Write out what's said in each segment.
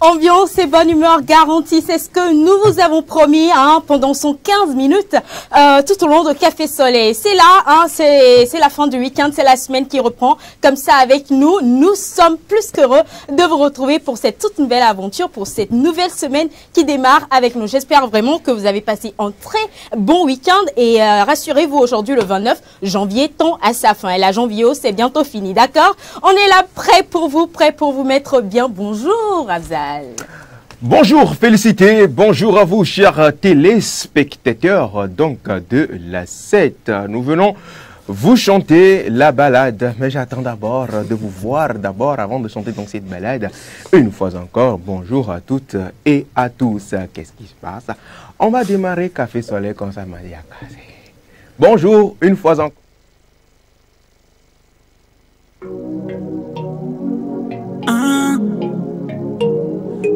Ambiance et bonne humeur garantie, c'est ce que nous vous avons promis pendant son 15 minutes tout au long de Café Soleil. C'est là, c'est la fin du week-end, c'est la semaine qui reprend comme ça avec nous. Nous sommes plus qu'heureux de vous retrouver pour cette toute nouvelle aventure, pour cette nouvelle semaine qui démarre avec nous. J'espère vraiment que vous avez passé un très bon week-end et rassurez-vous, aujourd'hui le 29 janvier tend à sa fin. Et la janvier, c'est bientôt fini, d'accord? On est là prêt pour vous mettre bien. Bonjour Afzal. Bonjour, félicité, bonjour à vous chers téléspectateurs donc de la 7. Nous venons vous chanter la balade, mais j'attends d'abord de vous voir d'abord avant de chanter donc cette balade. Une fois encore, bonjour à toutes et à tous. Qu'est-ce qui se passe? On va démarrer Café Soleil comme ça m'a dit à casser. Bonjour, une fois encore.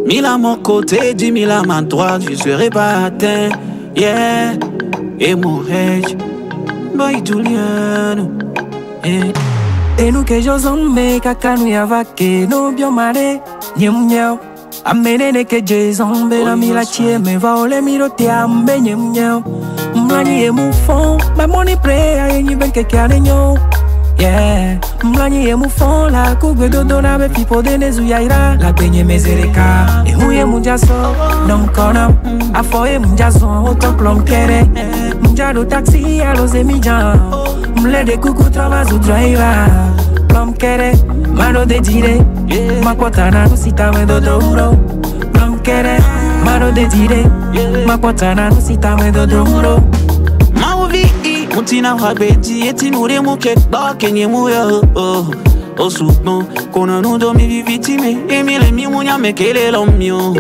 Mille à mon côté, 10 000 à ma droite, je serai pas atteint, yeah. Et mon rage, boy Juliano, yeah. Et nous que j'osombe, kaka nous yavake, no biomare, nyem nyeo. Amene ne que j'zombe, la mila chie, me va ole mirote ambe nyem nyeo. Mlani e mu fond, ma money pray, aye ni ben keke anenyo. Yeah, mlani e mu fond la kugwe dodo na be pipo de nezu yaira la benye mezereka e huye munjaso non kona afoye munjaso auto plom kere munjado taxi alo zemijan mle de kuku travazu driver plom kere mano de dire makota na nusita me dodo uro plom kere mano de dire makota na nusita me dodo uro Mutina wabedi eti nure muke kenye muyo o soupon kona nudo mi vivitime emile mi munya mekele l'omio.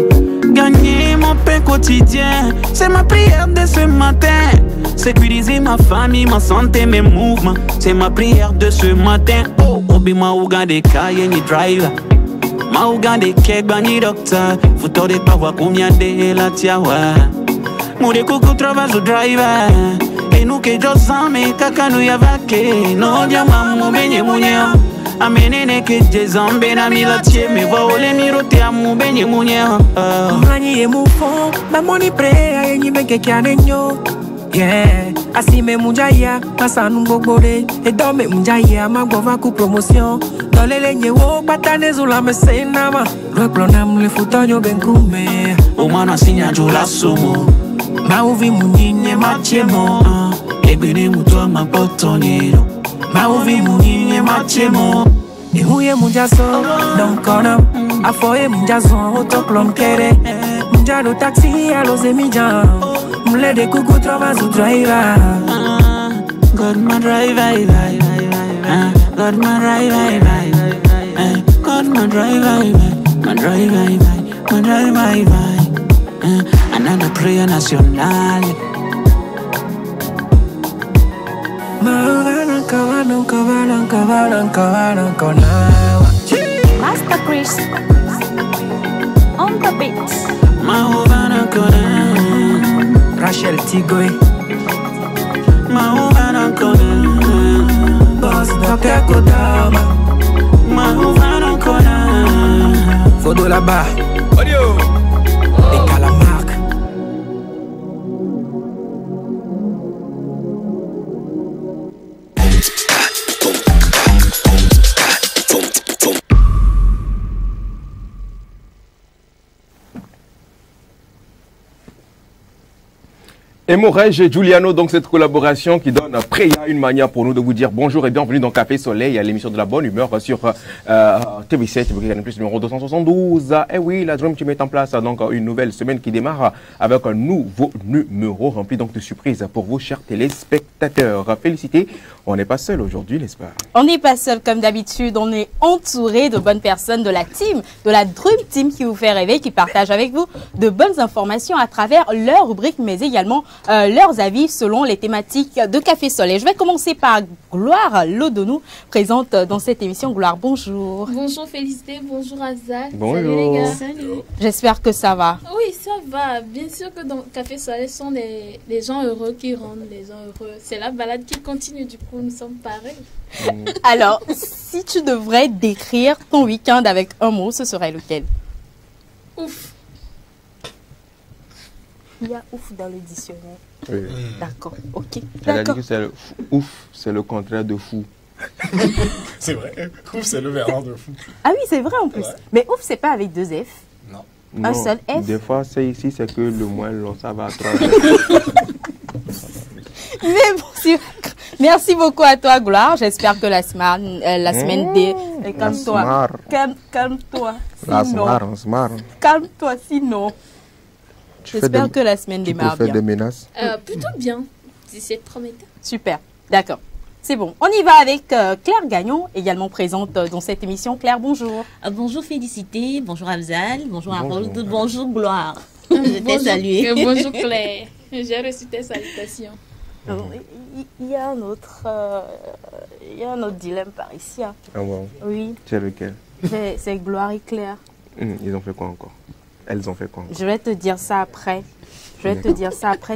Gagner mon pain quotidien, c'est ma prière de ce matin. Sécuriser ma famille, ma santé, mes mouvements, c'est ma prière de ce matin. Oh, obi ma ugande kaye ni driver, ma ugande kegba ni docteur. Fouto de pas voir combien de la tiawa. Mure kuku travail driver. Et nous que j'osame, kaka nous yavake, no diamant mon benye mounye. Amenene que j'zambe na milatie, me va ole mirote a mon benye mounye. Mani e mu fond, ma money pray, aye ni ben keke anenyo. Yeah, asime munjaya, masanu mbogore, et dome munjaya, ma bova ku promotion. Dole le nyewo, patane zula me senama. Lwe plonam le futanyo ben kume. Omana sinya jula somo. Ma uvi munyinye machemo. Ebene muto ma potonero. Ma uvi munyinye machemo. E huye munjaso, non kona. Afoye munjaso, auto plom kere. Munjado taxi alo zemijan. Mle de kuku travazu driver. God my driver, God my driver, God my driver, my driver. Another prayer national. Master Chris on the beat. Rachel Tigoy, Boss Dr. Kodama, Fodo là-bas, et Calamarque. Et Morège et Giuliano, donc cette collaboration qui donne une manière pour nous de vous dire bonjour et bienvenue dans Café Soleil, à l'émission de la bonne humeur sur TV7, plus numéro 272. Et oui, la Dream Team met en place donc une nouvelle semaine qui démarre avec un nouveau numéro rempli donc de surprises pour vous, chers téléspectateurs. Félicité, on n'est pas seul aujourd'hui, n'est-ce pas? On n'est pas seul comme d'habitude, on est entouré de bonnes personnes de la team, de la Dream Team qui vous fait rêver, qui partage avec vous de bonnes informations à travers leurs rubriques, mais également leurs avis selon les thématiques de Café Soleil. Je vais commencer par Gloire Lodonou, présente dans cette émission. Gloire, bonjour. Bonjour Félicité, bonjour Azal. Bonjour. Salut les gars. Salut. J'espère que ça va. Oui, ça va. Bien sûr que dans Café Soleil, ce sont les gens heureux qui rendent les gens heureux. C'est la balade qui continue, du coup, nous sommes pareils. Alors, si tu devrais décrire ton week-end avec un mot, ce serait lequel? Ouf. Il y a ouf dans le dictionnaire. Oui. D'accord, ok. Elle a dit D'accord. que c'est ouf, c'est le contraire de fou. C'est vrai. Ouf, c'est le verlan de fou. Ah oui, c'est vrai en plus. Ouais. Mais ouf, c'est pas avec 2 F. Non. Un seul F. Des fois, c'est ici, c'est que le moins long, ça va à 3 Mais bon, merci beaucoup à toi, Gloire. J'espère que la semaine des... Calme-toi. Calme-toi. La Sinon. smart. Calme-toi, sinon. J'espère que la semaine Tu peux démarre faire bien. des menaces. Plutôt bien. C'est prometteur. Super, d'accord. C'est bon. On y va avec Claire Gagnon, également présente dans cette émission. Claire, bonjour. Bonjour Félicité, bonjour Abzal, bonjour Bonjour. Harold, bonjour Gloire. Je t'ai salué. Bonjour Claire. J'ai reçu tes salutations. Il y a un autre dilemme par ici. Hein. Ah wow. Oui, C'est lequel? c'est Gloire et Claire. Ils ont fait quoi encore? Elles ont fait quoi encore? Je vais te dire ça après.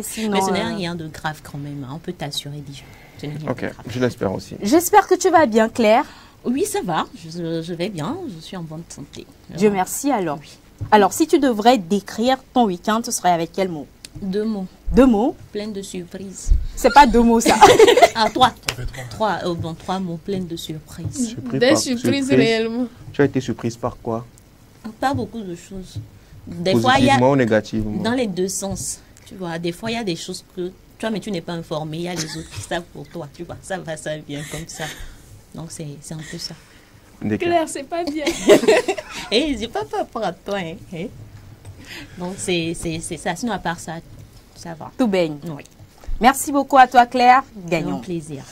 Sinon... Mais ce n'est rien de grave quand même, hein, on peut t'assurer déjà. Ce n'est rien de Ok, grave. je l'espère aussi. J'espère que tu vas bien, Claire. Oui, ça va, je vais bien, je suis en bonne santé. Dieu merci alors. Alors, si tu devrais décrire ton week-end, ce serait avec quel mot? 2 mots, 2 mots? plein de surprises. C'est pas 2 mots ça. Ah, 3. Ça fait 3. 3 mots pleins de surprises. Des surprises réellement. Tu as été surprise par quoi? Pas beaucoup de choses. Des fois, il y a... Positivement ou négativement? Dans les deux sens, tu vois, des fois il y a des choses que toi, mais tu n'es pas informé, il y a les autres qui savent pour toi, tu vois, ça va, ça vient comme ça. Donc c'est un peu ça. Desquels? Claire, c'est pas bien. Et j'ai pas peur pour toi, hein. Donc c'est ça, sinon à part ça, ça va. Tout baigne. Oui, Merci beaucoup à toi, Claire. c'est Gagnons. un plaisir.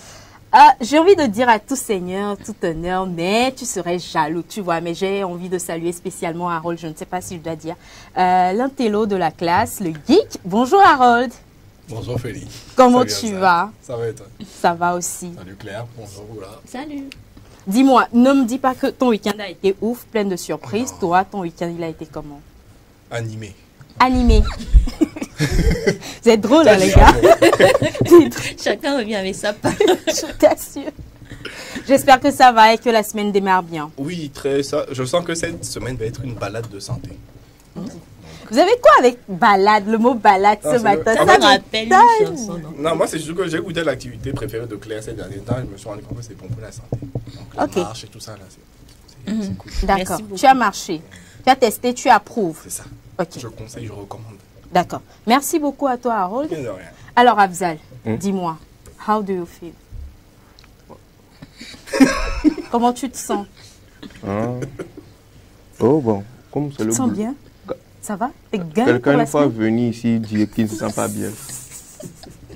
J'ai envie de dire à tout seigneur, tout honneur, mais tu serais jaloux, tu vois. Mais j'ai envie de saluer spécialement Harold, je ne sais pas si je dois dire, l'intello de la classe, le geek. Bonjour Harold, Bonjour Félix. comment Salut, tu Abzal. vas? Ça va et toi? Ça va aussi. Salut Claire. Bonjour Oula. Salut. Dis-moi, ne me dis pas que ton week-end a été ouf, plein de surprises. Toi, ton week-end, il a été comment? Animé. Animé. Vous êtes drôles, hein, les gars. Chacun revient avec sa part. Je t'assure. J'espère que ça va et que la semaine démarre bien. Oui, très ça. Je sens que cette semaine va être une balade de santé. Vous avez quoi avec balade, le mot balade Ah, ce c'est matin? le- Ça Ça me me rappelle une donne. chanson. non? Non, moi c'est juste que j'ai goûté l'activité préférée de Claire ces derniers temps. Je me suis rendu compte que c'est bon pour la santé. Donc la Ok. marche et tout ça là, c'est cool. D'accord. Merci beaucoup. Tu as marché. Tu as testé, tu approuves. C'est ça. Ok. Je conseille, je recommande. D'accord. Merci beaucoup à toi, Harold. Bien de rien. Alors, Abzal, dis-moi, how do you feel? Comment tu te sens? Ah. Oh bon, comme c'est Tu le te sens boulot. bien? Ça va? T'es gain pour Quelqu'un la une fois semaine? venu ici dire qu'il ne se sent pas bien.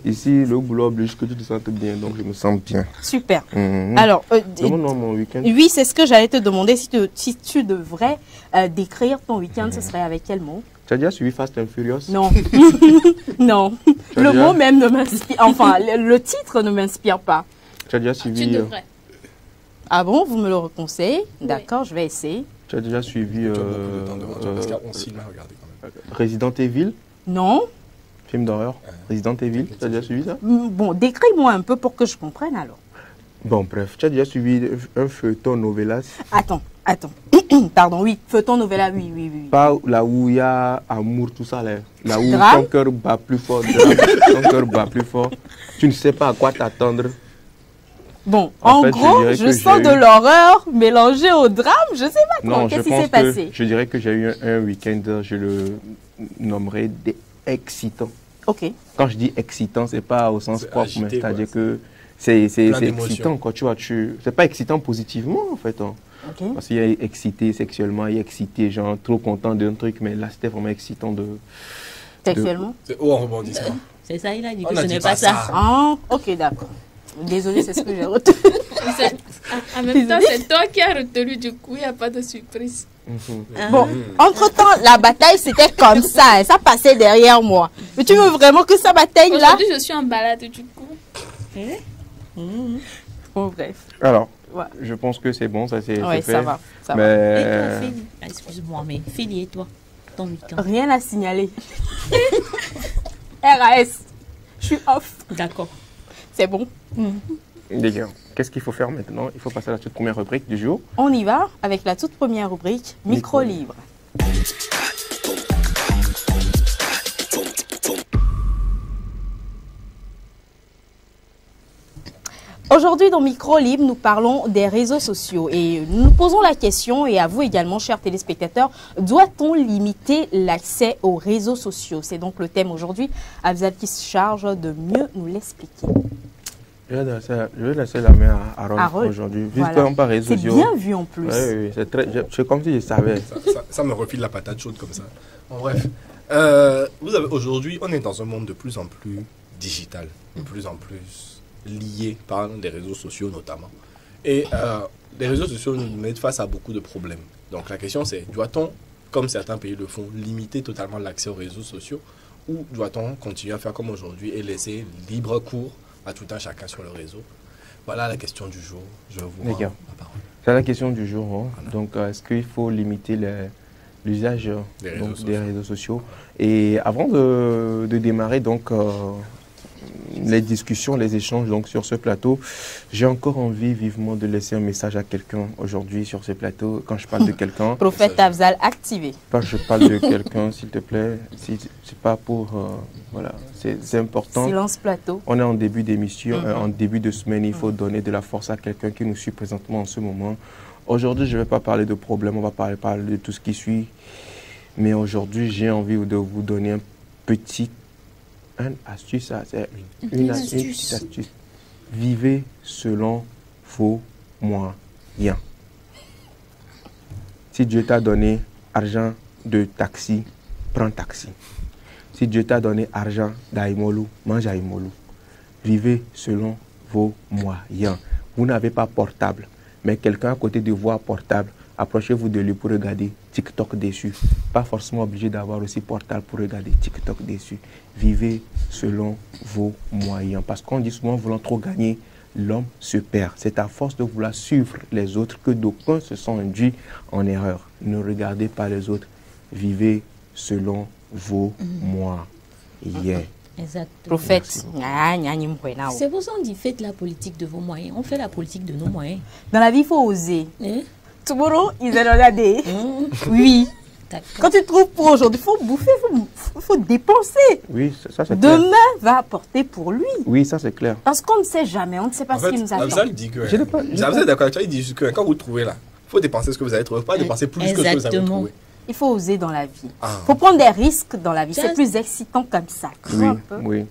Ici, le boulot oblige que tu te sentes bien, donc je me sens bien. Super. Mhm. Alors, Demande-moi mon week-end. oui, c'est ce que j'allais te demander. Si tu devrais décrire ton week-end, ce serait avec quel mot? Tu as déjà suivi Fast and Furious? Non. Non. Tu as Le déjà- mot même ne m'inspire. Enfin, le titre ne m'inspire pas. Tu as déjà Tu suivi, devrais. Ah bon, vous me le reconseillez? D'accord, je vais essayer. tu as déjà suivi Tu as beaucoup de temps devant toi parce qu'il y a 11 films à regarder quand même. Resident Evil, Non? film d'horreur. Resident Evil, tu as déjà suivi ça? Bon, décris-moi un peu pour que je comprenne alors. Bon, bref, tu as déjà suivi un feuilleton novelas, Attends. Pardon, oui, feuilleton novella, oui. pas là où il y a amour, tout ça, là où Drame? ton cœur bat plus fort, ton cœur bat plus fort. Tu ne sais pas à quoi t'attendre. Bon, En en fait, je gros, dirais je que sens j'ai de eu- l'horreur mélangée au drame, je sais pas trop. Non, je Qu'est-ce qui pense s'est passé? je dirais que j'ai eu un week-end, je le nommerai excitant. Ok, Quand je dis excitant, c'est pas au sens C'est propre, agité, mais c'est-à-dire quoi. que c'est Plein d'émotions. excitant, quoi. Tu vois, c'est pas excitant positivement, en fait. Hein. ok. Parce qu'il y a excité sexuellement, il y a excité, genre, trop content d'un truc, mais là, c'était vraiment excitant de... Sexuellement? C'est haut en rebondissement. C'est ça, il a dit On que a ce dit n'est pas pas ça. Ah, ok, d'accord. Désolée, c'est ce que j'ai retenu. En même temps, c'est toi qui as retenu, du coup, il n'y a pas de surprise. Ah. Bon, entre-temps, la bataille, c'était comme ça. Hein, ça passait derrière moi. Mais tu veux vraiment que ça bataille là? Aujourd'hui, je suis en balade, du coup. Bon, bref. Alors, Ouais. je pense que c'est bon, ça c'est Ouais, fait. ça va. Ça va. Et Mais... toi, Félie? Ah, excuse-moi, mais Félie et toi, ton week-end? Rien à signaler. RAS. Je suis off. D'accord. C'est bon. Les gars, qu'est-ce qu'il faut faire maintenant? Il faut passer à la toute première rubrique du jour. On y va avec la toute première rubrique, micro libre. Aujourd'hui, dans Micro Libre, nous parlons des réseaux sociaux et nous nous posons la question, et à vous également, chers téléspectateurs, doit-on limiter l'accès aux réseaux sociaux? C'est donc le thème aujourd'hui. Afzal qui se charge de mieux nous l'expliquer. Je vais laisser la main à Harold aujourd'hui. Voilà. C'est bien vu en plus. Oui, c'est comme si je savais. Ça me refile la patate chaude comme ça. Bon, bref. Aujourd'hui, on est dans un monde de plus en plus digital, de plus en plus liés par des réseaux sociaux notamment. Et les réseaux sociaux nous mettent face à beaucoup de problèmes. Donc la question c'est, doit-on, comme certains pays le font, limiter totalement l'accès aux réseaux sociaux, ou doit-on continuer à faire comme aujourd'hui et laisser libre cours à tout un chacun sur le réseau? Voilà la question du jour. Je vous rends la parole. C'est la question du jour. Hein. Voilà. Donc est-ce qu'il faut limiter l'usage des réseaux sociaux? Et avant de démarrer donc les discussions, les échanges donc sur ce plateau, j'ai encore envie vivement de laisser un message à quelqu'un aujourd'hui sur ce plateau. Quand je parle de quelqu'un, Prophète Afzal activé. Quand je parle de quelqu'un, s'il te plaît, c'est pas pour voilà, c'est important. Silence plateau. On est en début d'émission, en début de semaine, il faut donner de la force à quelqu'un qui nous suit présentement en ce moment. Aujourd'hui, je ne vais pas parler de problème, on va parler de tout ce qui suit. Mais aujourd'hui, j'ai envie de vous donner une astuce. Une astuce. Vivez selon vos moyens. Si Dieu t'a donné argent de taxi, prends taxi. Si Dieu t'a donné argent d'Aïmolou, mange Aïmolou. Vivez selon vos moyens. Vous n'avez pas portable, mais quelqu'un à côté de vous a portable. Approchez-vous de lui pour regarder TikTok dessus. Pas forcément obligé d'avoir aussi portable pour regarder TikTok dessus. Vivez selon vos moyens. Parce qu'on dit souvent, voulant trop gagner, l'homme se perd. C'est à force de vouloir suivre les autres que d'aucuns se sont induits en erreur. Ne regardez pas les autres. Vivez selon vos moyens. Exactement. Prophète. C'est pour ça qu'on dit faites la politique de vos moyens. On fait la politique de nos moyens. Dans la vie, il faut oser. Tomorrow, ils allont regarder. Oui. Quand tu trouves pour aujourd'hui, il faut bouffer, il faut dépenser. Oui, ça c'est clair. Demain va apporter pour lui. Oui, ça c'est clair. Parce qu'on ne sait jamais, on ne sait pas ce qui nous attend. Afzal dit que... Afzal est d'accord avec toi, il dit que quand vous trouvez là, il faut dépenser ce que vous allez trouver, pas dépenser plus que ce que vous avez trouvé. Il faut oser dans la vie. Il faut prendre des risques dans la vie. C'est plus excitant comme ça. Oui.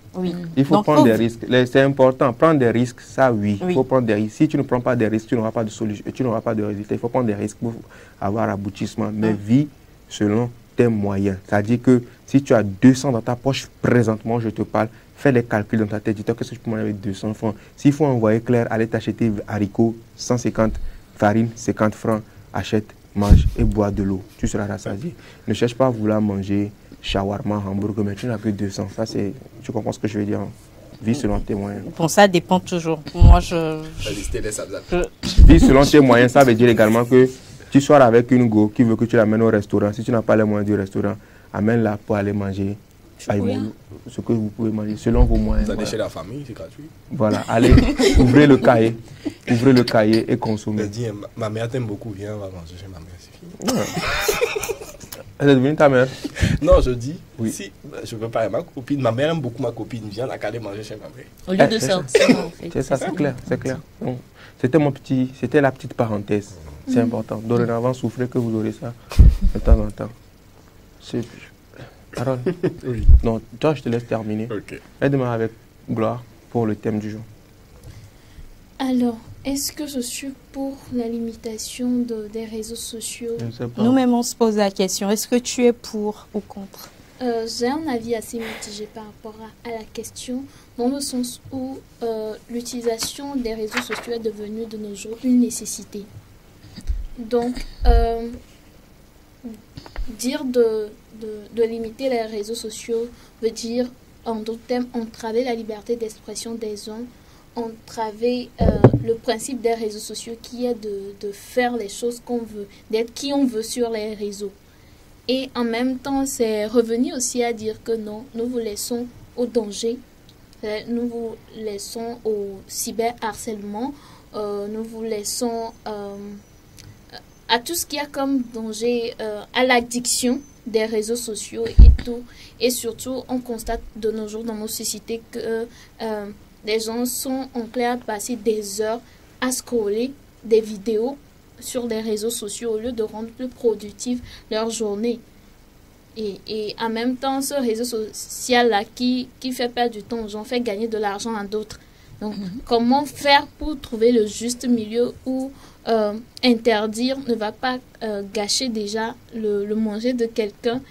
Il faut prendre des risques. C'est important. Prendre des risques, ça oui. Il faut prendre des risques. Si tu ne prends pas des risques, tu n'auras pas de solution. Tu n'auras pas de résultat. Il faut prendre des risques pour avoir aboutissement. Mais vis selon tes moyens. C'est-à-dire que si tu as 200 dans ta poche présentement, je te parle, fais les calculs dans ta tête. Dis-toi, qu'est-ce que je peux manger avec 200 francs? S'il faut envoyer Claire, aller t'acheter haricots, 150, farine, 50 francs, achète, mange et bois de l'eau. Tu seras rassasié. Ne cherche pas à vouloir manger shawarma, hamburger, mais tu n'as que 200. Ça, c'est, tu comprends ce que je veux dire? Vis selon tes moyens. Bon, ça dépend toujours. Moi, Vis selon tes moyens, ça veut dire également que tu sois avec une go qui veut que tu l'amènes au restaurant. Si tu n'as pas les moyens du restaurant, amène-la pour aller manger ce que vous pouvez manger selon vos moyens. Vous allez chez la famille, c'est gratuit. Voilà, allez, ouvrez le cahier et consommez. Dis, ma mère t'aime beaucoup, viens, on va manger chez ma mère, c'est fini. Elle est devenue ta mère? Non, je dis, oui. Si je veux pas, ma copine, ma mère aime beaucoup ma copine, viens la caler manger chez ma mère. Au lieu de sortir, c'est ça, c'est clair, c'est clair. C'était la petite parenthèse. C'est important. Dorénavant, souffrez que vous aurez ça de temps en temps. C'est... Harold, oui. Non, toi, je te laisse terminer. Okay. Aide-moi avec gloire pour le thème du jour. Alors, est-ce que je suis pour la limitation des réseaux sociaux? Nous-mêmes, on se pose la question. Est-ce que tu es pour ou contre? J'ai un avis assez mitigé par rapport à la question, dans le sens où l'utilisation des réseaux sociaux est devenue de nos jours une nécessité. Donc, dire de limiter les réseaux sociaux veut dire, en d'autres termes, entraver la liberté d'expression des gens, entraver le principe des réseaux sociaux qui est de faire les choses qu'on veut, d'être qui on veut sur les réseaux. Et en même temps, c'est revenir aussi à dire que non, nous vous laissons au danger, nous vous laissons au cyberharcèlement, nous vous laissons à tout ce qu'il y a comme danger, à l'addiction des réseaux sociaux et tout. Et surtout, on constate de nos jours dans nos sociétés que les gens sont enclins à passer des heures à scroller des vidéos sur les réseaux sociaux au lieu de rendre plus productive leur journée. Et en même temps, ce réseau social-là qui fait perdre du temps aux gens, fait gagner de l'argent à d'autres. Donc, comment faire pour trouver le juste milieu où interdire ne va pas gâcher déjà le manger de quelqu'un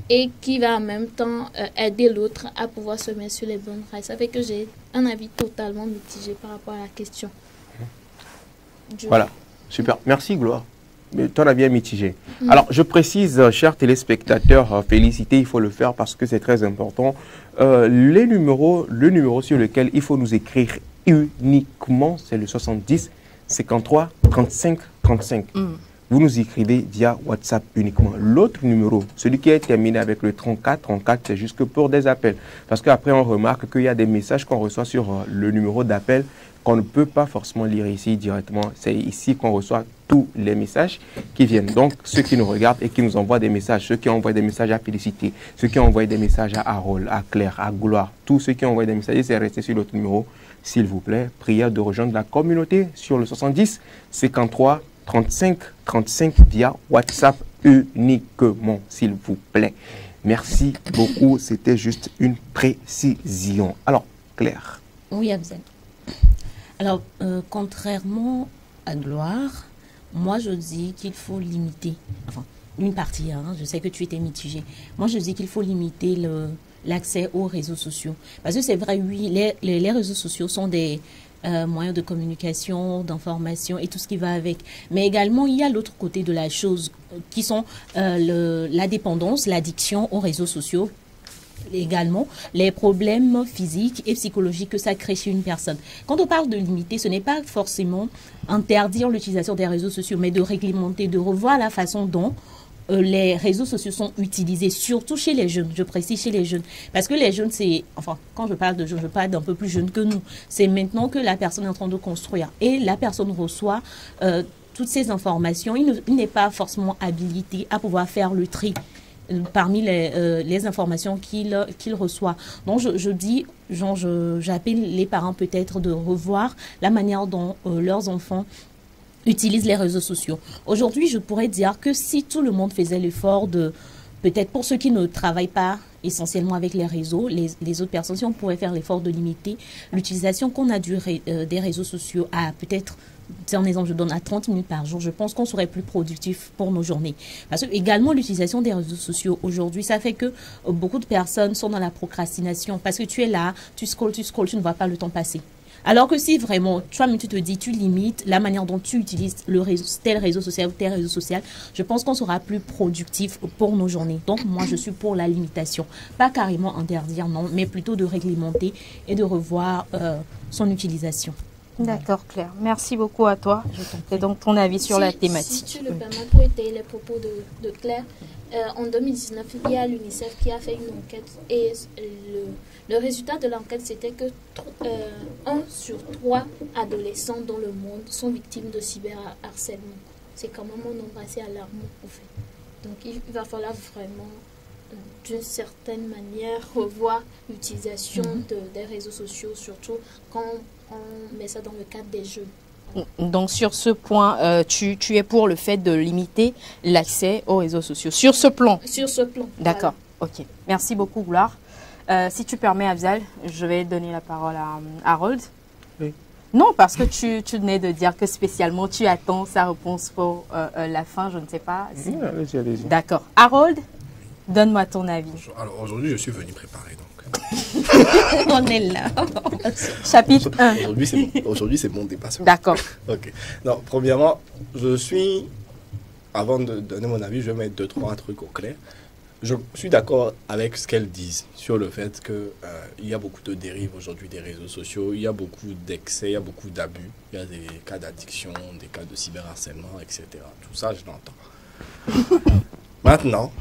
et qui va en même temps aider l'autre à pouvoir se mettre sur les bonnes rails. Ça fait que j'ai un avis totalement mitigé par rapport à la question. Voilà, super. Merci Gloire. Mais ton avis est mitigé. Alors, je précise, chers téléspectateurs, féliciter, il faut le faire parce que c'est très important. Le numéro sur lequel il faut nous écrire uniquement, c'est le 70 53 35 35. Vous nous écrivez via WhatsApp uniquement. L'autre numéro, celui qui est terminé avec le 34 34, c'est juste que pour des appels. Parce qu'après, on remarque qu'il y a des messages qu'on reçoit sur le numéro d'appel qu'on ne peut pas forcément lire ici directement. C'est ici qu'on reçoit tous les messages qui viennent. Donc, ceux qui nous regardent et qui nous envoient des messages, ceux qui envoient des messages à Félicité, ceux qui envoient des messages à Harold, à Claire, à Gloire, tous ceux qui envoient des messages, c'est resté sur l'autre numéro. S'il vous plaît, prière de rejoindre la communauté sur le 70 53 35 35 via WhatsApp uniquement, s'il vous plaît. Merci beaucoup. C'était juste une précision. Alors, Claire. Oui, Abzal. Alors, contrairement à Gloire, moi je dis qu'il faut limiter, enfin, une partie, hein, je sais que tu étais mitigée. Moi je dis qu'il faut limiter l'accès aux réseaux sociaux. Parce que c'est vrai, oui, les réseaux sociaux sont des moyens de communication, d'information et tout ce qui va avec. Mais également, il y a l'autre côté de la chose qui sont la dépendance, l'addiction aux réseaux sociaux. Également, les problèmes physiques et psychologiques que ça crée chez une personne. Quand on parle de limiter, ce n'est pas forcément interdire l'utilisation des réseaux sociaux, mais de réglementer, de revoir la façon dont les réseaux sociaux sont utilisés, surtout chez les jeunes. Je précise chez les jeunes. Parce que les jeunes, c'est... Enfin, quand je parle de jeunes, je parle d'un peu plus jeune que nous. C'est maintenant que la personne est en train de construire. Et la personne reçoit toutes ces informations. Il n'est pas forcément habilité à pouvoir faire le tri parmi les informations qu'il reçoit. Donc, je dis, j'appelle les parents peut-être de revoir la manière dont leurs enfants utilisent les réseaux sociaux. Aujourd'hui, je pourrais dire que si tout le monde faisait l'effort de, peut-être pour ceux qui ne travaillent pas essentiellement avec les réseaux, les autres personnes, si on pourrait faire l'effort de limiter l'utilisation qu'on a des réseaux sociaux à peut-être, c'est un exemple, je donne à 30 minutes par jour, je pense qu'on serait plus productif pour nos journées. Parce que également l'utilisation des réseaux sociaux aujourd'hui, ça fait que beaucoup de personnes sont dans la procrastination parce que tu es là, tu scrolles, tu ne vois pas le temps passer. Alors que si vraiment, toi-même tu te dis, tu limites la manière dont tu utilises tel réseau social ou tel réseau social, je pense qu'on sera plus productif pour nos journées. Donc moi je suis pour la limitation. Pas carrément interdire, non, mais plutôt de réglementer et de revoir son utilisation. D'accord, Claire. Merci beaucoup à toi. Et donc ton avis sur la thématique. Si tu le permets, pour étayer les propos de Claire, en 2019, il y a l'UNICEF qui a fait une enquête et le résultat de l'enquête, c'était que 1 sur 3 adolescents dans le monde sont victimes de cyberharcèlement. C'est quand même un nombre assez alarmant, en fait. Donc, il va falloir vraiment, d'une certaine manière, revoir l'utilisation des réseaux sociaux, surtout quand on met ça dans le cadre des jeux. Donc, sur ce point, tu es pour le fait de limiter l'accès aux réseaux sociaux. Sur ce plan. Sur ce plan. D'accord. Voilà. Ok. Merci beaucoup, Gloire. Si tu permets, Afzal, je vais donner la parole à Harold. Oui. Non, parce que tu venais de dire que spécialement, tu attends sa réponse pour la fin. Je ne sais pas. Si... Oui, allez-y. D'accord. Harold, donne-moi ton avis. Alors, aujourd'hui, je suis venu préparer, donc. On est là. Chapitre 1. Aujourd'hui, c'est mon dépassement. D'accord. Ok. Non, premièrement, avant de donner mon avis, je vais mettre 2-3 trucs au clair. Je suis d'accord avec ce qu'elles disent sur le fait qu'il y a beaucoup de dérives aujourd'hui des réseaux sociaux, il y a beaucoup d'excès, il y a beaucoup d'abus, il y a des cas d'addiction, des cas de cyberharcèlement, etc. Tout ça, je l'entends. Maintenant,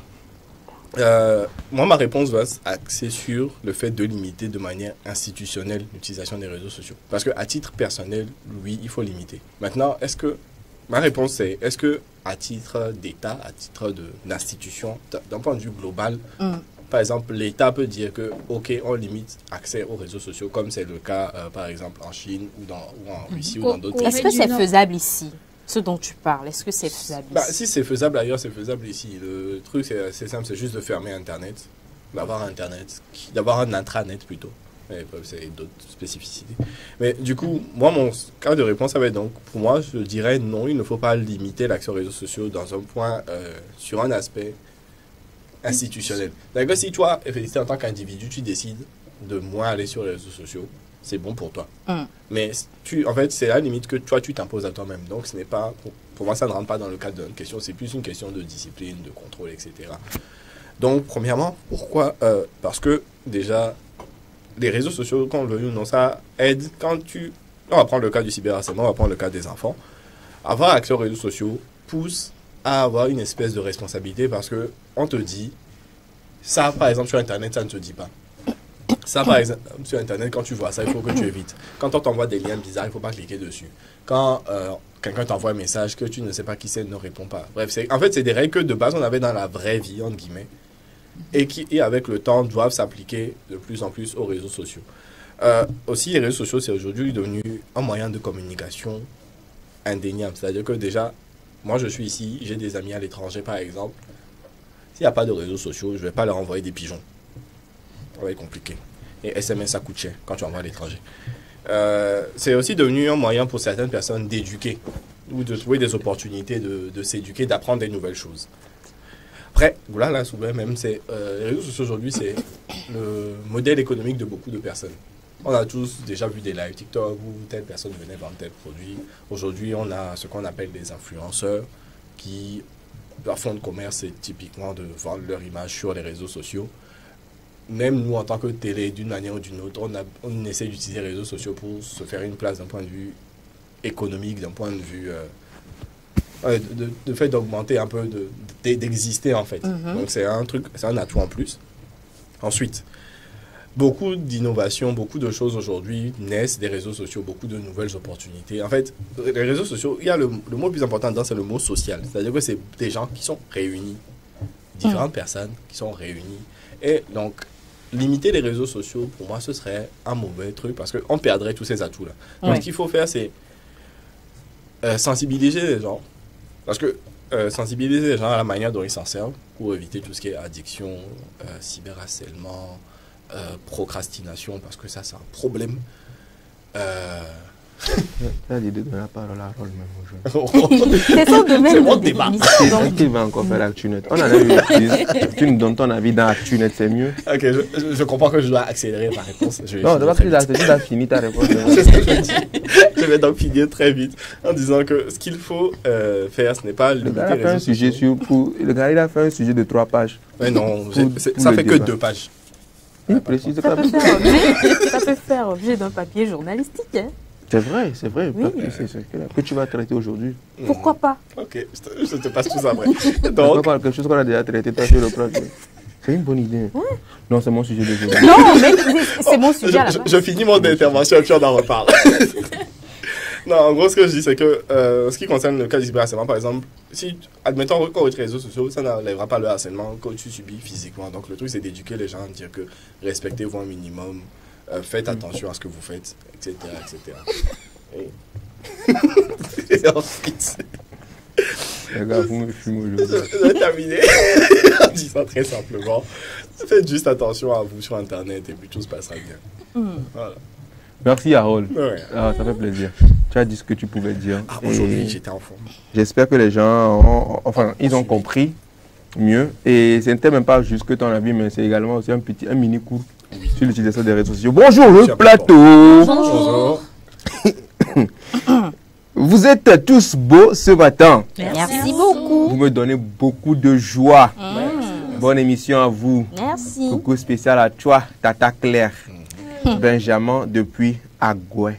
moi, ma réponse va s'axer sur le fait de limiter de manière institutionnelle l'utilisation des réseaux sociaux. Parce qu'à titre personnel, oui, il faut limiter. Maintenant, ma réponse c'est, est-ce que à titre d'État, à titre d'institution, d'un point de vue global, par exemple, l'État peut dire que, OK, on limite accès aux réseaux sociaux, comme c'est le cas, par exemple, en Chine ou en Russie ou dans d'autres pays. Est-ce que c'est faisable ici, ce dont tu parles? Est-ce que c'est faisable ici? Si c'est faisable ailleurs, c'est faisable ici. Le truc, c'est simple, c'est juste de fermer Internet, d'avoir un intranet plutôt. C'est d'autres spécificités. Mais du coup, moi, mon cas de réponse, ça va être donc, pour moi, je dirais non, il ne faut pas limiter l'accès aux réseaux sociaux dans un point, sur un aspect institutionnel. D'accord, si toi, en tant qu'individu, tu décides de moins aller sur les réseaux sociaux, c'est bon pour toi. Mais en fait, c'est la limite que toi, tu t'imposes à toi-même. Donc, ce n'est pas, pour moi, ça ne rentre pas dans le cadre d'une question, c'est plus une question de discipline, de contrôle, etc. Donc, premièrement, pourquoi parce que, déjà, les réseaux sociaux, quand on le veut ou non, ça aide on va prendre le cas du cyberharcèlement, on va prendre le cas des enfants. Avoir accès aux réseaux sociaux pousse à avoir une espèce de responsabilité parce que on te dit, ça par exemple sur Internet, ça ne te dit pas. Ça par exemple sur Internet, quand tu vois ça, il faut que tu évites. Quand on t'envoie des liens bizarres, il ne faut pas cliquer dessus. Quand quelqu'un t'envoie un message que tu ne sais pas qui c'est, ne répond pas. Bref, en fait, c'est des règles que de base on avait dans la vraie vie, entre guillemets, et qui, avec le temps, doivent s'appliquer de plus en plus aux réseaux sociaux. Aussi, les réseaux sociaux, c'est aujourd'hui devenu un moyen de communication indéniable. C'est-à-dire que déjà, moi, je suis ici, j'ai des amis à l'étranger, par exemple. S'il n'y a pas de réseaux sociaux, je ne vais pas leur envoyer des pigeons. Ça va être compliqué. Et SMS, ça coûte cher quand tu envoies à l'étranger. C'est aussi devenu un moyen pour certaines personnes d'éduquer ou de trouver des opportunités de s'éduquer, d'apprendre des nouvelles choses. Après, là, souvent même, les réseaux sociaux aujourd'hui, c'est le modèle économique de beaucoup de personnes. On a tous déjà vu des lives TikTok où telle personne venait vendre tel produit. Aujourd'hui, on a ce qu'on appelle des influenceurs qui, leur fond de commerce, c'est typiquement de vendre leur image sur les réseaux sociaux. Même nous, en tant que télé, d'une manière ou d'une autre, on essaie d'utiliser les réseaux sociaux pour se faire une place d'un point de vue économique, d'un point de vue... de fait d'augmenter un peu, d'exister en fait. Donc c'est un atout en plus. Ensuite, beaucoup d'innovations, beaucoup de choses aujourd'hui naissent des réseaux sociaux, beaucoup de nouvelles opportunités. En fait, les réseaux sociaux, il y a le mot le plus important dedans, c'est le mot social. C'est-à-dire que c'est des gens qui sont réunis, différentes personnes qui sont réunies. Et donc, limiter les réseaux sociaux, pour moi, ce serait un mauvais truc parce qu'on perdrait tous ces atouts-là. Donc, ce qu'il faut faire, c'est sensibiliser les gens. Parce que sensibiliser les gens à la manière dont ils s'en servent pour éviter tout ce qui est addiction, cyberharcèlement, procrastination, parce que ça, c'est un problème. T'as l'idée de la parole à Harold même aujourd'hui. C'est son domaine C'est mon de débat. C'est qui va encore faire l'ActuNet? On en a eu. Tu nous donnes ton avis dans l'ActuNet, c'est mieux. Ok, je comprends que je dois accélérer ma réponse. Non, d'abord, tu as fini ta réponse. C'est ce que je dis. Je vais donc finir très vite en disant que ce qu'il faut faire, ce n'est pas Le limiter gars a les fait un réseaux sujet sociaux. le gars, il a fait un sujet de 3 pages. Mais non, Pour ça le fait que débat. 2 pages. Il précise Ça quand peut, même. ça peut faire objet d'un papier journalistique. Hein. C'est vrai, c'est vrai. Oui. C'est ce que tu vas traiter aujourd'hui. Pourquoi pas? Ok, je te passe tout ça après. Donc, Donc, quelque chose qu'on a déjà traité, toi, sur le projet. C'est une bonne idée. Non, c'est mon sujet d'aujourd'hui. Non, mais c'est mon sujet à la base. je finis mon intervention et puis on en reparle. Non, en gros, ce que je dis, c'est que ce qui concerne le cas du cyberharcèlement, par exemple, si, admettons qu'on retire les réseaux sociaux, ça n'enlèvera pas le harcèlement que tu subis physiquement. Donc, le truc, c'est d'éduquer les gens, de dire que respectez-vous un minimum, faites attention à ce que vous faites, etc. Et ensuite, Les gars, vous me fumez aujourd'hui. je vais terminer en disant très simplement, faites juste attention à vous sur Internet et puis tout se passera bien. Voilà. Merci, Harold. Ouais. Ah, ça fait plaisir. Tu as dit ce que tu pouvais dire. Ah, Et aujourd'hui, j'étais en forme. j'espère que les gens ils ont compris mieux. Et ce n'était même pas juste que ton avis, mais c'est également aussi un mini cours sur l'utilisation des réseaux sociaux. Bonjour, le plateau. Bonjour. Vous êtes tous beaux ce matin. Merci beaucoup. Vous me donnez beaucoup de joie. Bonne émission à vous. Merci. Coucou spécial à toi, Tata Claire. Benjamin depuis Agoué.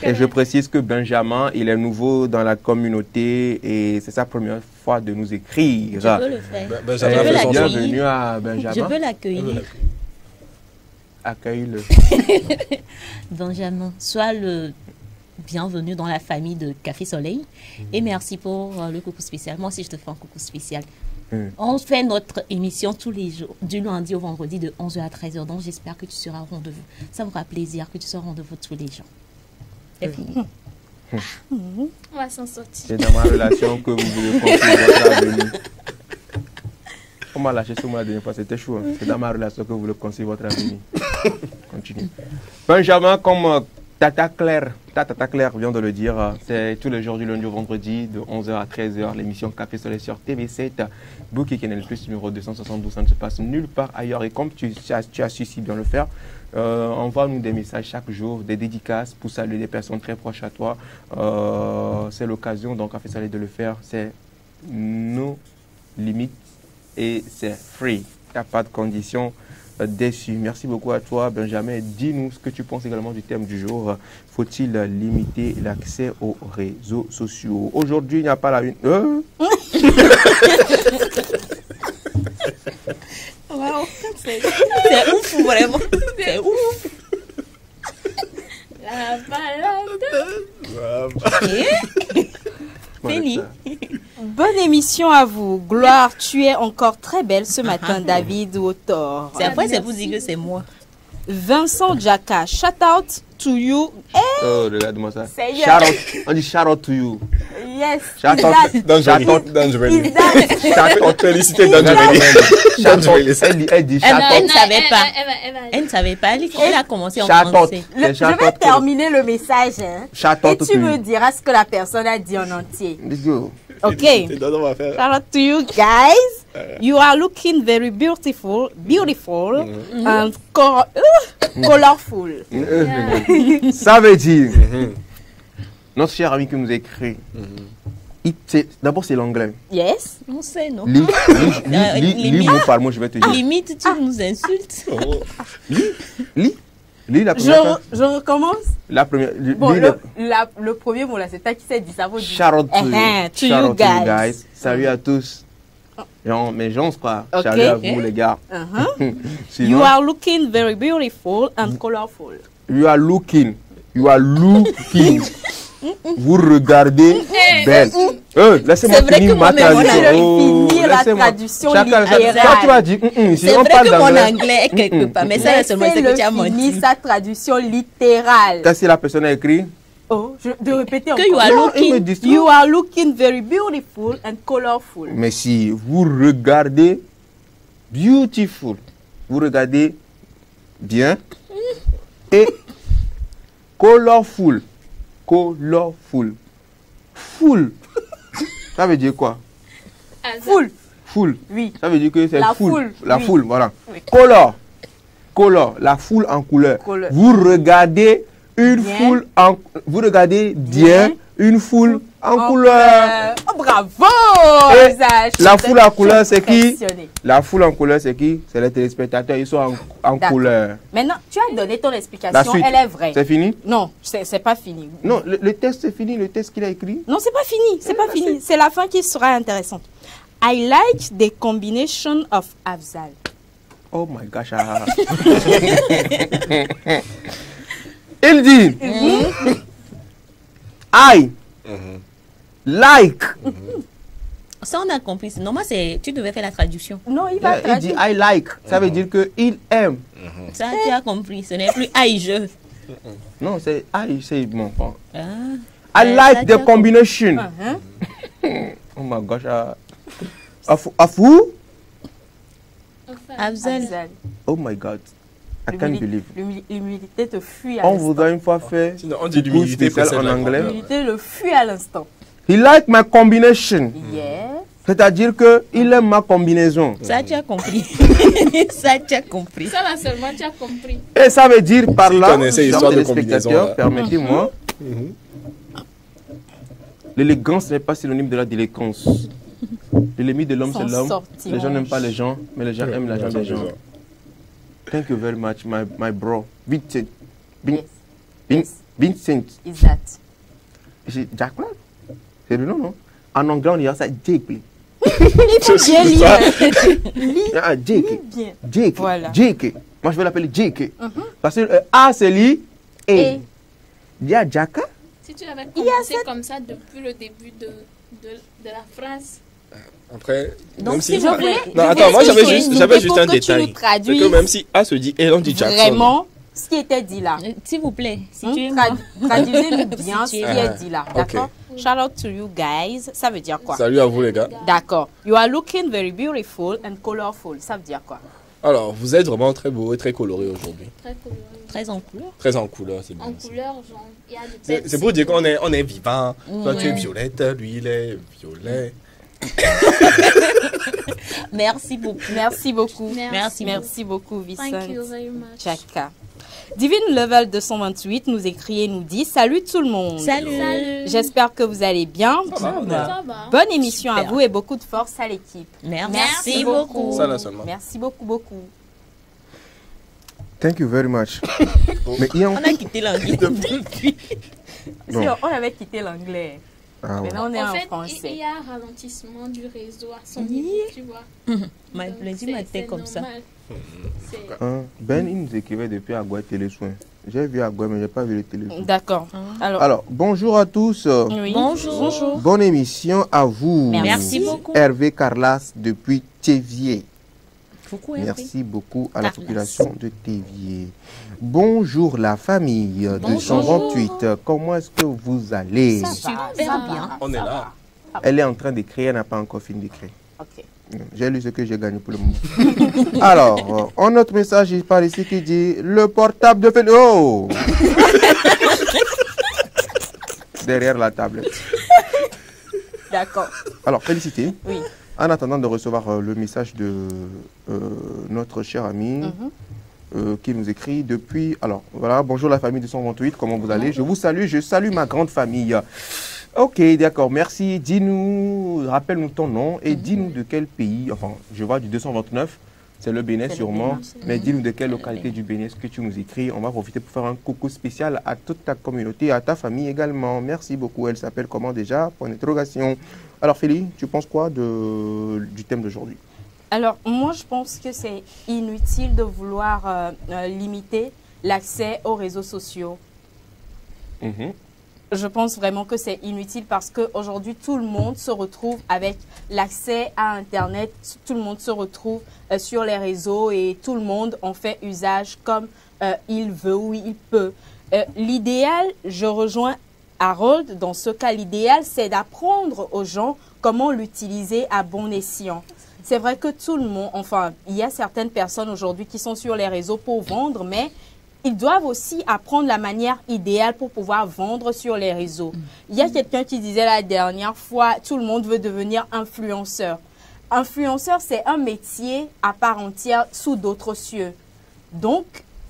Et je précise que Benjamin, il est nouveau dans la communauté et c'est sa première fois de nous écrire. Je peux le faire. Benjamin Je veux fait son l'accueillir. Bienvenue à Je Benjamin. veux l'accueillir. Accueille-le. Benjamin, sois le bienvenu dans la famille de Café Soleil. Et merci pour le coucou spécial. Moi aussi, je te fais un coucou spécial. On fait notre émission tous les jours, du lundi au vendredi de 11h à 13h. Donc, j'espère que tu seras au rendez-vous. Ça me fera plaisir que tu sois au rendez-vous tous les jours. C'est fini. On va s'en sortir. C'est dans ma relation que vous voulez construire votre avenir. On m'a lâché sur moi la dernière fois, c'était chaud. Hein. C'est dans ma relation que vous voulez construire votre avenir. Continue. Benjamin, comme Tata Claire vient de le dire, c'est tous les jours du lundi au vendredi de 11h à 13h, l'émission Café Soleil sur TV7, Bouquet Canal Plus numéro 272, ça ne se passe nulle part ailleurs. Et comme tu as su si bien le faire, envoie-nous des messages chaque jour, des dédicaces pour saluer des personnes très proches à toi. C'est l'occasion, donc Café Soleil, de le faire. C'est nos limites et c'est free. Il n'y a pas de conditions déçu. Merci beaucoup à toi, Benjamin. Dis-nous ce que tu penses également du thème du jour. Faut-il limiter l'accès aux réseaux sociaux? Aujourd'hui, il n'y a pas la une. Wow, c'est ouf, vraiment. C'est ouf. La balade. Fini. Bonne émission à vous. Gloire, tu es encore très belle ce matin, David Wotor. C'est après, c'est pour dire que c'est moi. Vincent Jaka, shout out to you. Oh, regarde-moi ça. C'est Shout out. On dit shout out to you. Yes. Shout out. Shout out. Shout out. Félicité Danjeveli. Elle dit shout Elle ne out. savait pas. Elle ne savait pas. Elle a commencé en Shout out. français. Je vais terminer le message. Hein, Shout et out to tu me you. diras ce que la personne a dit en entier. Let's go. Ok. On va faire. Shout out to you guys. You are looking very beautiful and colorful. Ça veut dire, notre cher ami qui nous a écrit, d'abord c'est l'anglais. Yes. On sait, non? Lis mot par mot, je vais te dire. Limite, tu nous insultes. Lis la première. Je recommence. La première. Bon, le premier mot là, c'est toi qui sais dire ça. Shout out to you guys. Salut à tous. Mais j'en crois. Okay. Salut à vous les gars. Sinon, You are looking very beautiful and colorful. You are looking. Vous regardez belle. Laissez-moi finir ma traduction. Finir la traduction littérale. Quand tu vas dire, c'est vrai que mon anglais est quelque part, mais ça, c'est ce que tu as menti. Finir sa traduction littérale. Qu'est-ce que la personne a écrit? Oh, de répéter que encore. You are looking very beautiful and colorful. Mais si vous regardez beautiful, vous regardez bien et colorful. Full. Ça veut dire quoi? Full. Oui. Ça veut dire que c'est full. La oui. foule, voilà. Oui. Color. La foule en couleur. Vous regardez une foule en... Vous regardez bien une foule en couleur. Oh, bravo! La foule en couleur, c'est qui? La foule en couleur, c'est qui? C'est les téléspectateurs, ils sont en couleur. Maintenant, tu as donné ton explication, elle est vraie. C'est fini? Non, c'est pas fini. Non, le test, c'est fini, le test qu'il a écrit? Non, c'est pas fini, c'est pas fini. C'est la fin qui sera intéressante. I like the combination of Afzal. Oh my gosh. Il dit, I like. Ça, on a compris. Normalement, tu devais faire la traduction. Non, il va traduire. Il dit I like. Ça veut dire qu'il aime. Ça, tu as compris. Ce n'est plus I, je. Non, c'est I, c'est mon frère. I like the combination. Oh my gosh. Afu? Afzal. Oh my God. I can't believe. L'humilité te fuit à l'instant. On voudrait une fois faire on dit l'humilité en anglais. L'humilité le fuit à l'instant. He like my combination. Yeah. C'est-à-dire qu'il aime ma combinaison. Ça, tu as compris. Ça, tu as compris. Ça, là seulement, tu as compris. Et ça veut dire par là, histoire de combinaison, permettez-moi, l'élégance n'est pas synonyme de la délinquance. L'ennemi de l'homme, c'est l'homme. Les gens n'aiment pas les gens, mais les gens aiment la gens des gens. Thank you very much, my bro. Vincent. Vincent. Is that? Jack Black? C'est le nom, non? En anglais, on dit ça, Jake. Il faut bien lire. Ah, Jake. Jake. Voilà. Jake. Moi, je vais l'appeler Jake. Parce que A, c'est lui. Et. Il y a Jaka. Si tu avais commencé comme ça depuis le début de la phrase, Après, Donc, même s'il si... vous plaît, Non, attends, moi j'avais juste un pour que tu détail. nous traduises C'est que même si A se dit Elon dit Jackson. vraiment ce qui était dit là. S'il vous plaît, si tu es moi. Traduisez-nous bien ce Si qui tu est es dit là. Ok. D'accord? Shout out to you guys. Ça veut dire quoi? Salut à vous les gars. D'accord. You are looking very beautiful and colorful. Ça veut dire quoi? Alors, vous êtes vraiment très beau et très coloré aujourd'hui. Très coloré. Très en couleur. Très en couleur, c'est bien. En couleur, genre, il y a des C'est pour dire qu'on est vivant. Toi, tu es violette, lui, il est violet. Merci beaucoup. Merci beaucoup. Merci. Merci beaucoup, Vincent. Thank you very much. Chaka. Divine Level 228 nous écrit et nous dit salut tout le monde. Salut. J'espère que vous allez bien. Ça va. Bonne émission à Super. vous et beaucoup de force à l'équipe. Merci beaucoup. Ça là seulement. Merci beaucoup. Thank you very much. Mais il y a On a quitté l'anglais. Non. Si on avait quitté l'anglais, Ah, ouais. maintenant on est En en fait, il français. y a un ralentissement du réseau à son niveau, tu vois. Ma Donc, lundi matin c'est comme ça. normal. C'est- Ben, il nous écrivait depuis Agua Télésoin. J'ai vu Agua, mais j'ai pas vu le télésoin. D'accord. Alors, bonjour à tous. Oui. Bonjour. Bonne émission à vous. Merci beaucoup. Hervé Carlas depuis Théviers. Beaucoup, Hervé. Merci beaucoup à la Carlas. population de Théviers. Bonjour la famille de Bonjour. 128. Comment est-ce que vous allez? Super bien. On est là. Elle est en train d'écrire, elle n'a pas encore fini d'écrire. Ok. J'ai lu ce que j'ai gagné pour le moment. Alors, un autre message par ici qui dit le portable de Félix. Oh Derrière la tablette. D'accord. Alors, félicité. Oui. En attendant de recevoir le message de notre cher ami qui nous écrit depuis... Alors, voilà, bonjour la famille de 128, comment vous allez? Je vous salue, je salue ma grande famille. Ok, d'accord, merci. Dis-nous, rappelle-nous ton nom et dis-nous de quel pays, enfin, je vois du 229, c'est le Bénin sûrement, mais dis-nous de quelle localité du Bénin est-ce que tu nous écris. On va profiter pour faire un coucou spécial à toute ta communauté, à ta famille également. Merci beaucoup. Elle s'appelle comment déjà? Point d'interrogation. Alors Félix, tu penses quoi du thème d'aujourd'hui? Alors, moi, je pense que c'est inutile de vouloir limiter l'accès aux réseaux sociaux. Je pense vraiment que c'est inutile parce qu'aujourd'hui, tout le monde se retrouve avec l'accès à Internet. Tout le monde se retrouve sur les réseaux et tout le monde en fait usage comme il veut ou il peut. L'idéal, je rejoins Harold, dans ce cas, l'idéal, c'est d'apprendre aux gens comment l'utiliser à bon escient. C'est vrai que tout le monde, enfin, il y a certaines personnes aujourd'hui qui sont sur les réseaux pour vendre, mais ils doivent aussi apprendre la manière idéale pour pouvoir vendre sur les réseaux. Il y a quelqu'un qui disait la dernière fois, tout le monde veut devenir influenceur. Influenceur, c'est un métier à part entière sous d'autres cieux. Donc,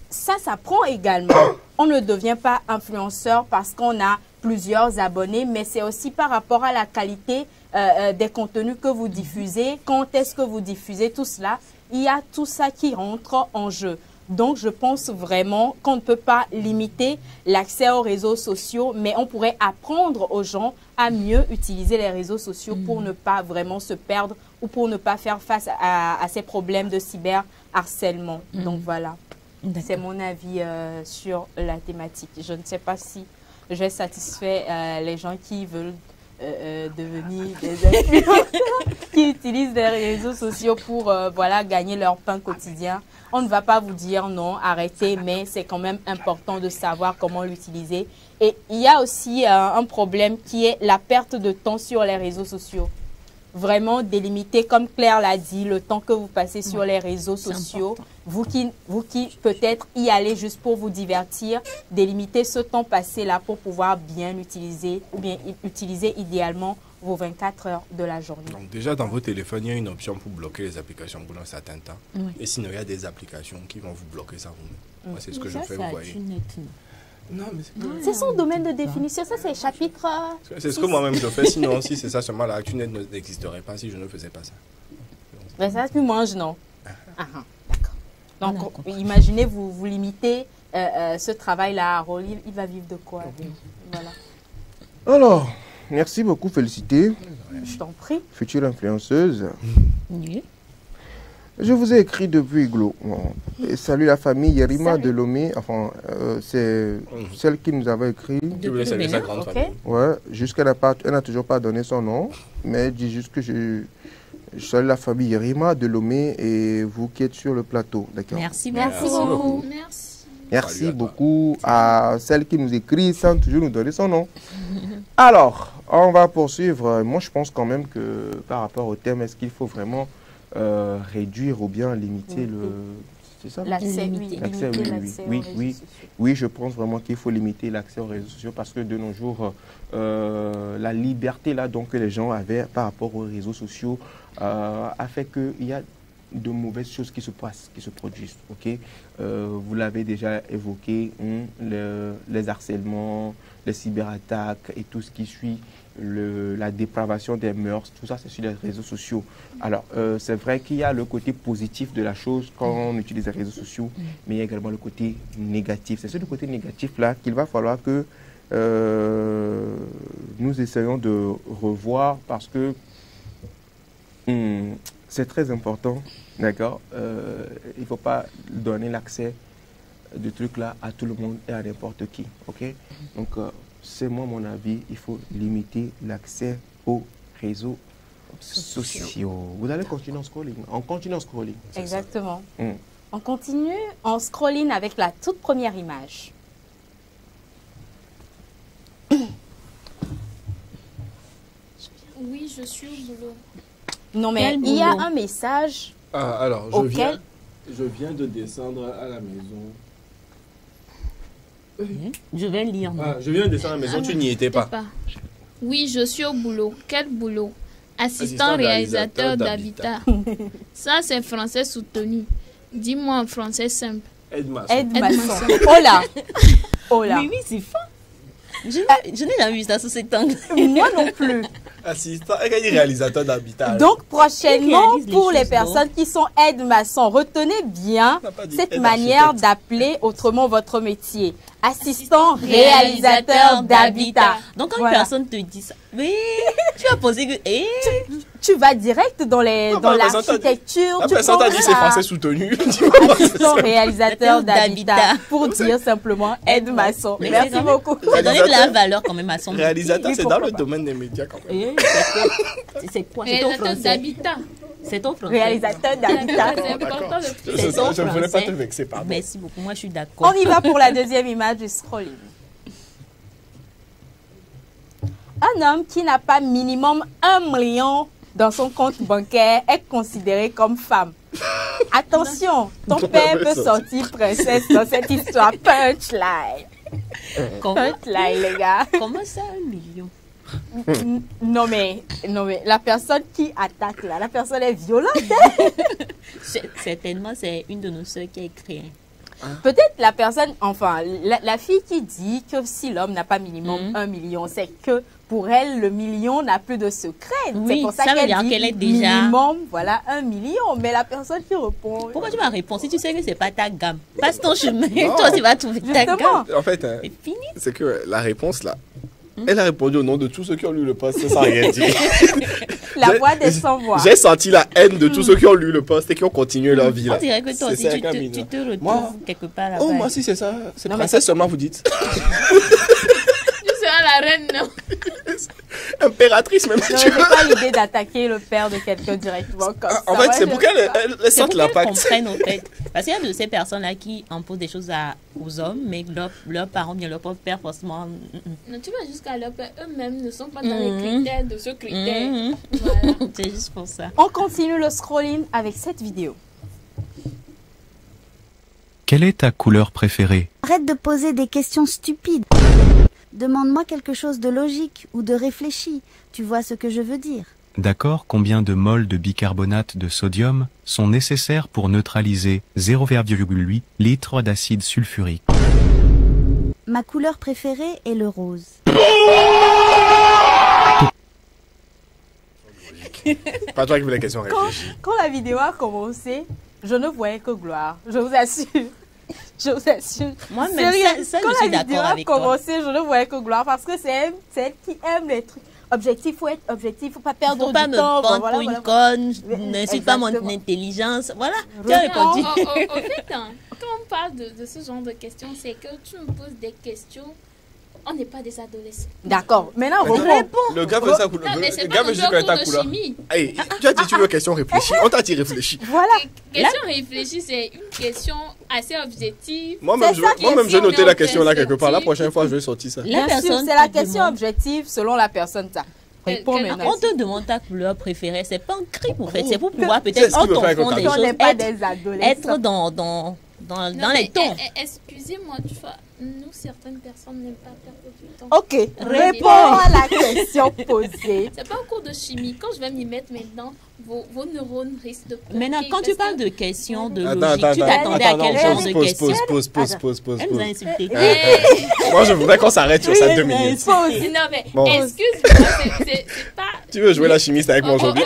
ça s'apprend également. On ne devient pas influenceur parce qu'on a plusieurs abonnés, mais c'est aussi par rapport à la qualité des contenus que vous diffusez. Quand est-ce que vous diffusez tout cela? Il y a tout ça qui rentre en jeu. Donc, je pense vraiment qu'on ne peut pas limiter l'accès aux réseaux sociaux, mais on pourrait apprendre aux gens à mieux utiliser les réseaux sociaux pour ne pas vraiment se perdre ou pour ne pas faire face à ces problèmes de cyberharcèlement. Donc, voilà. C'est mon avis sur la thématique. Je ne sais pas si j'ai satisfait les gens qui veulent devenir des influenceurs, qui utilisent les réseaux sociaux pour voilà, gagner leur pain quotidien. On ne va pas vous dire non, arrêtez, mais c'est quand même important de savoir comment l'utiliser. Et il y a aussi un problème qui est la perte de temps sur les réseaux sociaux. Vraiment délimiter, comme Claire l'a dit, le temps que vous passez sur les réseaux sociaux. Vous qui peut-être y allez juste pour vous divertir, délimiter ce temps passé-là pour pouvoir bien l'utiliser ou bien utiliser idéalement vos 24 heures de la journée. Donc déjà dans vos téléphones, il y a une option pour bloquer les applications pour un certain temps. Oui. Et sinon, il y a des applications qui vont vous bloquer ça vous-même. Moi, c'est ce que je fais, vous voyez. Non, mais C'est son domaine de définition, ça c'est chapitre... c'est ce que moi-même je fais. Sinon, si c'est ça seulement, la ActuNet n'existerait pas si je ne faisais pas ça. Mais ça, tu manges, non? D'accord. Donc, imaginez, vous limitez ce travail-là à Harold, il va vivre de quoi? Voilà. Alors, merci beaucoup, félicité. Je t'en prie. Future influenceuse. Oui. Je vous ai écrit depuis Iglo. Bon. Et salut la famille Yerima de Lomé. Enfin, c'est celle qui nous avait écrit. Je voulais saluer sa grande famille. Ouais, elle n'a toujours pas donné son nom, mais elle dit juste que je salue la famille Yerima de Lomé et vous qui êtes sur le plateau. D'accord. Merci beaucoup. Merci beaucoup à celle qui nous écrit sans toujours nous donner son nom. Alors, on va poursuivre. Moi, je pense quand même que par rapport au thème, est-ce qu'il faut vraiment réduire ou bien limiter l'accès, oui, je pense vraiment qu'il faut limiter l'accès aux réseaux sociaux parce que de nos jours, la liberté là donc que les gens avaient par rapport aux réseaux sociaux a fait qu'il y a de mauvaises choses qui se passent, qui se produisent. Ok, vous l'avez déjà évoqué, les harcèlements, les cyberattaques et tout ce qui suit. La dépravation des mœurs, tout ça c'est sur les réseaux sociaux. Alors c'est vrai qu'il y a le côté positif de la chose quand on utilise les réseaux sociaux, mais il y a également le côté négatif. C'est sur le côté négatif là qu'il va falloir que nous essayons de revoir parce que c'est très important, d'accord. Il ne faut pas donner l'accès de trucs là à tout le monde et à n'importe qui, ok. Donc c'est moi mon avis, il faut limiter l'accès aux réseaux sociaux. Vous allez continuer en scrolling. On continue en scrolling. Exactement. On continue en scrolling avec la toute première image. Oui, je suis au boulot. Non, mais il y a un message. Ah, alors, je viens de descendre à la maison. Je vais lire. Je viens de descendre à la maison, tu n'y étais pas. Oui, je suis au boulot. Quel boulot? Assistant réalisateur d'habitat. Ça, c'est français soutenu. Dis-moi en français simple. Aide-maçon. Oh là. Oh là. Oui, c'est fort. Je n'ai jamais vu ça sous cet angle. Moi non plus. Assistant et réalisateur d'habitat. Donc prochainement, pour les personnes qui sont aides-maçons, retenez bien cette manière d'appeler autrement votre métier. Assistant réalisateur d'habitat. Donc quand une personne te dit ça, mais tu vas poser que... Tu vas direct dans l'architecture. La personne t'a dit c'est français soutenu. Assistant réalisateur d'habitat. Pour dire simplement aide-maçon. Merci beaucoup. Ça donne de la valeur quand même à son métier. Réalisateur, c'est dans le domaine des médias quand même. C'est quoi? Réalisateur d'habitat. C'est ton français. Réalisateur d'habitat. Je ne voulais pas te vexer, pardon. Merci beaucoup, moi je suis d'accord. On y va pour la deuxième image du scrolling. Un homme qui n'a pas minimum 1 million dans son compte bancaire est considéré comme femme. Attention, ton père peut sortir princesse dans cette histoire. Punchline. Punchline, les gars. Comment ça, 1 million? Non mais la personne qui attaque là, la personne est violente. Certainement, c'est une de nos soeurs qui a écrit. Peut-être la personne, enfin, la fille qui dit que si l'homme n'a pas minimum 1 million, c'est que pour elle, le million n'a plus de secret. Oui, c'est pour ça qu'elle est déjà... minimum, voilà, 1 million. Mais la personne qui répond... Pourquoi tu vas répondre si tu sais que c'est pas ta gamme? Passe ton chemin, toi tu vas trouver ta gamme. En fait, c'est que la réponse là, elle a répondu au nom de tous ceux qui ont lu le post sans rien dire. La voix des sans-voix. J'ai senti la haine de tous ceux qui ont lu le post et qui ont continué leur vie là. On dirait que toi aussi tu te retrouves quelque part là-bas. Oh, moi si c'est ça. C'est princesse seulement, vous dites. Tu seras la reine, non? Impératrice même. Non, j'ai pas l'idée d'attaquer le père de quelqu'un directement comme ça. En fait, c'est pour qu'elle sente l'impact. Comprenne en fait. Parce qu'il y a de ces personnes-là qui imposent des choses aux hommes, mais leurs parents, bien leur propre père, forcément. Non, tu vas jusqu'à leur père, eux-mêmes ne sont pas dans les critères de ce critère. Voilà. C'est juste pour ça. On continue le scrolling avec cette vidéo. Quelle est ta couleur préférée? Arrête de poser des questions stupides. Demande-moi quelque chose de logique ou de réfléchi. Tu vois ce que je veux dire. D'accord, combien de moles de bicarbonate de sodium sont nécessaires pour neutraliser 0,8 litres d'acide sulfurique? Ma couleur préférée est le rose. Pas toi qui voulais la question réfléchie. Quand la vidéo a commencé, je ne voyais que gloire. Je vous assure. Je vous assure. Moi-même, ça, quand je suis la vidéo d'accord a avec toi. commencé, je ne voyais que gloire parce que c'est elle qui aime les trucs. Objectif, faut être objectif, faut pas perdre Faut pas du me temps. prendre Voilà, pour une voilà. conne, n'insulte pas mon Exactement. intelligence. Voilà, tu as répondu. Au fait, hein, quand on parle de ce genre de questions, c'est que tu me poses des questions. On n'est pas des adolescents. D'accord. Maintenant, Réponds. réponds. Le gars veut ça couleur. Non, mais Le c'est gars pas veut juste un ta cours de couleur. chimie. Hey, tu as dit tu veux question réfléchie. On t'a dit réfléchis. Voilà. Question réfléchie, c'est une question assez objective. Moi-même, C'est ça qui est je vais noter sûr. la question là quelque part. La prochaine fois, je vais sortir ça. La Bien sûr, personne c'est la te question demande- objective selon la personne. Ça. Réponds Quelle- maintenant. On te demande ta couleur préférée, c'est pas un crime en fait, Oh. c'est pour pouvoir C'est peut-être ce en qu'il veut faire avec ton fond le des temps. On choses, n'est pas être, des adolescents. être dans Non, les mais, tons. excusez-moi, tu vois, nous, certaines personnes n'aiment pas perdre du temps. Ok, Ouais. réponds à la question posée. C'est pas un cours de chimie. Quand je vais m'y mettre maintenant, vos neurones risquent de bloquer. Maintenant, quand tu parce parles que- de questions de Attends, logique, tu t'attendais à quel genre de questions? Pause. Elle nous a insultés. Hey, Moi, je voudrais qu'on s'arrête sur ça 2 Oui, minutes. insultés. non, mais Bon. excuse-moi, c'est pas. Tu veux jouer la chimiste avec moi aujourd'hui?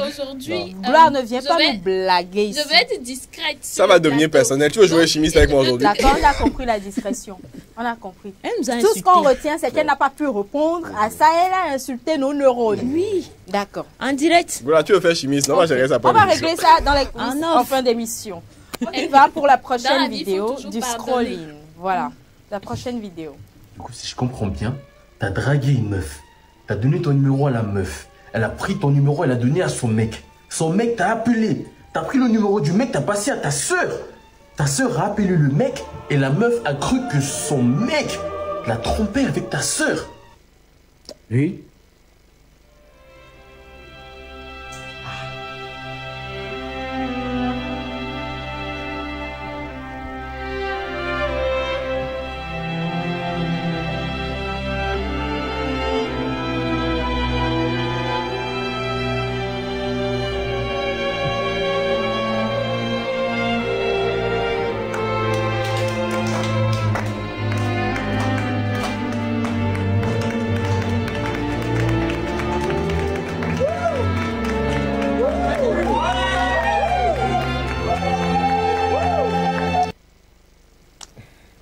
Aujourd'hui, Gloire ne vient je pas vais- nous blaguer ici. Je vais être discrète. Ça va devenir personnel. Tu veux jouer chimiste avec moi aujourd'hui? D'accord, on a compris la discrétion. On a compris. Elle nous a Tout ce insultés. qu'on retient, c'est qu'elle n'a pas pu répondre à ça. Elle a insulté nos neurones. Oui, D'accord. en direct. Voilà, tu veux faire chimiste? Non, moi, j'ai rien à On va parler. régler ça dans les Ah, quiz non. en fin d'émission. On y va pour la Dans prochaine la vie, il faut vidéo toujours du pardonner. scrolling. Voilà, la prochaine vidéo. Du coup, si je comprends bien, t'as dragué une meuf. T'as donné ton numéro à la meuf. Elle a pris ton numéro, elle a donné à son mec. Son mec t'a appelé. T'as pris le numéro du mec, t'as passé à ta soeur. Ta soeur a appelé le mec et la meuf a cru que son mec l'a trompé avec ta soeur. Oui.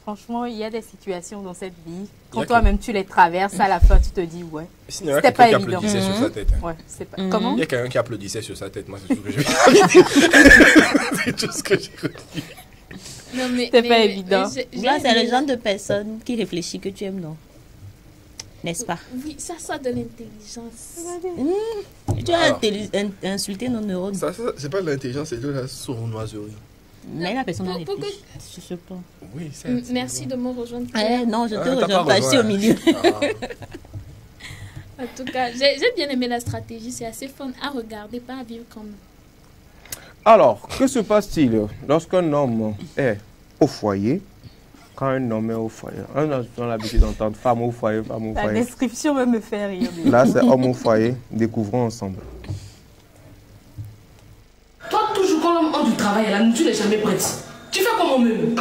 Franchement, il y a des situations dans cette vie. Il y Quand a toi-même tu les traverses, à la fin tu te dis ouais. Sinon, il y a C'était quelqu'un pas qui évident. applaudissait sur sa tête. Ouais, c'est pas. Comment? Il y a quelqu'un qui applaudissait sur sa tête. Moi, c'est tout ce que j'ai C'est tout ce que j'ai retenu. Non, mais, C'était pas évident. Là, c'est le genre de personne qui réfléchit que tu aimes, non? N'est-ce pas? Oui, ça soit de l'intelligence. Tu as insulté nos neurones. Ça, c'est pas de l'intelligence, c'est de la sournoiserie. Mais la personne a Pour- pour réfléchi sur ce plan. Oui, c'est. Merci de me rejoindre. Eh, non, je te Ah, t'as rejoins pas pas, je suis au rejoint. milieu. Ah. En tout cas, j'ai bien aimé la stratégie. C'est assez fun à regarder, pas à vivre comme. Alors, que se passe-t-il lorsqu'un homme est au foyer? Quand un homme est au foyer, on a l'habitude d'entendre femme au foyer, femme au La foyer. description même me fait rire. Là, c'est homme au foyer. Découvrons ensemble. Toi, toujours quand l'homme entre du travail, la nourriture n'est jamais prête. Tu fais comment même?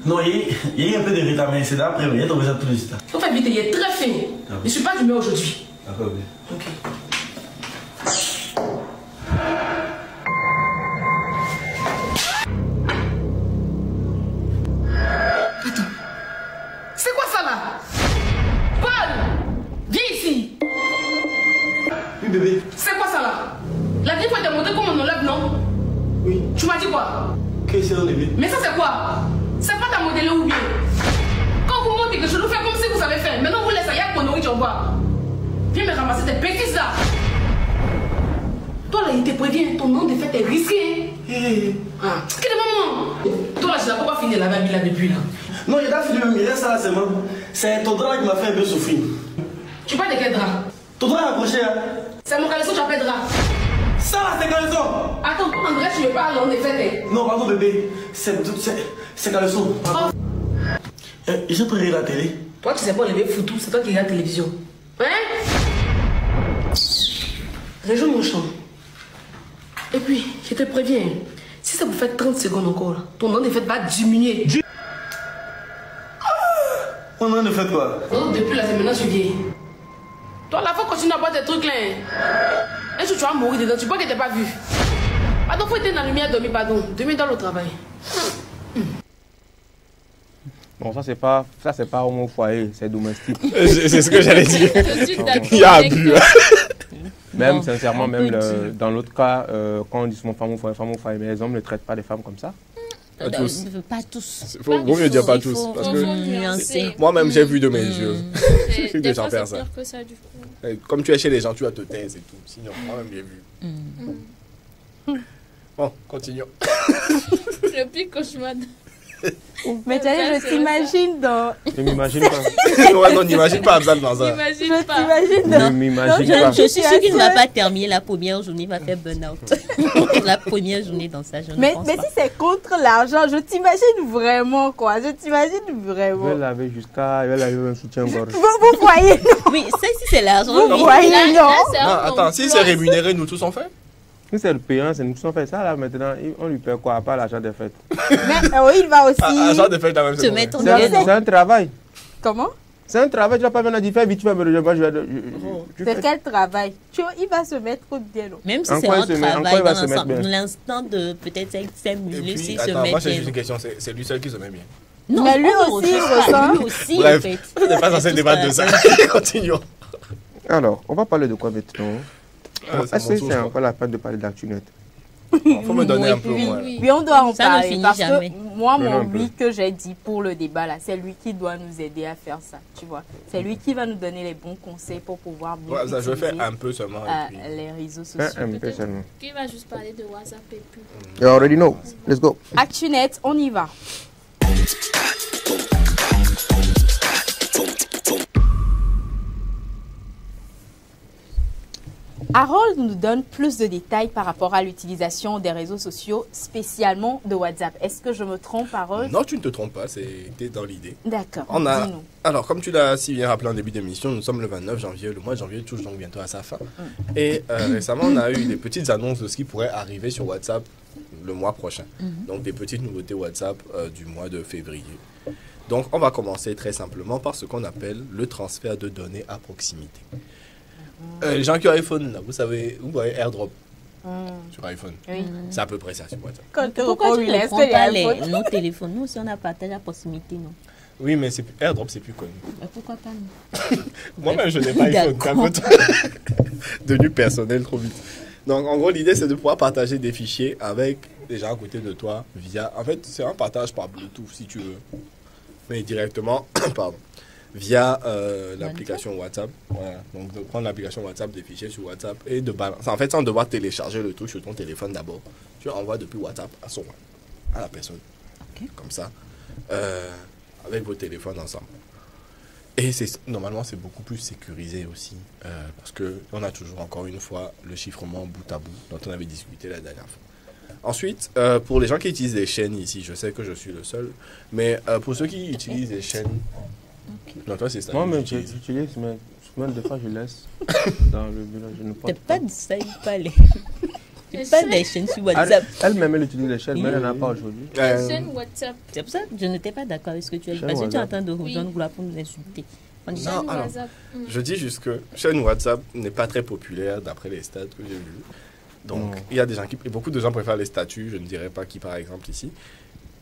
Non, il y a un peu de retard, mais c'est d'après, il y a trouvé ça tout de suite. Faut faire vite, il est très fin. Je ne suis pas d'humeur aujourd'hui. D'accord, oui. Ok. Attends. C'est quoi ça là? Paul! Viens ici! Oui, bébé. C'est quoi ça là? La dernière fois, tu as montré comment on enlève, non? Oui. Tu m'as dit quoi? Qu'est-ce que c'est, bébé? Mais ça, c'est quoi? C'est pas ta modèle ou bien? Quand vous montez que je nous fais comme si vous savez faire, maintenant vous laissez, il y a qu'on nourriture en bas. Viens me ramasser tes bêtises là. Toi là, il te prévient, ton nom de fait est risqué. Ah, quel est maman? Toi là, je n'ai pas fini la vie là depuis là. Non, il a fini même, il reste ça là seulement. C'est ton drap qui m'a fait un peu souffrir. Tu parles de quel drap? Ton drap est accroché, hein? C'est mon caleçon, tu appelles drap. Ça là, c'est caleçon! Attends, André, tu me parles, on est fait. Non, pardon, bébé. C'est caleçon. Oh. J'ai pris la télé. Toi, tu sais pas lever foutu, c'est toi qui regardes la télévision. Hein? Rejoins mon champ. Et puis, je te préviens, si ça vous fait 30 secondes encore, là, ton nom de fait va diminuer. On en a fait quoi? Oh, depuis là, c'est maintenant que tu viens. Toi, là, faut continuer à boire tes trucs là. Un jour, tu vas mourir dedans, tu crois que t'es pas vu. Pardon, faut être dans la lumière, dormir, pardon. Dormir dans le travail. Bon, ça, c'est pas homme au foyer, c'est domestique. C'est ce que j'allais dire. Je suis d'accord Il y a avec abus. toi. Même, Bon, sincèrement, on même peut dans l'autre cas, quand on dit souvent femme au foyer, mais les hommes ne traitent pas les femmes comme ça. Pas tous. Pas tous. Vaut mieux dire pas Il tous. faut- Parce faut que nuancer. moi-même, j'ai vu de mes yeux. Et Des gens fois, faire c'est ça. pire que ça, du coup. Et comme tu es chez les gens, tu vas te taire, c'est tout. Sinon, moi-même, j'ai vu. Bon, continuons. Le pire cauchemar. Mais tu sais, je t'imagine dans... Je m'imagine pas. Ouais, non, n'imagine pas Abzal dans ça. J'imagine Je pas. t'imagine Je dans... m'imagine pas. Je suis sûre qu'il ne va pas terminer la première journée, il va faire burn-out. La première journée dans sa journée. Mais si c'est contre l'argent, je t'imagine vraiment, quoi. Je t'imagine Je vraiment. vais laver un soutien-gorge. Vous voyez, Oui, ça, si c'est l'argent, vous oui. voyez, non. Non, attends, si c'est rémunéré, nous tous on fait. Si c'est le payant, c'est nous qui sommes fait ça là maintenant. On lui paie quoi? À part l'argent des fêtes. Mais oui, il va aussi... Agent de fête, quand même, Se c'est mettre en combien? C'est un travail. Comment? C'est un travail. Tu vas pas venir dire, fais vite, tu vas me rejoindre. C'est quel travail? Il va se mettre bien. Non? Même si En c'est quoi un il se met- en quoi travail il va dans se mettre bien? l'instant de peut-être 5 Et minutes, puis, s'il se attends, met moi j'ai bien. juste une question, c'est lui seul qui se met bien. Non, Mais lui on aussi, il reçoit, ressent. lui aussi, en Bref, fait. on n'est pas censé débattre de ça. Continuons. Alors, on va parler de quoi maintenant? C'est Est-ce mon que tour, c'est je encore la peine de parler d'actu-net? Faut me donner un peu Oui, moins. oui, on doit en Ça ne parler finit parce jamais. que moi, Mais mon non, oui que j'ai dit pour le débat là, c'est lui qui doit nous aider à faire ça, tu vois. C'est lui qui va nous donner les bons conseils pour pouvoir bien Ouais, ça, je vais faire utiliser, un peu seulement. Et puis... les réseaux Un sociaux. peu seulement. Qui va juste parler de WhatsApp et puis. You already know. Let's go. ActuNet, on y va. Harold nous donne plus de détails par rapport à l'utilisation des réseaux sociaux, spécialement de WhatsApp. Est-ce que je me trompe, Harold? Non, tu ne te trompes pas, c'était dans l'idée. D'accord. On a... Dis-nous. Alors, comme tu l'as si bien rappelé en début d'émission, nous sommes le 29 janvier. Le mois de janvier touche donc bientôt à sa fin. Et récemment, on a eu des petites annonces de ce qui pourrait arriver sur WhatsApp le mois prochain. Donc, des petites nouveautés WhatsApp du mois de février. Donc, on va commencer très simplement par ce qu'on appelle le transfert de données à proximité. Les gens qui ont iPhone, là, vous voyez AirDrop sur iPhone. Oui. C'est à peu près ça sur WhatsApp. Pourquoi tu il ne laisse prends que pas les iPhones? nos téléphones? Nous aussi, on a partagé à proximité, non? Oui, mais AirDrop, c'est plus connu. Mais pourquoi pas nous? Moi-même, je n'ai pas iPhone. C'est un peu devenu personnel trop vite. Donc, en gros, l'idée, c'est de pouvoir partager des fichiers avec les gens à côté de toi via... En fait, c'est un partage par Bluetooth, si tu veux. Mais directement, pardon, via l'application WhatsApp. Voilà. Donc, de prendre l'application WhatsApp, des fichiers sur WhatsApp et de balancer. En fait, sans devoir télécharger le truc sur ton téléphone d'abord. Tu envoies depuis WhatsApp à la personne. Ok. Comme ça. Avec vos téléphones ensemble. Et normalement, c'est beaucoup plus sécurisé aussi. Parce qu'on a toujours, encore une fois, le chiffrement bout à bout dont on avait discuté la dernière fois. Ensuite, pour les gens qui utilisent des chaînes ici, je sais que je suis le seul, mais pour ceux qui utilisent des chaînes... Non, toi, c'est ça. Moi-même, j'utilise, mais souvent, des fois, je laisse dans le bureau. Je ne porte T'es pas de ça, il fallait. Tu pas des chaînes sur WhatsApp. Elle-même, elle utilise les chaînes, mais elle n'en a pas aujourd'hui. Chaîne WhatsApp. C'est pour ça que je n'étais pas d'accord avec ce que tu as dit. Chaîne Parce que tu es en WhatsApp. train de rejoindre là pour nous insulter. On dit, Non, Chaîne alors, WhatsApp. je dis juste que chaîne WhatsApp n'est pas très populaire d'après les stats que j'ai vus. Donc, il y a des gens beaucoup de gens préfèrent les statuts, je ne dirais pas qui par exemple ici.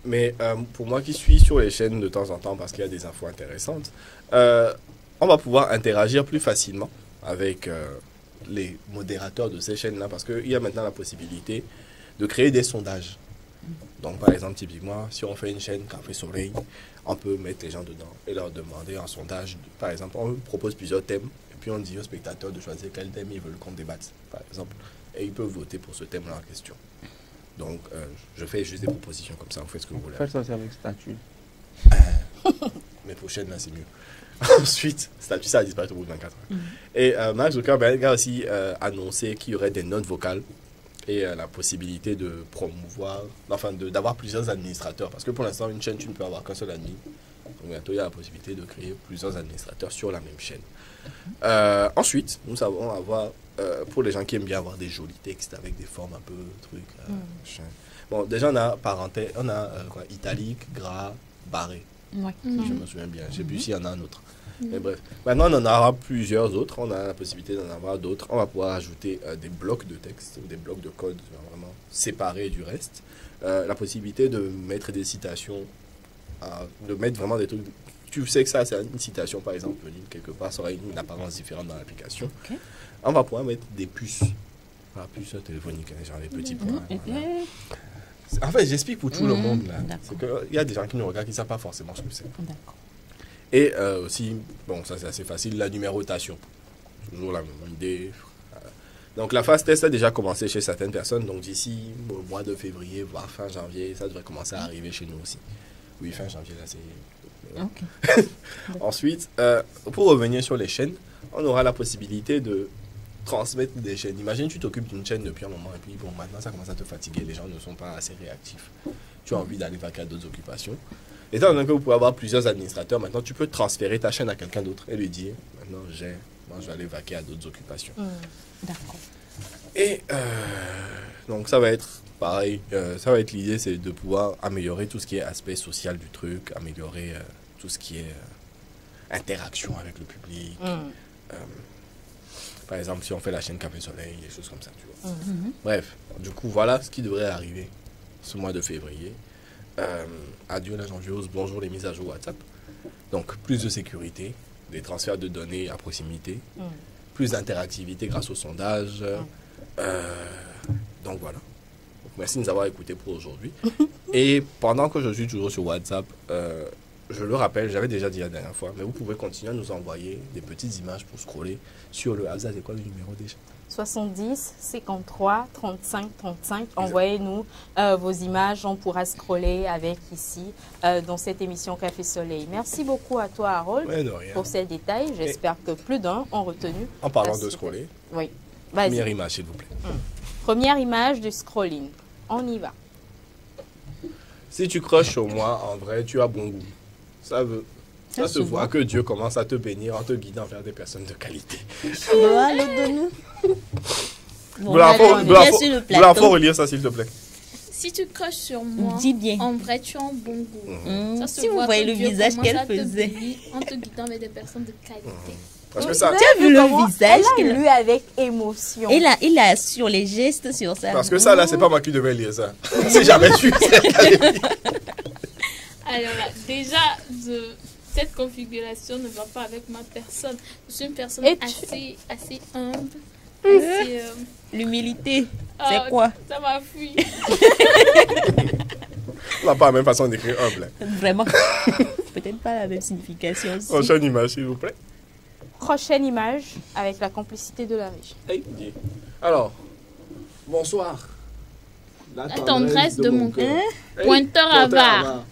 Mais pour moi qui suis sur les chaînes de temps en temps parce qu'il y a des infos intéressantes, on va pouvoir interagir plus facilement avec les modérateurs de ces chaînes-là parce qu'il y a maintenant la possibilité de créer des sondages. Donc, par exemple, typiquement, si on fait une chaîne Café Soleil, on peut mettre les gens dedans et leur demander un sondage. Par exemple, on propose plusieurs thèmes et puis on dit aux spectateurs de choisir quel thème ils veulent qu'on débatte, par exemple. Et ils peuvent voter pour ce thème-là en question. Donc, je fais juste des propositions comme ça, vous faites ce que vous voulez. Faites ça aussi avec statut. Mais pour chaîne, là, c'est mieux. Ensuite, statut, ça a disparu au bout de 24 heures. Et Mark Zuckerberg a aussi annoncé qu'il y aurait des notes vocales et la possibilité de promouvoir, enfin, d'avoir plusieurs administrateurs. Parce que pour l'instant, une chaîne, tu ne peux avoir qu'un seul admin. Donc, bientôt, il y a la possibilité de créer plusieurs administrateurs sur la même chaîne. Ensuite, nous savons avoir, pour les gens qui aiment bien avoir des jolis textes avec des formes un peu trucs. Bon, déjà, on a parenthèse, on a italique, gras, barré. Ouais. Si je me souviens bien. Je ne sais plus s'il y en a un autre. Mais bref. Maintenant, on en aura plusieurs autres. On a la possibilité d'en avoir d'autres. On va pouvoir ajouter des blocs de texte ou des blocs de code vraiment séparés du reste. La possibilité de mettre des citations de mettre vraiment des trucs. Tu sais que ça, c'est une citation, par exemple, quelque part, ça aura une apparence différente dans l'application. Ok. On va pouvoir mettre des puces. La puce téléphonique, genre les petits points. Voilà. En fait, j'explique pour tout le monde. Il y a des gens qui nous regardent qui ne savent pas forcément ce que c'est. D'accord. Et aussi, bon, ça c'est assez facile, la numérotation. Toujours la même idée. Donc la phase test a déjà commencé chez certaines personnes. Donc d'ici au mois de février, voire fin janvier, ça devrait commencer à arriver chez nous aussi. Oui, fin janvier, là c'est... Ok. Ensuite, pour revenir sur les chaînes, on aura la possibilité de transmettre des chaînes. Imagine, tu t'occupes d'une chaîne depuis un moment et puis bon, maintenant ça commence à te fatiguer, les gens ne sont pas assez réactifs. Tu as envie d'aller vaquer à d'autres occupations. Étant donné que vous pouvez avoir plusieurs administrateurs, maintenant tu peux transférer ta chaîne à quelqu'un d'autre et lui dire, maintenant moi je vais aller vaquer à d'autres occupations. D'accord. Et donc ça va être pareil, ça va être l'idée, c'est de pouvoir améliorer tout ce qui est aspect social du truc, améliorer tout ce qui est interaction avec le public. Par exemple, si on fait la chaîne Café Soleil, des choses comme ça, tu vois. Bref, du coup, voilà ce qui devrait arriver ce mois de février. Adieu la janviose, bonjour les mises à jour WhatsApp. Donc, plus de sécurité, des transferts de données à proximité, plus d'interactivité grâce au sondage. Donc, voilà. Donc, merci de nous avoir écoutés pour aujourd'hui. Et pendant que je suis toujours sur WhatsApp, je le rappelle, j'avais déjà dit la dernière fois, mais vous pouvez continuer à nous envoyer des petites images pour scroller sur le hasard. C'est quoi le numéro déjà? 70 53 35 35. Envoyez-nous vos images, on pourra scroller avec ici dans cette émission Café Soleil. Merci beaucoup à toi, Harold, pour ces détails. J'espère que plus d'un ont retenu. En parlant de scroller, oui. Première image, s'il vous plaît. Première image du scrolling. On y va. Si tu croches sur moi, en vrai, tu as bon goût. Ça se voit que Dieu commence à te bénir en te guidant vers des personnes de qualité. Vous la faut relire ça, s'il te plaît. Si tu croches sur moi, dis bien. En vrai, tu as un bon goût. Ça se Si vous voit voyez que le Dieu visage commence qu'elle à te faisait. bénir en te guidant vers des personnes de qualité. Parce que ça, tu as vu le visage Elle a lu avec émotion. Il a sur les gestes sur ça. Parce que ça, là, c'est pas moi qui devais lire ça. Si jamais tu Alors là, déjà, cette configuration ne va pas avec ma personne. Je suis une personne assez humble. L'humilité, c'est quoi? Ça m'a fui. On n'a pas la même façon d'écrire humble. Vraiment. Peut-être pas la même signification aussi. Prochaine image, s'il vous plaît. Prochaine image avec la complicité de la régie. Alors, bonsoir. La tendresse de mon cœur. Pointeur avare.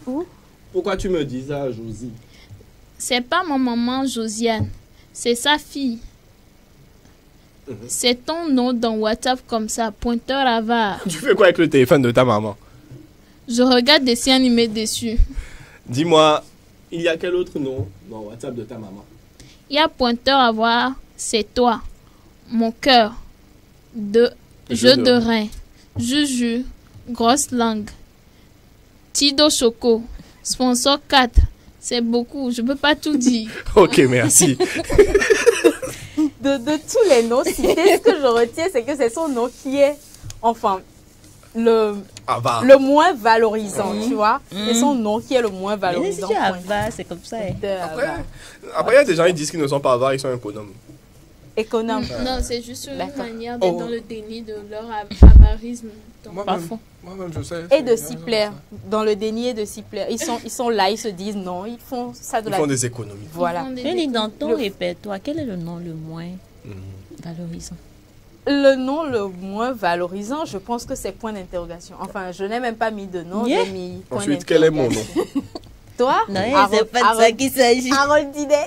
Pourquoi tu me dis ça, Josie? C'est pas ma maman Josiane, c'est sa fille. C'est ton nom dans WhatsApp comme ça, pointeur avare. Tu fais quoi avec le téléphone de ta maman? Je regarde des dessins animés dessus. Dis-moi, il y a quel autre nom dans WhatsApp de ta maman? Il y a pointeur avare, c'est toi. Mon cœur. Jeu de rein. Juju. Grosse langue. Tido Choco. Sponsor 4. C'est beaucoup, je peux pas tout dire. Ok, merci. de tous les noms cités, ce que je retiens, c'est que c'est son nom qui est, enfin, le moins valorisant, tu vois. C'est son nom qui est le moins valorisant. Mais si tu Ava, c'est comme ça. Après, il y a des gens qui disent qu'ils ne sont pas avares, ils sont économes. Économe. Non, c'est juste une manière d'être dans le déni de leur avarisme. Moi-même, je sais. Et de s'y plaire. Dans le déni et de s'y plaire. Ils sont là, ils se disent non, ils font ça de Ils font des économies. Voilà. Mais dans ton répertoire, quel est le nom le moins valorisant? Le nom le moins valorisant, je pense que c'est point d'interrogation. Enfin, je n'ai même pas mis de nom, j'ai mis point d'interrogation. Ensuite, quel est mon nom? Toi? Non, c'est pas de ça qu'il s'agit. Harold Dinet.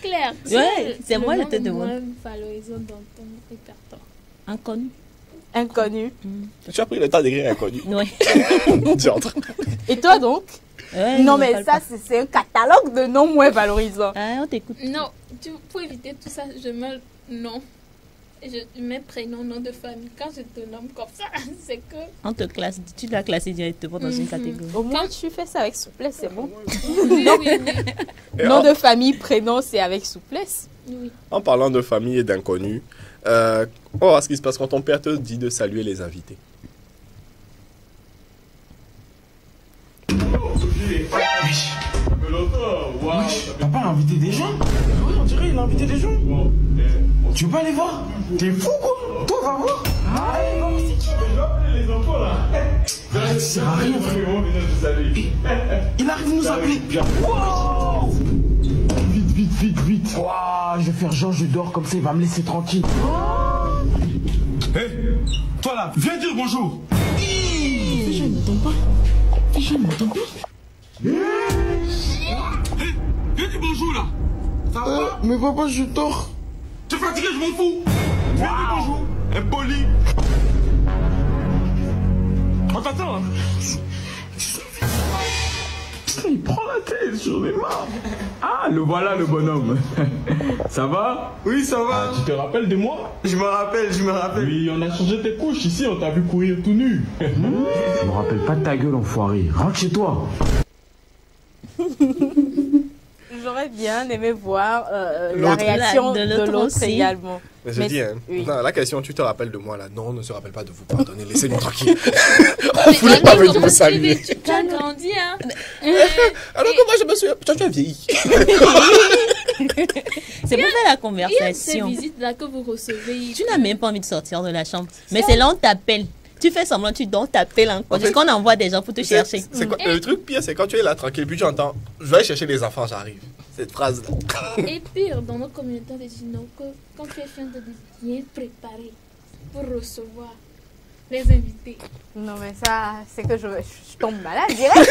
Claire, c'est moi le te demande. Le moins valorisant dans ton répertoire. Inconnu. Inconnu. Tu as pris le temps d'écrire inconnu. Oui. Et toi donc? Non, mais ça, c'est un catalogue de noms moins valorisants. Ah, on t'écoute. Non, pour éviter tout ça, je mets nom. Je mets prénom, nom de famille. Quand je te nomme comme ça, c'est que... On te classe, tu dois classer directement dans une catégorie. Au moins, tu fais ça avec souplesse, c'est bon. Oui. Nom de famille, prénom, c'est avec souplesse. Oui. En parlant de famille et d'inconnus, on va voir ce qui se passe quand ton père te dit de saluer les invités. T'as pas invité des gens? Oui, on dirait il a invité des gens. Tu veux pas aller voir? T'es fou quoi? Toi, va voir. Allez, va voir c'est qui? Je vais appeler les enfants là. Ça sert à rien, frère. Il arrive nous appeler. Wow! Vite. Wow, je vais faire genre, je dors comme ça, il va me laisser tranquille. Hé, toi là, viens dire bonjour. Déjà, il m'entend pas. Viens dire bonjour là. Ça va? Mais papa, je dors. Tu es fatigué, je m'en fous. Viens dire bonjour. Impoli. On t'attend. Il prend la tête, j'en ai marre. Ah, le voilà le bonhomme. Ça va? Oui, ça va. Tu te rappelles de moi? Je me rappelle. Oui, on a changé tes couches ici, on t'a vu courir tout nu. Je me rappelle pas de ta gueule, enfoiré. Rentre chez toi. J'aurais bien aimé voir la réaction de l'autre également. Mais je dis, hein, oui. non, la question, tu te rappelles de moi là? Non, on ne se rappelle pas de vous, pardonnez, laissez-nous tranquille. On ne voulait pas venir vous saluer. Tu as grandi, hein? Alors que moi je me souviens, tu as vieilli. C'est pour faire la Il y a conversation. ces visites-là que vous recevez. Tu n'as même pas envie de sortir de la chambre. Mais c'est là on t'appelle. Tu fais semblant, tu dors, t'appelles encore. Est-ce qu'on envoie des gens pour te chercher? C'est quoi, le truc pire, c'est quand tu es là tranquille, puis tu entends, je vais aller chercher les enfants, j'arrive. Cette phrase-là. Et pire, dans notre communauté, on te dit non, que quand tu es fier de bien préparer pour recevoir les invités. Non, mais ça, c'est que je tombe malade direct.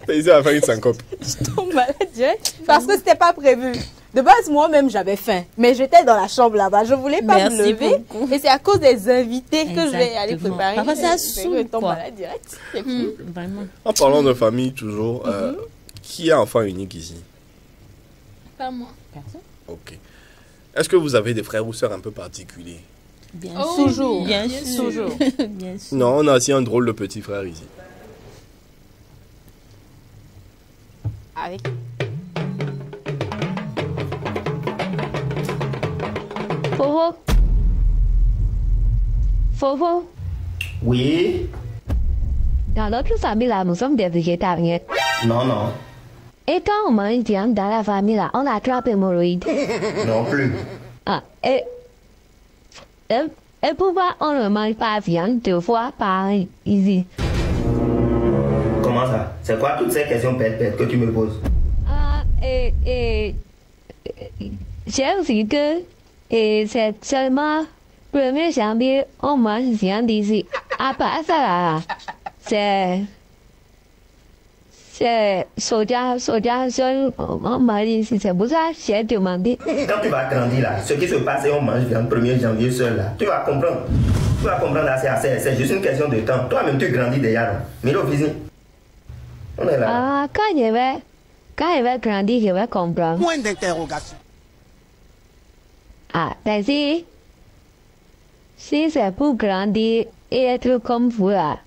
T'as essayé à faire une syncope. Je tombe malade direct parce que c'était pas prévu. De base, moi-même, j'avais faim. Mais j'étais dans la chambre là-bas. Je voulais pas me lever. Et c'est à cause des invités que je vais aller préparer. Parfois, ça saoule, je tombe quoi. malade direct. Vraiment. En parlant de famille, toujours, qui est enfant unique ici? Pas moi. Personne. Ok. Est-ce que vous avez des frères ou sœurs un peu particuliers? Bien Oh, sûr. Toujours. Bien sûr. Toujours. Bien sûr. Non, on a aussi un drôle de petit frère ici. Avec. Fofo. Oui. Dans notre famille là, nous sommes des végétariens. Non. Et quand on mange viande dans la famille là, on attrape hémorroïdes. Non plus. Ah, et pourquoi on ne mange pas viande 2 fois par ici? Comment ça? C'est quoi toutes ces questions bêtes que tu me poses? Ah, j'ai aussi que c'est seulement 1er janvier, on mange viande ici. À part ça là, c'est soja, on mange ici. C'est pour ça que j'ai demandé. Quand tu vas grandir là, ce qui se passe et on mange viande 1er janvier seul là, tu vas comprendre. Tu vas comprendre assez. C'est juste une question de temps. Toi-même tu grandis déjà là. Milo Fizi. On est là. Ah, quand je vais grandir, je vais comprendre. Point d'interrogation. Ah, mais si c'est pour grandir et être comme vous là,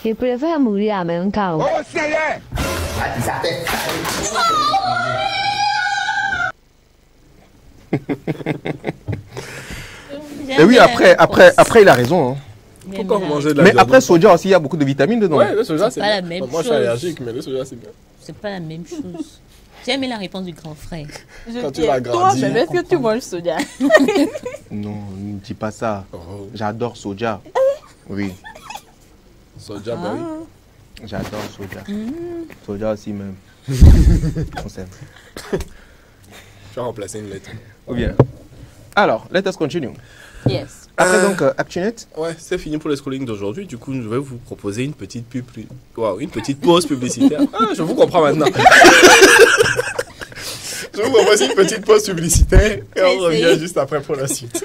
je préfère mourir à même temps. Oh, sérieux? Et oui, après, il a raison. Hein. Pourquoi vous mangez de la Mais viande? après, soja aussi, il y a beaucoup de vitamines dedans. Ouais, le soja, c'est pas la bien. même Moi, je suis chose. allergique, mais le soja, c'est bien. C'est pas la même chose. J'ai aimé la réponse du grand frère. Quand tu vas Toi, grandir. mais est-ce que tu manges soja? Non, ne dis pas ça. Oh. J'adore soja. Oui, Soja, bah oui. j'adore soja. Soja aussi même. On s'aime. Tu vas remplacer une lettre. Ou bien. Alors, let us continue. Yes. Après donc, ActuNet. Ouais, c'est fini pour le scrolling d'aujourd'hui. Du coup, je vais vous proposer une petite une petite pause publicitaire. Ah, je vous comprends maintenant. Je vous propose une petite pause publicitaire et on revient juste après pour la suite.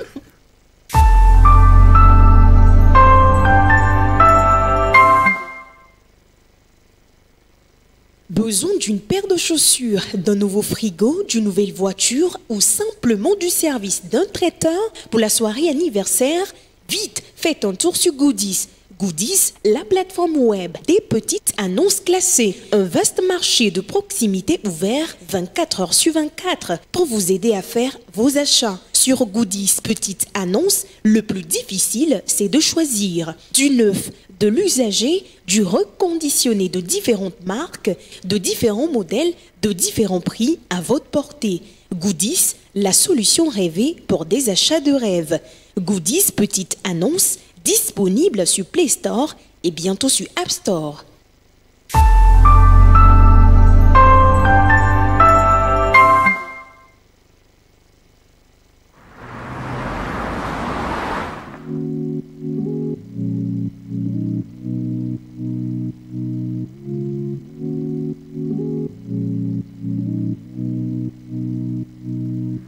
Besoin d'une paire de chaussures, d'un nouveau frigo, d'une nouvelle voiture ou simplement du service d'un traiteur pour la soirée anniversaire? Vite, faites un tour sur Goodies. Goodies, la plateforme web des petites annonces classées. Un vaste marché de proximité ouvert 24 heures sur 24 pour vous aider à faire vos achats. Sur Goodies Petites Annonces, le plus difficile, c'est de choisir du neuf, de l'usager, du reconditionné de différentes marques, de différents modèles, de différents prix à votre portée. Goodies, la solution rêvée pour des achats de rêve. Goodies Petites Annonces, disponible sur Play Store et bientôt sur App Store.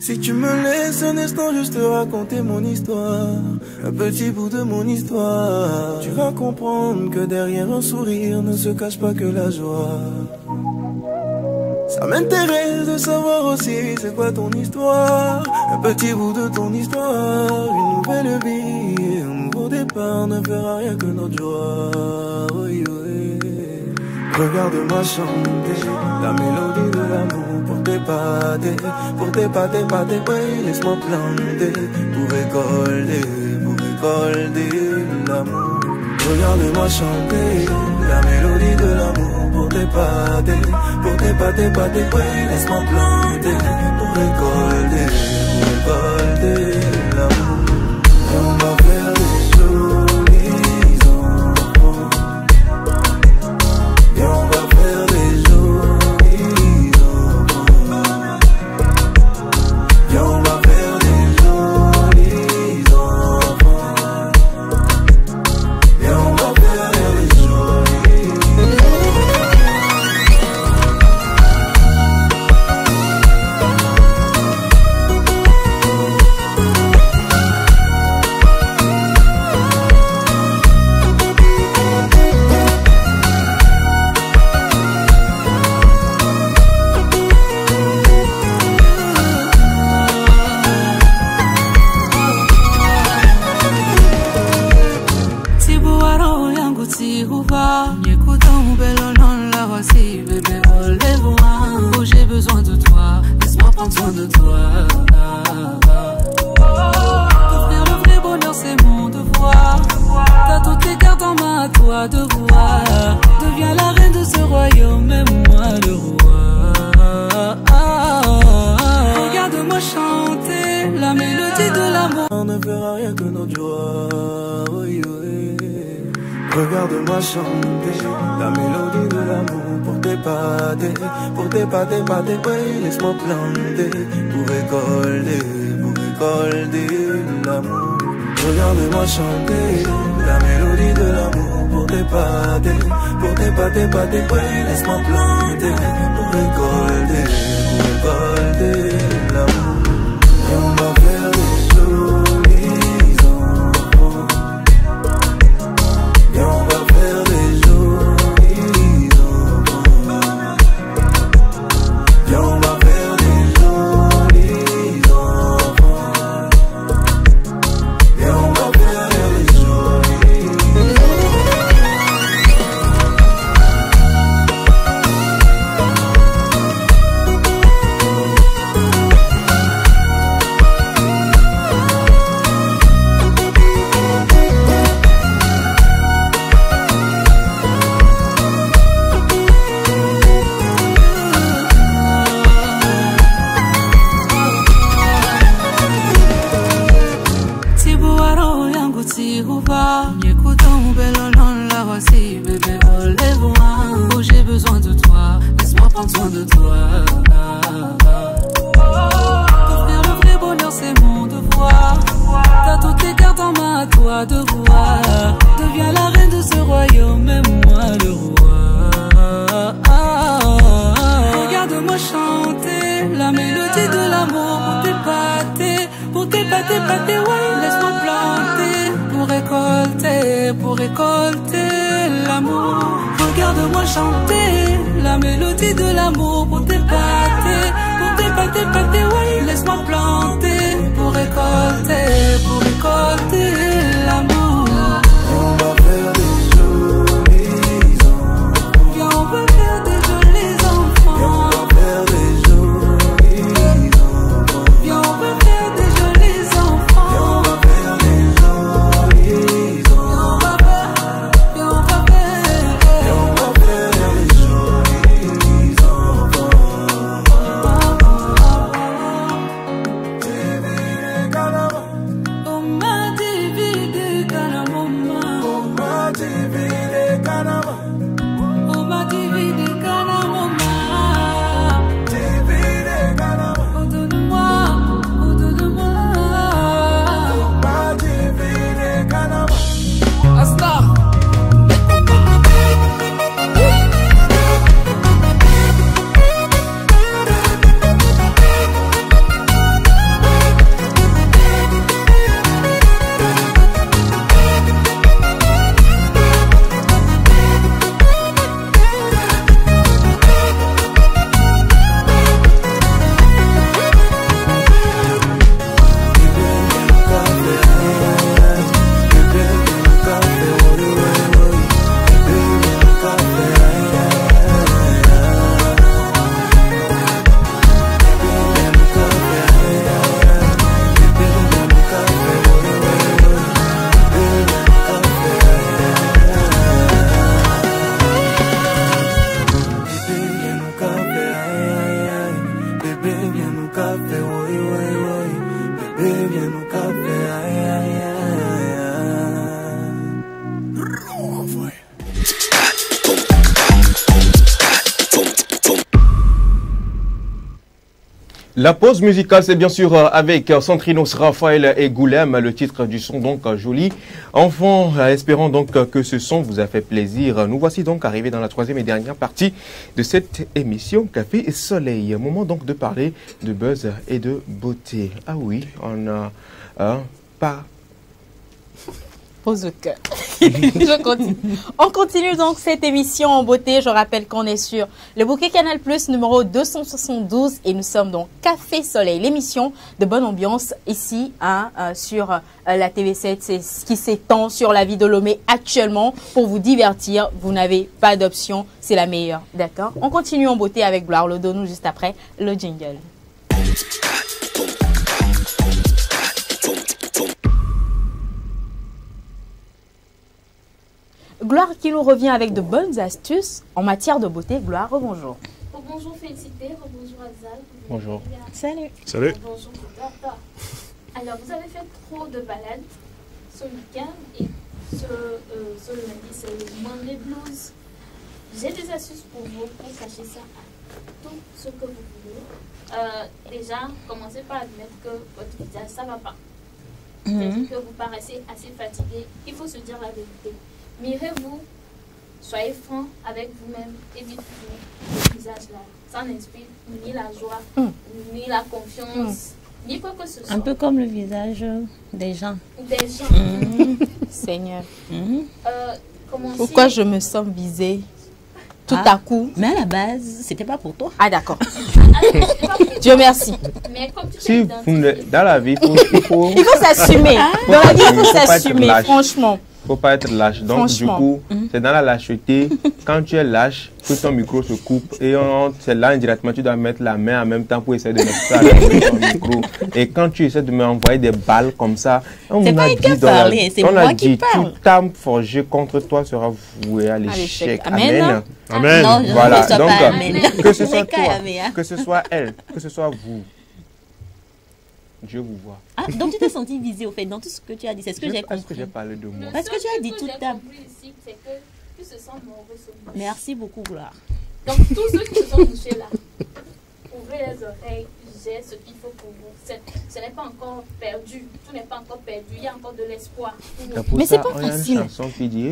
Si tu me laisses un instant juste te raconter mon histoire, un petit bout de mon histoire, tu vas comprendre que derrière un sourire ne se cache pas que la joie. Ça m'intéresse de savoir aussi c'est quoi ton histoire, un petit bout de ton histoire, une nouvelle vie, un nouveau départ ne fera rien que notre joie. Oui, oui. Regarde-moi chanter la mélodie de l'amour pour t'épater, ouais, laisse-moi planter pour récolter l'amour. Regarde-moi chanter la mélodie de l'amour pour t'épater, ouais, laisse-moi planter pour récolter l'amour. Et on va faire des jolis enfants. Et on va faire des jolis enfants. Et on va faire des jolis enfants. Et on va faire des jolis j'ai besoin de toi, laisse-moi prendre soin de toi. T'offrir le vrai bonheur, c'est mon devoir. T'as toutes les cartes en main, à toi de voir. Deviens la reine de ce royaume, même moi le roi. Regarde-moi chanter la mélodie de l'amour. On ne fera rien que notre joie. Oui, oui. Regarde-moi chanter la mélodie de l'amour pour t'épater, ouais, laisse-moi planter pour récolter l'amour. Regarde-moi chanter la mélodie de l'amour pour t'épater, ouais, laisse-moi planter pour récolter l'amour. Et on va faire des jolis enfants. Et on va faire des jolis enfants. Et on va faire des jolis enfants. Et on va faire des jolis j'ai besoin de toi, laisse-moi prendre soin de toi. T'offrir le vrai bonheur, c'est mon devoir. T'as toutes les cartes en main, à toi de voir. Deviens la reine de ce royaume, même moi le roi. Regarde-moi chanter la mélodie de l'amour pour t'épater, ouais, laisse-moi planter pour récolter l'amour. Regarde-moi chanter la mélodie de l'amour pour t'épater, ouais, laisse-moi planter pour récolter l'amour. On va faire des La pause musicale, c'est bien sûr avec Centrinos, Raphaël et Goulem, le titre du son donc joli. Enfants, espérons donc que ce son vous a fait plaisir. Nous voici donc arrivés dans la troisième et dernière partie de cette émission Café et Soleil. Moment donc de parler de buzz et de beauté. Ah oui, on a pas... Pose le cœur. Je continue. On continue donc cette émission en beauté. Je rappelle qu'on est sur le bouquet Canal Plus numéro 272 et nous sommes donc Café Soleil, l'émission de bonne ambiance ici sur la TV7. C'est ce qui s'étend sur la vie de Lomé actuellement pour vous divertir. Vous n'avez pas d'option, c'est la meilleure. D'accord? On continue en beauté avec Gloire Lodonou juste après le jingle. Gloire qui nous revient avec de bonnes astuces en matière de beauté. Gloire, rebonjour. Bonjour Félicité, bonjour Azal. Bonjour. Salut. Salut. Bonjour Docteur. Alors, vous avez fait trop de balades ce week-end et ce lundi, c'est le Monday Blues. J'ai des astuces pour vous pour cacher ça à tout ce que vous voulez. Déjà, commencez par admettre que votre visage, ça ne va pas. C'est-à-dire que vous paraissez assez fatigué. Il faut se dire la vérité. Mirez-vous, soyez franc avec vous-même et dites-vous le visage là. Ça n'inspire ni la joie, ni la confiance, ni quoi que ce soit. Un peu comme le visage des gens. Des gens. Seigneur. Pourquoi je me sens visée tout à coup? Mais à la base, c'était pas pour toi. Ah d'accord. Dieu merci. Mais comme tu Si dans la vie, il faut s'assumer. Dans la vie, il faut s'assumer, franchement. Faut pas être lâche. Donc, du coup, c'est dans la lâcheté. Quand tu es lâche, que ton micro se coupe et c'est là indirectement, tu dois mettre la main en même temps pour essayer de mettre ça dans ton micro. Et quand tu essaies de m'envoyer des balles comme ça, on c'est a pas dit, qui parler, c'est moi qui parle. Toute âme forgée contre toi sera vouée à l'échec. Amen. Amen. Non, voilà. je ne Donc, pas amen. que ce soit toi, que ce soit elle, que ce soit vous. Dieu vous voit. Ah, donc tu t'es senti visé au fait dans tout ce que tu as dit. C'est ce que j'ai compris. Est-ce que j'ai parlé de moi? Parce que tu as dit toute ta... C'est que tu se sens mauvais ce bouche. Merci beaucoup, Gloire. Donc tous ceux qui se sont bouchés là, ouvrez les oreilles, j'ai ce qu'il faut pour vous. Ce n'est pas encore perdu. Tout n'est pas encore perdu. Il y a encore de l'espoir. Mais c'est pas facile. Il y a une chanson qui dit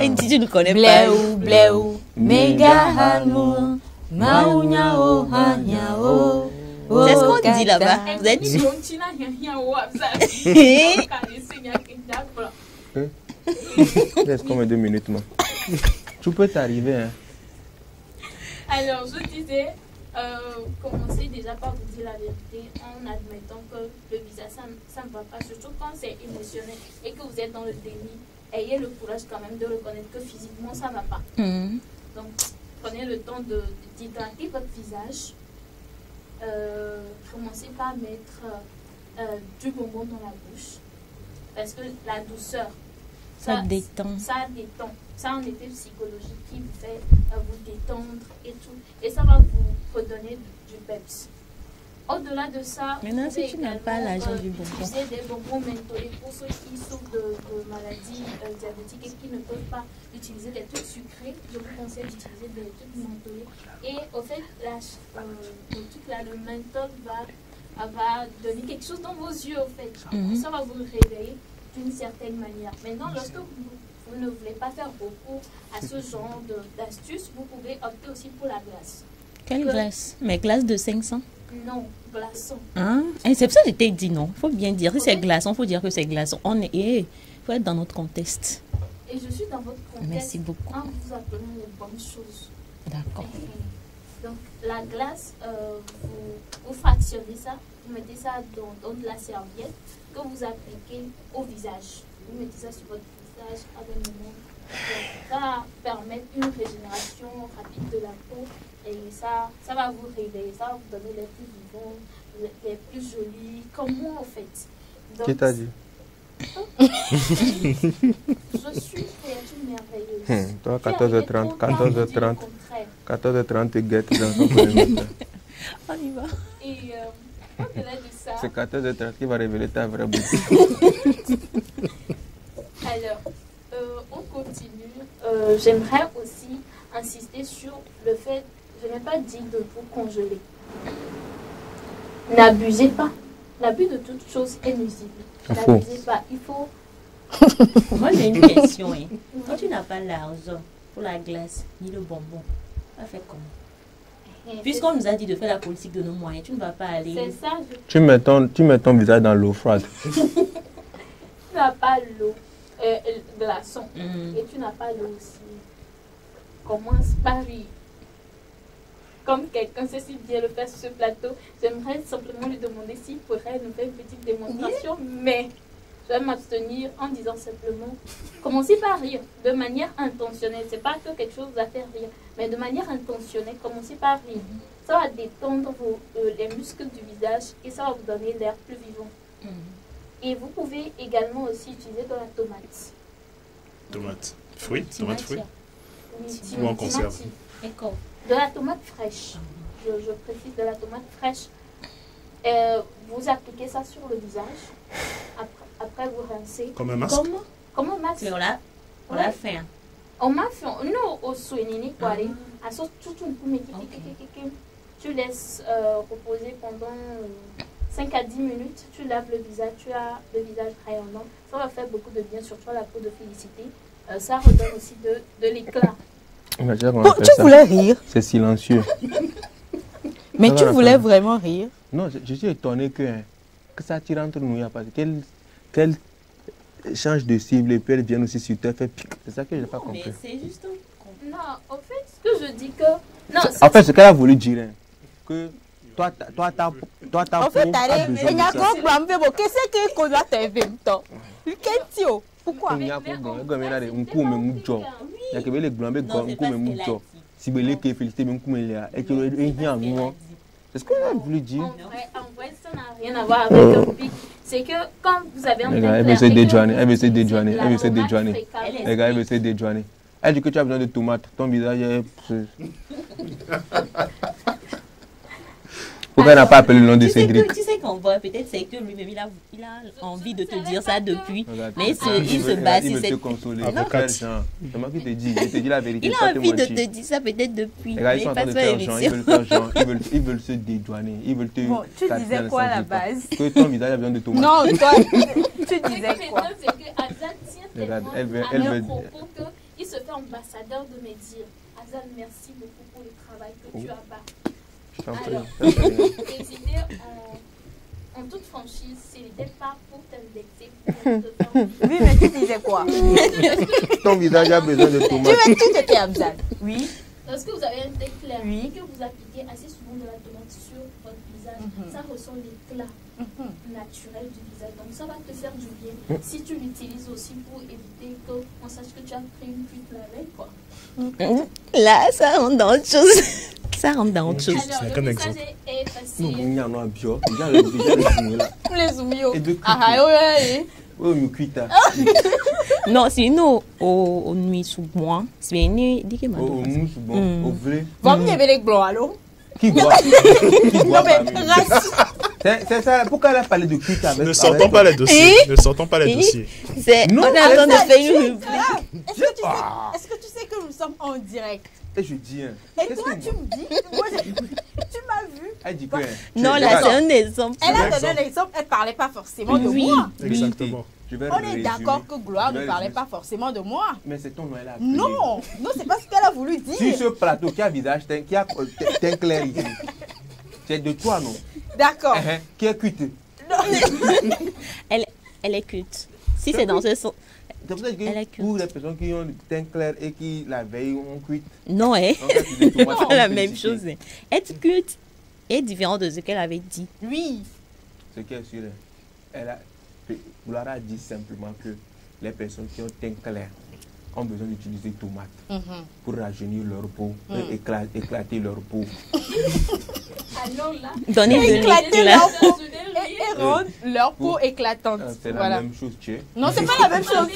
Et tu ne connais pas. Bléou, bléou, méga amour. Maounyao, hanyao. C'est ce qu'on dit là-bas. Vous êtes sûr? Laisse comme 2 minutes, moi. Tu peux t'arriver, hein. Alors, je disais, commencez déjà par vous dire la vérité en admettant que le visage, ça ne va pas, surtout quand c'est émotionnel et que vous êtes dans le déni. Ayez le courage quand même de reconnaître que physiquement, ça ne va pas. Donc, prenez le temps d'hydrater votre visage. Commencez par mettre du bonbon dans la bouche. Parce que la douceur, ça détend. Ça détend. Ça a un effet psychologique qui vous fait vous détendre et tout. Et ça va vous redonner du peps. Au-delà de ça, maintenant, si tu n'as pas l'argent du bonbon, utiliser des bonbons mentholés pour ceux qui souffrent de maladies diabétiques et qui ne peuvent pas utiliser des trucs sucrés. Je vous conseille d'utiliser des trucs mentholés. Et au fait, le truc là, le menthol va donner quelque chose dans vos yeux, au fait. Ça va vous réveiller d'une certaine manière. Maintenant, lorsque vous ne voulez pas faire recours à ce genre d'astuces, vous pouvez opter aussi pour la glace. Quelle glace? Mais glace de 500? Non, glaçon. Hein? Et c'est pour ça que je t'ai dit non. Il faut bien dire. Si c'est glaçon, il faut dire que c'est glaçon. Il faut être dans notre contexte. Et je suis dans votre contexte. Merci beaucoup. En vous apprenant les bonnes choses. D'accord. Donc, la glace, vous fractionnez ça. Vous mettez ça dans de la serviette que vous appliquez au visage. Vous mettez ça sur votre visage à un moment. Ça va permettre une régénération rapide de la peau. Et ça va vous réveiller, ça va vous donner les plus vivants, les plus jolis, comme moi en fait. Donc, qui t'a dit? Je suis créature merveilleuse. Toi, 14h30, tu guettes dans son premier. On y va. Et au-delà de ça... C'est 14h30 qui va révéler ta vraie beauté. Alors, on continue. J'aimerais aussi insister sur le fait, je n'ai congeler. N'abusez pas. L'abus de toute chose est nuisible. N'abusez pas. Il faut... Moi, j'ai une question. Hein. Quand tu n'as pas l'argent pour la glace ni le bonbon, tu vas faire comment? Puisqu'on nous a dit de faire la politique de nos moyens, tu ne vas pas aller... C'est ça. Tu mets ton visage dans l'eau froide. Tu n'as pas l'eau, glaçon, et tu n'as pas l'eau aussi. Commence par rire. Comme quelqu'un sait si bien le faire sur ce plateau, j'aimerais simplement lui demander s'il pourrait nous faire une petite démonstration, mais je vais m'abstenir en disant simplement, commencez par rire de manière intentionnelle. C'est pas que quelque chose va faire rire, mais de manière intentionnelle, commencez par rire. Ça va détendre les muscles du visage et ça va vous donner l'air plus vivant. Et vous pouvez également aussi utiliser de la tomate. Tomate. Fruit? Tomate fruit? Oui, ou en conserve? D'accord. De la tomate fraîche. Je précise de la tomate fraîche. Vous appliquez ça sur le visage. Après vous rincez. Comme un masque? Comme un masque. Mais on l'a fait. On m'a fait. Nous, au souvenir, tu laisses reposer pendant 5 à 10 minutes. Tu laves le visage. Tu as le visage rayonnant. Ça va faire beaucoup de bien, surtout à la peau de Félicité. Ça redonne aussi de l'éclat. Tu voulais rire? C'est silencieux. Mais tu voulais vraiment rire? Non, je suis étonné que ça tire entre nous. Il n'y a pas qu'elle change de cible et puis elle vient aussi sur toi. C'est ça que je n'ai pas compris. Mais c'est juste un... Non, en fait, ce que je dis que... Non, en fait, ce qu'elle a voulu dire, hein, que toi, ta en fait, il y a quoi qu'est-ce que qu'on a fait temps? Pourquoi? Il y a c'est ce que j'ai voulu dire. En vrai, ça n'a rien à voir avec un pic. C'est que quand vous avez un elle veut se dédouaner. Elle veut se dédouaner. Elle veut se dédouaner. Les gars, elle veut se dédouaner. Elle dit que tu as besoin de tomates. Ton visage est... Pourquoi elle n'a pas appelé le nom de Cédric? Tu sais qu'on voit, peut-être c'est que lui-même il a envie de te dire ça depuis. Mais il se bat sur cette... C'est moi qui te dis. Je te dis la vérité. Il a envie de te dire ça peut-être depuis. Les gars, ils sont en train de faire genre. Ils veulent faire genre. Ils veulent se dédouaner. Ils veulent te... Bon, tu disais quoi à la base? Que ton visage a besoin de tomates. Non, toi, tu disais quoi? C'est que Azad tient tellement à leur propos qu'il se fait ambassadeur de mes dires. Azad, merci beaucoup pour le travail que tu as bas. Alors, hésiter en toute franchise, ce n'était pas pour t'indexer. Oui, mais tu disais quoi? Ton visage a besoin de tomates. Tu étais Abzal. Oui. Lorsque vous avez un teint clair et que vous appliquez assez souvent de la tomate sur votre visage, ça ressort l'éclat naturel du visage. Donc ça va te faire du bien. Si tu l'utilises aussi pour éviter qu'on sache que tu as pris une cuite la veille, quoi. Là, ça rentre dans autre chose. Ça rentre dans autre chose. Alors, le message est facile. Il y a un bio. Il y a le les zoomio. Non, c'est nous au nuit sous bois. C'est une dit que au nuit sous bois. Au vrai. Va me lever les blancs, allô? Qui boit? Non, mais c'est ça. Pourquoi elle a parlé de cuite avec? Ne sortons pas les dossiers. Ne sortons pas les dossiers. On est en train de faire une rubrique. Est-ce que tu sais que nous sommes en direct? Et je dis, hein. Et toi, tu me dis, moi, tu m'as vu. Elle dit que... Non, là, c'est un exemple. Elle a donné un exemple, elle ne parlait pas forcément de moi. Exactement. On est d'accord que Gloire ne parlait pas forcément de moi. Mais c'est ton nom, elle a appelé. Non, non, c'est pas ce qu'elle a voulu dire. Sur ce plateau, qui a visage, qui a teint clair ici. C'est de toi, non? D'accord. Qui est cuite? Elle est cuite. Si c'est dans ce sens... C'est pour ça que pour les personnes qui ont le teint clair et qui la veille ont cuite. Non, c'est pas la même chose. Être cuite est différent de ce qu'elle avait dit. Oui. Ce qui est sûr, Gloire a dit simplement que les personnes qui ont teint clair ont besoin d'utiliser tomates pour rajeunir leur peau et éclater leur peau. Donner de l'éclat. Et rendre leur peau éclatante. C'est la même chose, tu sais. Non, c'est pas la même chose.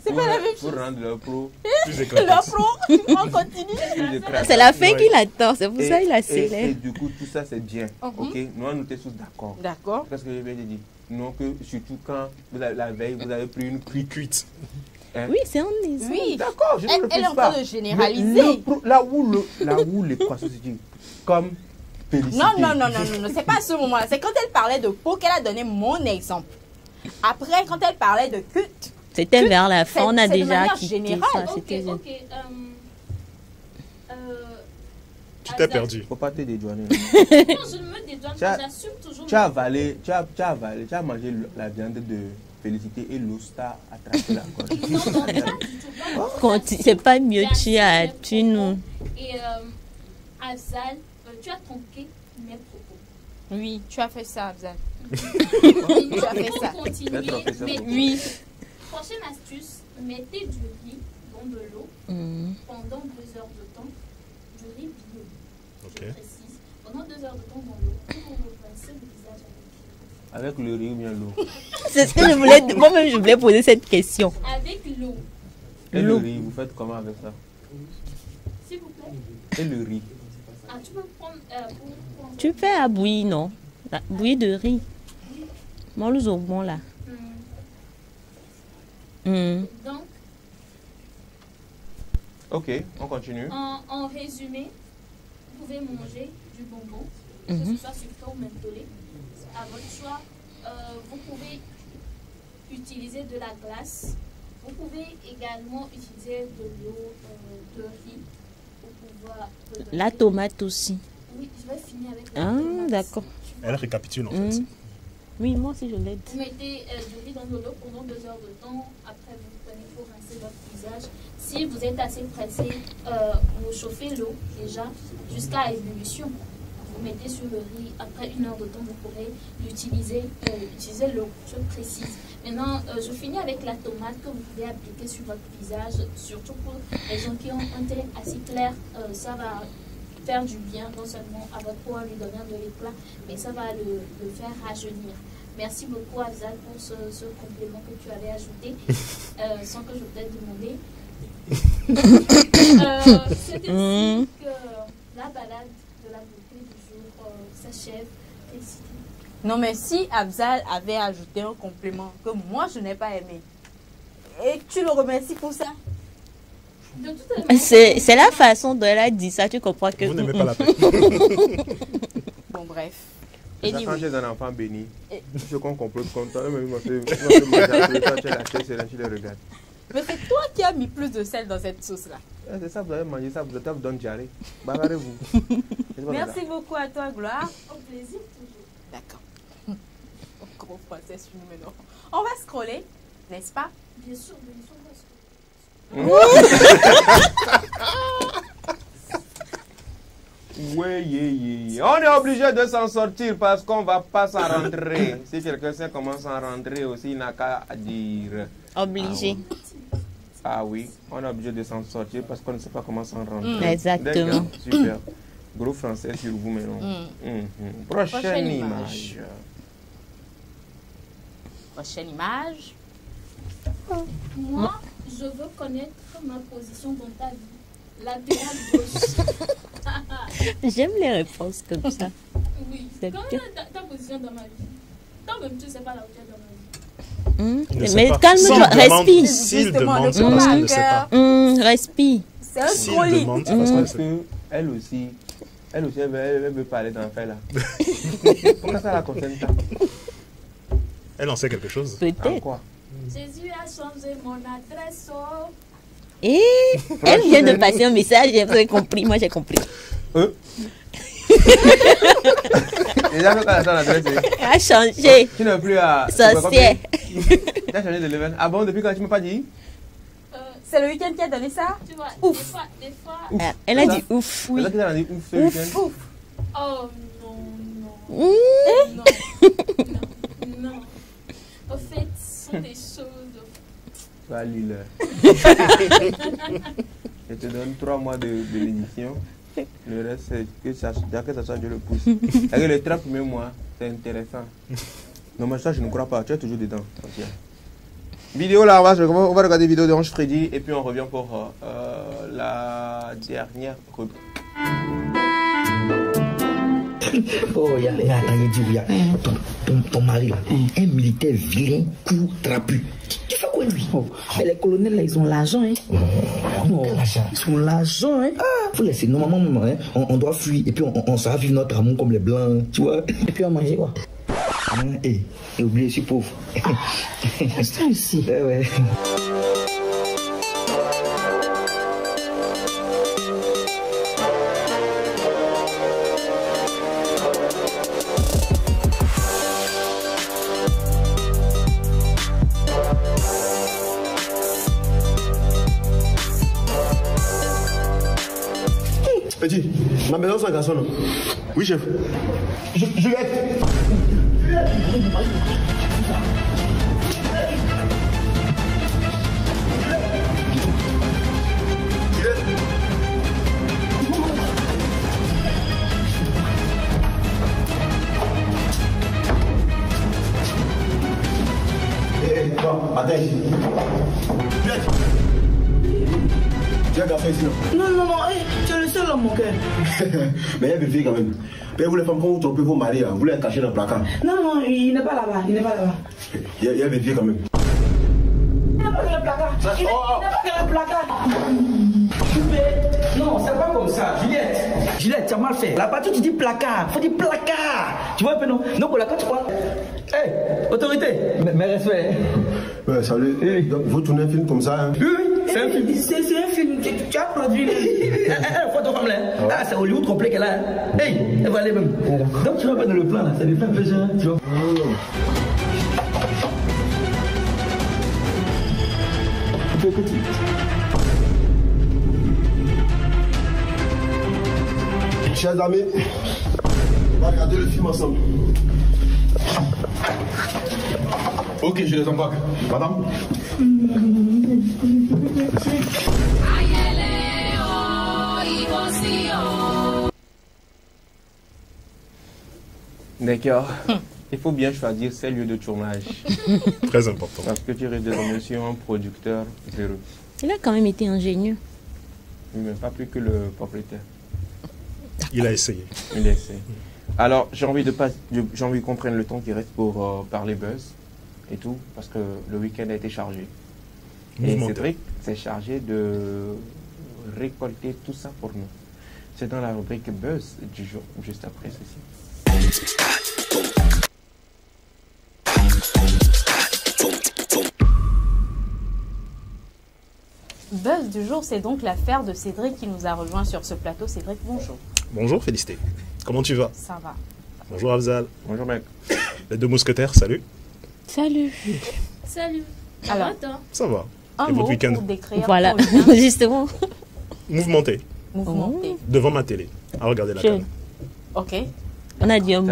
C'est pas la même chose. Pour rendre leur peau plus éclatante. Leur peau, on continue. C'est la fin qu'il attend, c'est pour ça qu'il accélère. Et du coup, tout ça, c'est bien. Ok, nous, on était tous d'accord. D'accord. Parce que je viens de dire. Non, que surtout quand vous avez, la veille, vous avez pris une cuite. Hein? Oui, c'est en Inde. Oui. D'accord, je ne Elle refuse est en pas. train de généraliser. Là où l'équation se dit, comme Félicité. Non, c'est pas à ce moment-là. C'est quand elle parlait de peau qu'elle a donné mon exemple. Après, quand elle parlait de culte. C'était vers la fin, on a déjà quitté ça. Ok. Tu t'es perdu. Faut pas te dédouaner. Non, je ne me dédouane pas, j'assume toujours. Tu as avalé, tu as mangé la viande de Félicité et l'os t'a attrapé la gorge. C'est pas mieux, tu nous. Et Afzal, tu as tronqué mes propos. Oui, tu as fait ça, Afzal. Tu as fait ça. Oui. Prochaine astuce, mettez du riz dans de l'eau pendant 2 heures de temps. Du riz bio. Je précise. Pendant 2 heures de temps dans l'eau. Pour vous rincer le visage avec le riz ou bien l'eau. C'est ce que je voulais. Moi-même, je voulais poser cette question. Avec l'eau. Et le riz, vous faites comment avec ça? S'il vous plaît. Et le riz. Ah, tu peux prendre. Tu fais à bouillir, non? La bouillie de riz. Moi, le bon là. Donc. Ok, on continue. En résumé, vous pouvez manger du bonbon, que ce soit sucré ou mentholé, à votre choix. Vous pouvez utiliser de la glace. Vous pouvez également utiliser de l'eau de riz pour pouvoir. La tomate aussi. Oui, je vais finir avec la tomate. D'accord. Elle récapitule en fait. Oui, moi aussi je l'aide. Vous mettez du riz dans de l'eau pendant 2 heures de temps. Après, vous prenez pour rincer votre visage. Si vous êtes assez pressé, vous chauffez l'eau déjà jusqu'à ébullition. Vous mettez sur le riz. Après 1 heure de temps, vous pourrez utiliser l'eau. Je précise. Maintenant, je finis avec la tomate que vous pouvez appliquer sur votre visage. Surtout pour les gens qui ont un teint assez clair, ça va faire du bien, non seulement à votre peau en lui donnant de l'éclat, mais ça va le faire rajeunir. Merci beaucoup Afzal pour ce complément que tu avais ajouté, sans que je t'ai demandé. C'est ainsi que la balade de la beauté du jour s'achève. Non, mais si Afzal avait ajouté un complément que moi je n'ai pas aimé, et tu le remercies pour ça? C'est la façon dont elle a dit ça, tu comprends que... Vous n'aimez pas la paix. Bon, bref. Et quand j'ai un enfant béni, ce qu'on complète contre toi, même tu les regardes. Mais c'est toi qui as mis plus de sel dans cette sauce-là. C'est ça, vous avez mangé ça, vous donne diarrhée. Bagarrez-vous. Merci beaucoup à toi, Gloire. Au plaisir toujours. D'accord. Gros français sur nous maintenant. On va scroller, n'est-ce pas? Bien sûr, on va scroller. Oui, on est obligé de s'en sortir parce qu'on va pas s'en rentrer. Si quelqu'un sait comment s'en rentrer aussi, il n'a qu'à dire. Obligé. Ah oui, on est obligé de s'en sortir parce qu'on ne sait pas comment s'en rentrer. Exactement. Super. Gros français sur vous maintenant. Prochaine image. Prochaine image. Moi, je veux connaître ma position dans ta vie. Latéral gauche. J'aime les réponses comme ça. Oui. C'est Comment bien. ta position dans ma vie? Toi-même, tu ne sais pas la hauteur dans ma vie. Mais calme-toi, respire. S'il demande, c'est parce qu'elle ne sait pas. Respire. C'est un S'il gros lit. demande, c'est parce qu'elle ne sait pas. Elle aussi, elle veut parler d'enfer là. Comment ça la concerne ça? Elle en sait quelque chose. Peut-être. Quoi? Jésus a changé mon adresse. Et elle vient de passer un message, j'ai compris, moi j'ai compris. Déjà, quand elle a adresse, Elle a changé. tu n'es plus à. Sorcière. Tu as changé de level. Ah bon, depuis quand tu ne m'as pas dit? C'est le week-end qui a donné ça? Tu vois, Ouf. Des fois. Elle a dit ouf. Oui. Elle a dit ouf ce week-end. Ouf. Oh non. Non. En fait, ce sont des choses. Tu vas lire. Je te donne 3 mois de l'édition. Le reste, c'est que ça soit Dieu le pousse. Avec les 3 premiers mois, c'est intéressant. Non, mais ça, je ne crois pas. Tu es toujours dedans. Okay. Vidéo là, on va regarder vidéo de Ange Freddy et puis on revient pour la dernière rubrique. Oh, attends, ton mari là, un militaire vilain, court, trapu. Tu fais quoi lui? Mais les colonels là, ils ont l'argent, hein. Ils ont l'argent, hein. Faut laisser, normalement, hein, on doit fuir et puis on s'en va vivre notre amour comme les blancs, tu vois. Et puis on mange quoi? Et oubliez, je suis pauvre. C'est ici. Ouais. Petit, ma maison c'est un garçon, non? Oui, chef. Juliette. Non, attends ici. Juliette. Tu as qu'à faire ici, non? Non, tu es le seul homme, mon cœur. Mais il y a vérifié quand même. Mais vous les femmes, quand vous trompez vos maris, vous les cachez dans le placard. Non, il n'est pas là-bas, il y a vérifié quand même. Il n'est pas dans le placard. Il n'est pas dans le placard. Non, c'est pas comme ça, Juliette, tu as mal fait. Là-bas, tu dis placard, faut dire placard. Tu vois un peu, non? Donc, là, quand tu crois. Hé, autorité, mes respects. Ouais, salut. Donc, vous tournez un film comme ça, hein? Oui, c'est un film. C'est un film. Tu as produit. Photo comme là. Ah, c'est Hollywood complet qu'elle a. Hey, elle va aller même. Donc, tu vois pas dans le plan là, ça lui fait un peu genre, tu vois. Petit. Chers amis, on va regarder le film ensemble. Ok, je les embarque. Madame? D'accord. Il faut bien choisir ses lieux de tournage. Très important. Parce que tu risques de tomber sur un producteur zéro. Il a quand même été ingénieux. Oui, mais pas plus que le propriétaire. Il a essayé. Il a essayé. Alors, j'ai envie qu'on prenne le temps qui reste pour parler buzz et tout, parce que le week-end a été chargé. Et Cédric s'est chargé de récolter tout ça pour nous. C'est dans la rubrique buzz du jour, juste après ceci. Buzz du jour, c'est donc l'affaire de Cédric qui nous a rejoint sur ce plateau. Cédric, bonjour. Bonjour, Félicité. Comment tu vas? Ça va. Bonjour, Afzal. Bonjour, mec. Les deux mousquetaires, salut. Salut. Salut. Alors, ça va. Un Et mot votre week-end? pour décrire voilà, justement. Mouvementé. Mouvementé. Devant ma télé, à regarder la télé. Ok. On a dit un mot.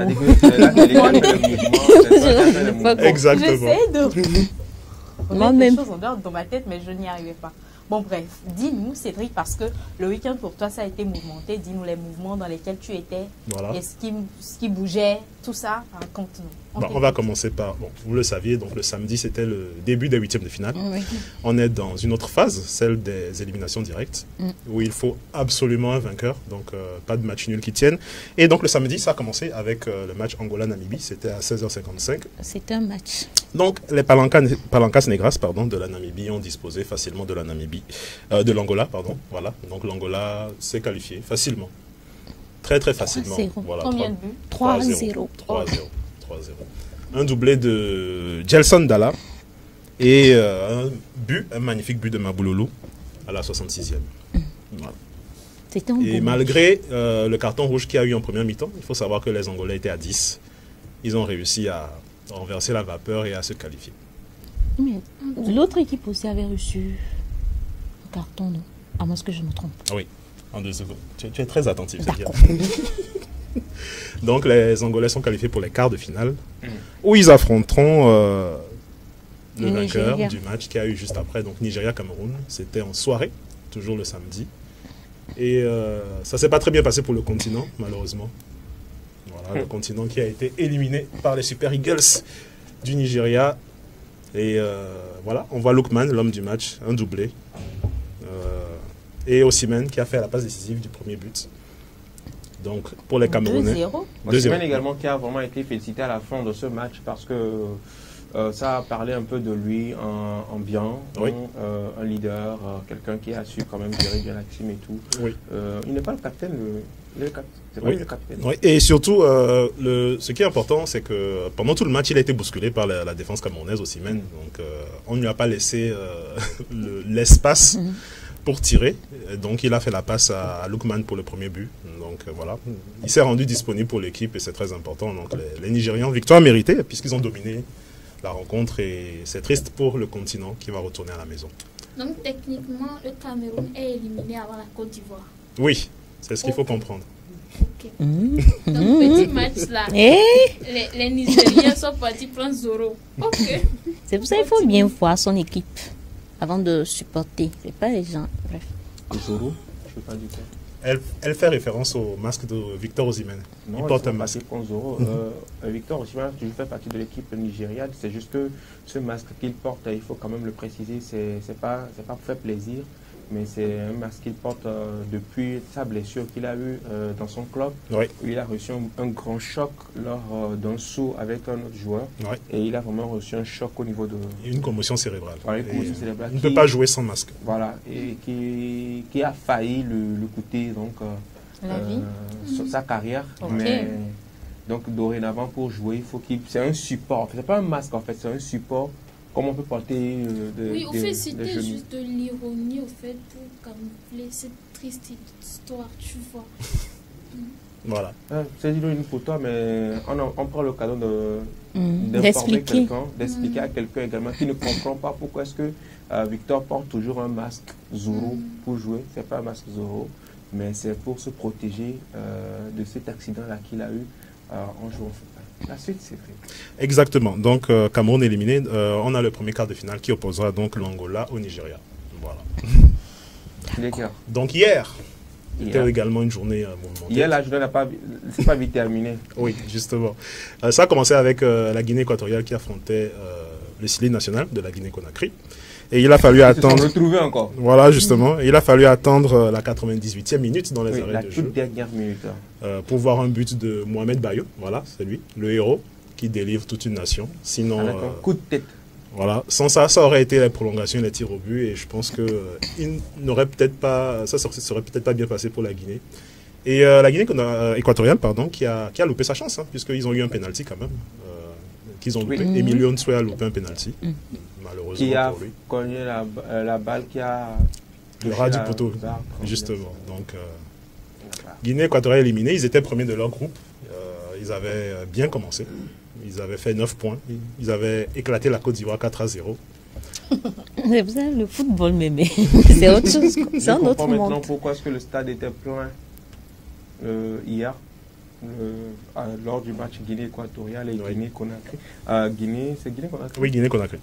Exactement. J'essaie de moi-même. des choses en dehors dans ma tête, mais je n'y arrivais pas. Bon, bref, dis-nous, Cédric, parce que le week-end pour toi, ça a été mouvementé. Dis-nous les mouvements dans lesquels tu étais. Voilà. Et ce qui bougeait, tout ça. Raconte-nous. On va commencer par, bon, vous le saviez, donc le samedi, c'était le début des huitièmes de finale. Oui. On est dans une autre phase, celle des éliminations directes, où il faut absolument un vainqueur, donc pas de match nul qui tienne. Et donc le samedi, ça a commencé avec le match Angola-Namibie, c'était à 16h55. C'était un match. Donc les Palancas Negras de la Namibie ont disposé facilement de de l'Angola, voilà. Donc l'Angola s'est qualifié facilement. Très très facilement. 3-0. Voilà, Combien de buts? 3-0. 3-0. Un doublé de Gelson Dalla et un magnifique but de Mabouloulou à la 66e. Voilà. Et malgré le carton rouge qu'il y a eu en première mi-temps, il faut savoir que les Angolais étaient à 10. Ils ont réussi à renverser la vapeur et à se qualifier. Mais l'autre équipe aussi avait reçu un carton, non? À moins que je me trompe. Oui, en 2 secondes. Tu es très attentif. Donc les Angolais sont qualifiés pour les quarts de finale, où ils affronteront le vainqueur du match qu'il y a eu juste après, donc Nigeria-Cameroun. C'était en soirée, toujours le samedi. Et ça ne s'est pas très bien passé pour le continent, malheureusement. Voilà, le continent qui a été éliminé par les Super Eagles du Nigeria. Et voilà, on voit Lookman, l'homme du match, un doublé. Et Osimhen qui a fait la passe décisive du premier but. Donc, pour les Camerounais. 2-0. Osimhen également qui a vraiment été félicité à la fin de ce match parce que ça a parlé un peu de lui en bien, oui. Un leader, quelqu'un qui a su quand même gérer bien la team et tout. Oui. Il n'est pas le capitaine, c'est pas oui. le capitaine. Oui. Et surtout, ce qui est important, c'est que pendant tout le match, il a été bousculé par la défense camerounaise Osimhen. Donc, on ne lui a pas laissé l'espace pour tirer. Donc, il a fait la passe à Lookman pour le premier but. Donc, voilà. Il s'est rendu disponible pour l'équipe et c'est très important. Donc, les Nigérians, victoire méritée puisqu'ils ont dominé la rencontre et c'est triste pour le continent qui va retourner à la maison. Donc, techniquement, le Cameroun est éliminé avant la Côte d'Ivoire. Oui, c'est ce qu'il faut comprendre. Ok. Donc, petit match là. Les Nigériens sont partis prendre Zoro. Ok. C'est pour ça qu'il faut bien voir son équipe avant de supporter. C'est pas les gens. Bref. Zoro, je sais pas du tout. Elle fait référence au masque de Victor Osimhen. Non, il porte un masque. Victor Osimhen, je fais partie de l'équipe nigériane. C'est juste que ce masque qu'il porte, il faut quand même le préciser, c'est pas pour faire plaisir, mais c'est un masque qu'il porte depuis sa blessure qu'il a eue dans son club. Oui. Il a reçu un grand choc lors d'un saut avec un autre joueur. Oui. Et il a vraiment reçu un choc au niveau de... Une commotion cérébrale. Voilà, une commotion cérébrale. Il ne peut pas jouer sans masque. Voilà, et qui a failli le coûter donc, sa carrière. Okay. Mais donc dorénavant pour jouer, il faut qu'il... C'est un support, c'est pas un masque en fait, c'est un support. Comment on peut porter oui, au fait, c'était juste de l'ironie, au fait, pour camoufler cette triste histoire, tu vois. Voilà. C'est ironie pour toi, mais on prend le cadeau d'informer quelqu'un, d'expliquer à quelqu'un également qui ne comprend pas pourquoi est-ce que Victor porte toujours un masque Zoro pour jouer. C'est pas un masque Zoro, mais c'est pour se protéger de cet accident-là qu'il a eu en jouant au football. La suite, c'est fait. Exactement. Donc, Cameroun éliminé. On a le premier quart de finale qui opposera donc l'Angola au Nigeria. Voilà. Donc, hier, c'était également une journée mouvementée. Hier, la journée c'est pas vite terminée. Oui, justement. Ça a commencé avec la Guinée équatoriale qui affrontait le Syli national de la Guinée-Conakry. Et il a fallu attendre. Retrouver encore. Voilà, justement. Il a fallu attendre la 98e minute dans les arrêts de jeu. La toute dernière minute. Pour voir un but de Mohamed Bayo. Voilà, c'est lui, le héros qui délivre toute une nation. Sinon. Coup de tête. Voilà. Sans ça, ça aurait été la prolongation et les tirs au but. Et je pense que il n'aurait peut-être pas. Ça serait peut-être pas bien passé pour la Guinée. Et la Guinée équatoriale, pardon, qui a loupé sa chance, hein, puisqu'ils ont eu un penalty quand même. Qu'ils ont loupé. Emilio Nsue a loupé un penalty. Malheureusement qui a pour lui. Cogné la balle qui a... Le ras du poteau, justement. Donc, Guinée équatoriale éliminée, ils étaient premiers de leur groupe. Ils avaient bien commencé. Ils avaient fait 9 points. Ils avaient éclaté la Côte d'Ivoire 4-0. C'est pour ça le football, mémé. C'est autre chose. C'est un autre monde. Maintenant pourquoi est-ce que le stade était plein hier. Lors du match Guinée équatoriale et Guinée-Conakry. Guinée, c'est Guinée-Conakry? Oui, Guinée-Conakry.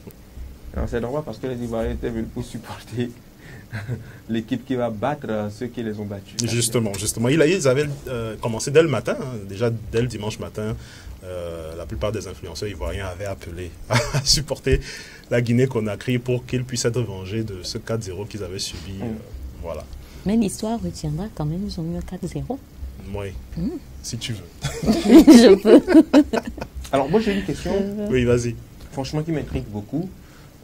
C'est normal parce que les Ivoiriens étaient venus pour supporter l'équipe qui va battre ceux qui les ont battus. Justement. Ils avaient commencé dès le matin, hein, déjà dès le dimanche matin. La plupart des influenceurs ivoiriens avaient appelé à supporter la Guinée-Conakry pour qu'ils puissent être vengés de ce 4-0 qu'ils avaient subi. Voilà. Mais l'histoire retiendra quand même, ils ont eu un 4-0. Oui, si tu veux. Je peux. Alors moi j'ai une question. Oui, vas-y. Franchement qui m'intrigue beaucoup.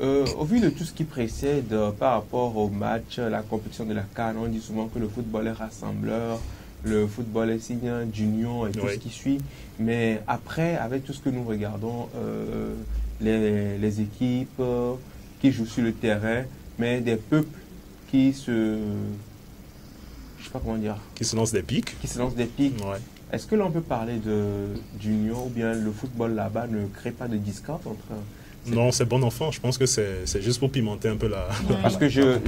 Au vu de tout ce qui précède par rapport au match, la compétition de la CAN, on dit souvent que le football est rassembleur, le football est signe d'union et tout ce qui suit. Mais après, avec tout ce que nous regardons, les équipes qui jouent sur le terrain, mais des peuples qui se... Je sais pas comment dire. Qui se lancent des pics. Ouais. Est-ce que l'on peut parler d'union ou bien le football là-bas ne crée pas de discorde entre... Non, c'est bon enfant. Je pense que c'est juste pour pimenter un peu la... Parce que j'ai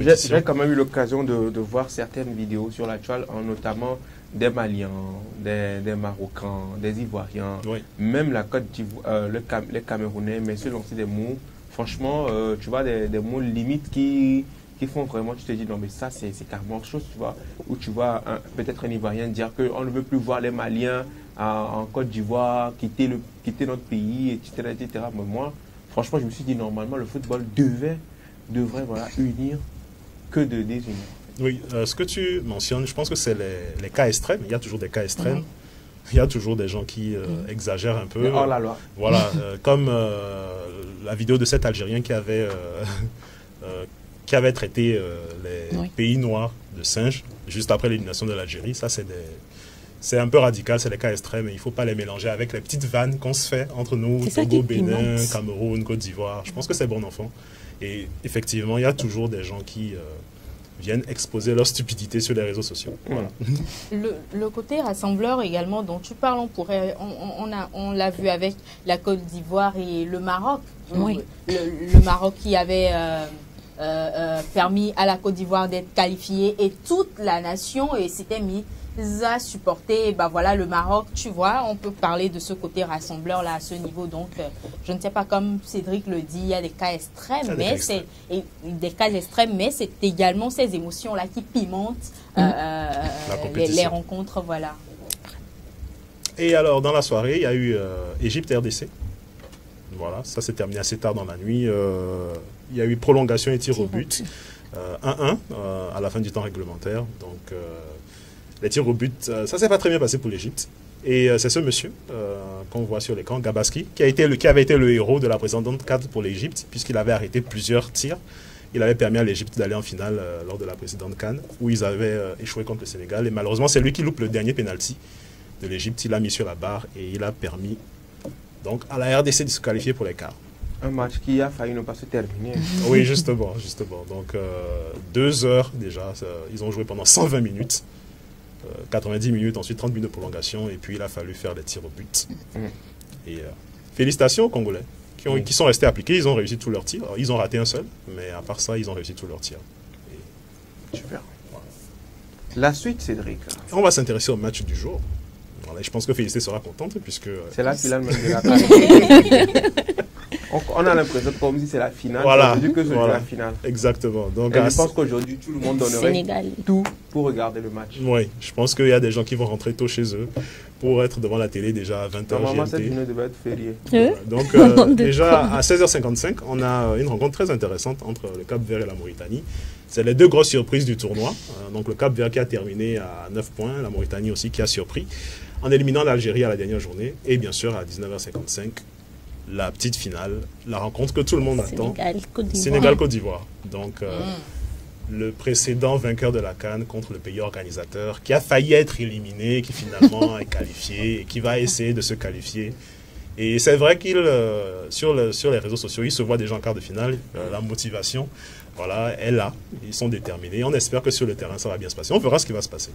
quand même eu l'occasion de voir certaines vidéos sur la toile, notamment des Maliens, des Marocains, des Ivoiriens, même la Côte d'Ivoire, les Camerounais, mais se lancer des mots. Franchement, tu vois, des mots limites qui font vraiment, tu te dis, non mais ça c'est carrément autre chose, tu vois, où tu vois peut-être un Ivoirien dire qu'on ne veut plus voir les Maliens en Côte d'Ivoire quitter notre pays, etc., etc. Mais moi, franchement, je me suis dit, normalement, le football devrait voilà, unir que de désunir. Oui, ce que tu mentionnes, je pense que c'est les cas extrêmes. Il y a toujours des cas extrêmes. Il y a toujours des gens qui exagèrent un peu. Hors la loi. Voilà, comme la vidéo de cet Algérien qui avait traité les pays noirs de singes juste après l'élimination de l'Algérie. Ça, c'est un peu radical, c'est les cas extrêmes et il ne faut pas les mélanger avec les petites vannes qu'on se fait entre nous, Togo, Bénin, Cameroun, Côte d'Ivoire. Je pense que c'est bon enfant. Et effectivement, il y a toujours des gens qui viennent exposer leur stupidité sur les réseaux sociaux. Voilà. Le côté rassembleur également dont tu parles, on l'a vu avec la Côte d'Ivoire et le Maroc. Oui. Le Maroc qui avait permis à la Côte d'Ivoire d'être qualifiée et toute la nation s'était mise à supporter le Maroc. Tu vois, on peut parler de ce côté rassembleur là à ce niveau. Donc, je ne sais pas, comme Cédric le dit, il y a des cas extrêmes, mais c'est également ces émotions là qui pimentent les rencontres, voilà. Et alors, dans la soirée, il y a eu Égypte-RDC. Voilà, ça s'est terminé assez tard dans la nuit. Il y a eu prolongation et tir au but. 1-1 à la fin du temps réglementaire. Donc, les tirs au but, ça s'est pas très bien passé pour l'Égypte. Et c'est ce monsieur qu'on voit sur l'écran, Gabaski, qui avait été le héros de la précédente CAN pour l'Égypte, puisqu'il avait arrêté plusieurs tirs. Il avait permis à l'Égypte d'aller en finale lors de la précédente CAN, où ils avaient échoué contre le Sénégal. Et malheureusement, c'est lui qui loupe le dernier penalty de l'Égypte. Il l'a mis sur la barre et il a permis donc à la RDC de se qualifier pour les quarts. Un match qui a failli ne pas se terminer. Oui, justement. Donc 2 heures déjà, ils ont joué pendant 120 minutes. 90 minutes, ensuite 30 minutes de prolongation, et puis il a fallu faire des tirs au but. Et félicitations aux Congolais qui sont restés appliqués, ils ont réussi tous leurs tirs. Alors, ils ont raté un seul, mais à part ça, ils ont réussi tous leurs tirs. Super. Voilà. La suite, Cédric. On va s'intéresser au match du jour. Voilà, je pense que Félicité sera contente, puisque... C'est la finale même de la CAN. On a l'impression comme si c'est la finale, voilà, que c'est la finale. Exactement. Donc, je pense qu'aujourd'hui, tout le monde donnerait tout pour regarder le match. Oui, je pense qu'il y a des gens qui vont rentrer tôt chez eux pour être devant la télé déjà à 20h. Normalement, cette journée devait être fériée. Voilà. Donc, déjà à 16h55, on a une rencontre très intéressante entre le Cap-Vert et la Mauritanie. C'est les deux grosses surprises du tournoi. Donc, le Cap-Vert qui a terminé à 9 points, la Mauritanie aussi qui a surpris, en éliminant l'Algérie à la dernière journée. Et bien sûr, à 19h55, la petite finale, la rencontre que tout le monde attend. Sénégal-Côte d'Ivoire. Donc, le précédent vainqueur de la CAN contre le pays organisateur, qui a failli être éliminé, qui finalement est qualifié, et qui va essayer de se qualifier. Et c'est vrai qu'il, sur les réseaux sociaux, il se voit déjà en quart de finale. La motivation, voilà, est là. Ils sont déterminés. On espère que sur le terrain, ça va bien se passer. On verra ce qui va se passer.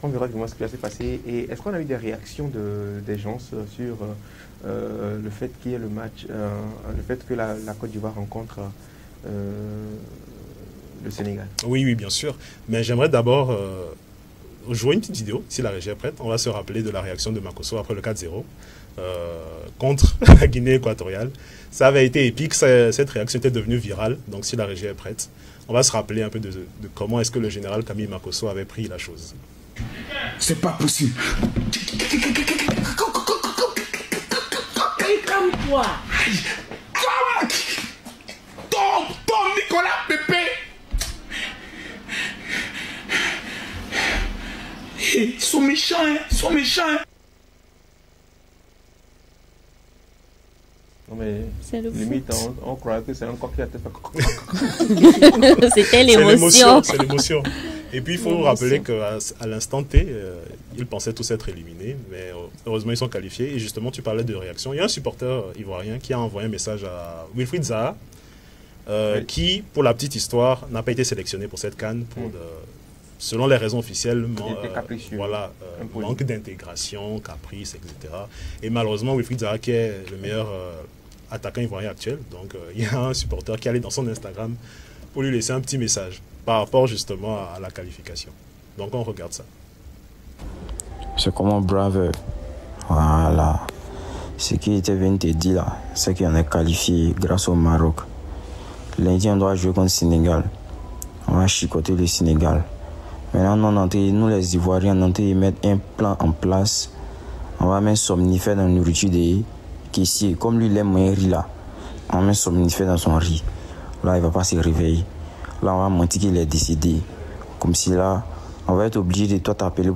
On verra ce qui va se passer. Et est-ce qu'on a eu des réactions des gens sur le fait qu'il y ait le match, le fait que la Côte d'Ivoire rencontre le Sénégal? Oui, bien sûr. Mais j'aimerais d'abord jouer une petite vidéo, si la régie est prête. On va se rappeler de la réaction de Makosso après le 4-0 contre la Guinée équatoriale. Ça avait été épique, cette réaction était devenue virale. Donc si la régie est prête, on va se rappeler un peu de comment est-ce que le général Camille Makosso avait pris la chose. C'est pas possible. Calme-toi. Tom Nicolas Pépé. Ils sont méchants, Non mais limite, on croit que c'est un coq qui a fait... C'était l'émotion. C'est l'émotion. Et puis il faut rappeler qu'à l'instant T, ils pensaient tous être éliminés, mais heureusement ils sont qualifiés. Et justement, tu parlais de réaction. Il y a un supporter ivoirien qui a envoyé un message à Wilfried Zaha, qui, pour la petite histoire, n'a pas été sélectionné pour cette CAN selon les raisons officielles, manque d'intégration, caprice, etc. Et malheureusement, Wilfried Zaha, qui est le meilleur attaquant ivoirien actuel, donc il y a un supporter qui est allé dans son Instagram pour lui laisser un petit message par rapport justement à la qualification. Donc on regarde ça. C'est comment brave. Voilà. Ce qui était venu te dire là, c'est qu'on est qualifié grâce au Maroc. Lundi, on doit jouer contre le Sénégal. On va chicoter le Sénégal. Maintenant, nous les Ivoiriens, on va mettre un plan en place. On va mettre somnifère dans la nourriture de qui comme lui, il aime un riz là. On met somnifère dans son riz. Là, il ne va pas se réveiller. Là, on va mentir qu'il est décédé. Comme si là, on va être obligé de toi t'appeler.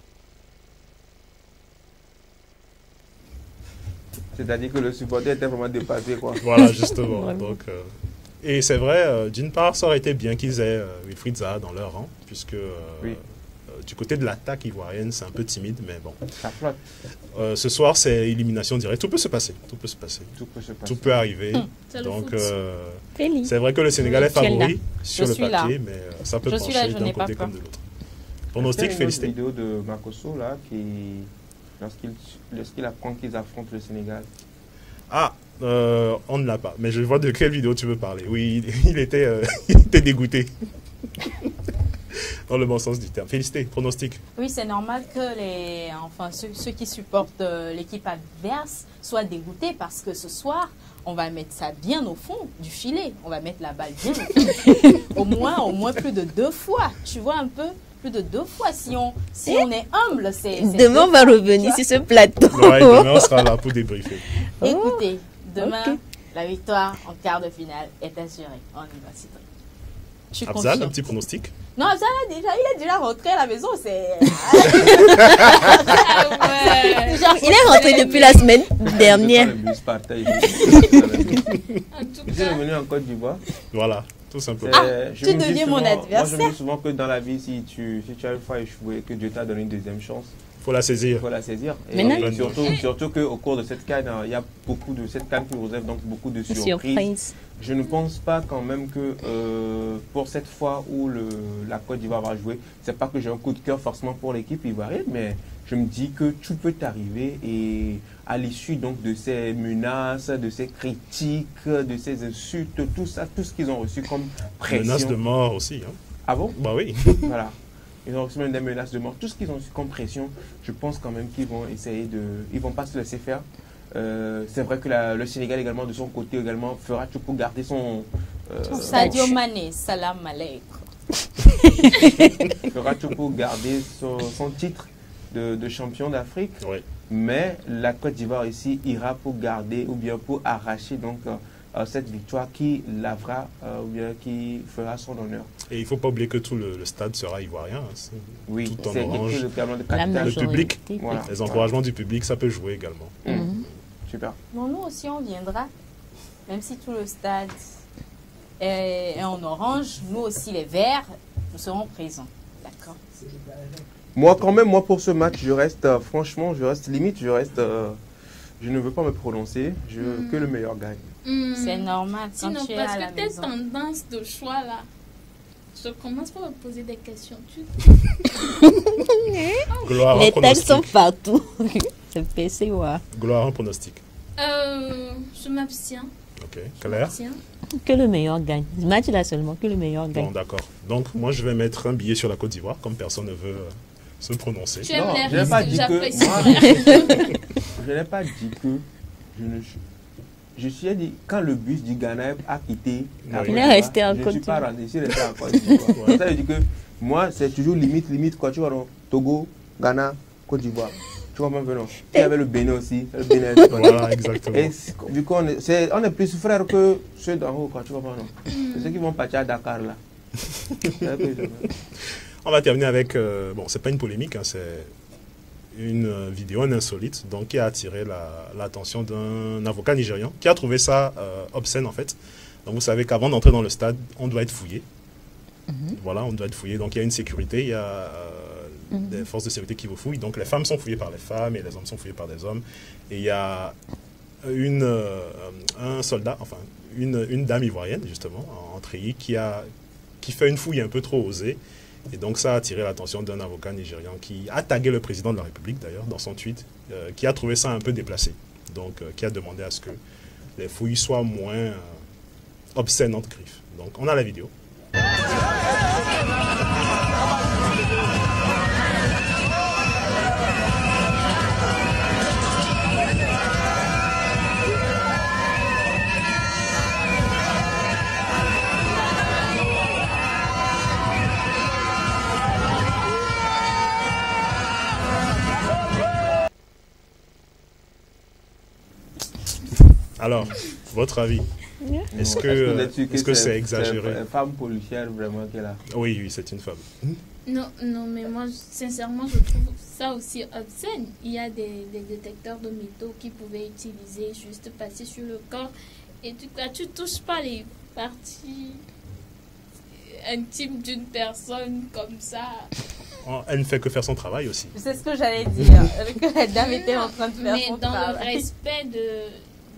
C'est-à-dire que le supporter était vraiment dépassé, quoi. Voilà, justement. Donc, et c'est vrai, d'une part, ça aurait été bien qu'ils aient Wilfried Zaha dans leur rang, puisque du côté de l'attaque ivoirienne, c'est un peu timide, mais bon. Ça flotte. Ce soir, c'est élimination directe. Tout peut se passer. Tout peut se passer. Tout peut arriver. Donc, c'est vrai que le Sénégal est favori sur le papier, mais ça peut pencher d'un côté comme de l'autre. Pronostic, félicité. Il y a une vidéo de Makosso, là, lorsqu'il apprend qu'ils affrontent le Sénégal. Ah, on ne l'a pas. Mais je vois de quelle vidéo tu veux parler. Oui, il était dégoûté. Dans le bon sens du terme. Félicité, pronostic. Oui, c'est normal que ceux qui supportent l'équipe adverse soient dégoûtés parce que ce soir, on va mettre ça bien au fond du filet. On va mettre la balle bien au fond. au moins plus de 2 fois. Tu vois un peu? Plus de 2 fois. Si on est humble, c'est demain, on va revenir sur ce plateau. Ouais, demain, on sera là pour débriefer. Écoutez, demain, la victoire en quart de finale est assurée. On y va, Citri. Abzal, un petit pronostic? Non, Abzal, il est déjà rentré à la maison. Il est rentré depuis la semaine dernière. Il est revenu en Côte d'Ivoire. Voilà. Tout simplement. Tu deviens mon adversaire. Moi, je me dis souvent que dans la vie, si tu as une fois échoué, que Dieu t'a donné une deuxième chance, il faut la saisir. Il faut la saisir. Surtout qu'au cours de cette CAN, il y a beaucoup de cette CAN qui nous réserve donc beaucoup de surprises. Je ne pense pas quand même que pour cette fois où la Côte d'Ivoire va jouer, c'est pas que j'ai un coup de cœur forcément pour l'équipe ivoirienne, mais je me dis que tout peut arriver et à l'issue donc de ces menaces, de ces critiques, de ces insultes, tout ça, tout ce qu'ils ont reçu comme pression. Menaces de mort aussi. Hein. Ah bon? Bah oui. Voilà. Ils ont reçu même des menaces de mort. Tout ce qu'ils ont reçu comme pression, je pense quand même qu'ils vont essayer de... Ils vont pas se laisser faire. C'est vrai que le Sénégal également, de son côté, également, fera tout pour garder son... Sadio Mané, salam alaikum. Fera tout pour garder son titre de champion d'Afrique. Oui. Mais la Côte d'Ivoire ici ira pour garder ou bien pour arracher donc cette victoire qui lavera ou bien qui fera son honneur. Et il ne faut pas oublier que tout le stade sera ivoirien. Hein. Oui, tout en orange. Le public, voilà. Les encouragements du public, ça peut jouer également. Super. Bon, nous aussi, on viendra. Même si tout le stade est en orange, nous aussi, les verts, nous serons présents. D'accord. Moi, quand même, pour ce match, je reste, franchement, je ne veux pas me prononcer. Je veux que le meilleur gagne. C'est normal. Sinon, parce que tes tendances de choix, là, je commence par me poser des questions. Gloire, les textes sont partout. C'est PC, ouais. Gloire, un pronostic. Je m'abstiens. Ok, Claire. Que le meilleur gagne. Ce match-là seulement, que le meilleur gagne. Bon, d'accord. Donc, moi, je vais mettre un billet sur la Côte d'Ivoire, comme personne ne veut se prononcer. Tu aimes les je n'ai pas dit que... Je n'ai pas dit que... Je suis dit, quand le bus du Ghana a quitté... Il est resté en Côte d'Ivoire. Je ne suis pas rentré, je suis resté en Côte d'Ivoire. Ça veut dire que moi, c'est toujours limite, quoi. Tu vois, non? Togo, Ghana, Côte d'Ivoire. Tu vois même non. Il y avait le Bénin aussi. Le Bénin, voilà, exactement. Et vu qu'on est, on est plus frères que ceux d'en haut, quoi. Tu vois pas, non? C'est ceux qui vont partir à Dakar, là. On va terminer avec... bon, c'est pas une polémique, hein, c'est une vidéo, un insolite, donc qui a attiré l'attention d'un avocat nigérian, qui a trouvé ça obscène, en fait. Donc, vous savez qu'avant d'entrer dans le stade, on doit être fouillé. Voilà, on doit être fouillé. Donc, il y a une sécurité, il y a... des forces de sécurité qui vous fouillent. Donc les femmes sont fouillées par les femmes et les hommes sont fouillés par des hommes. Et il y a un soldat, enfin une dame ivoirienne justement, en treillis, qui fait une fouille un peu trop osée. Et donc ça a attiré l'attention d'un avocat nigérian qui a tagué le président de la République d'ailleurs dans son tweet, qui a trouvé ça un peu déplacé. Donc qui a demandé à ce que les fouilles soient moins obscènes entre griffes. Donc on a la vidéo. Alors, votre avis? Est-ce que c'est exagéré? C'est une femme policière vraiment qu'elle a. Oui, oui, c'est une femme. Non, mais moi, sincèrement, je trouve ça aussi obscène. Il y a des détecteurs de métaux qui pouvaient utiliser, juste passer sur le corps. Et tu touches pas les parties intimes d'une personne comme ça. Elle ne fait que faire son travail aussi. C'est ce que j'allais dire, que la dame était en train de faire son Mais dans travail. le respect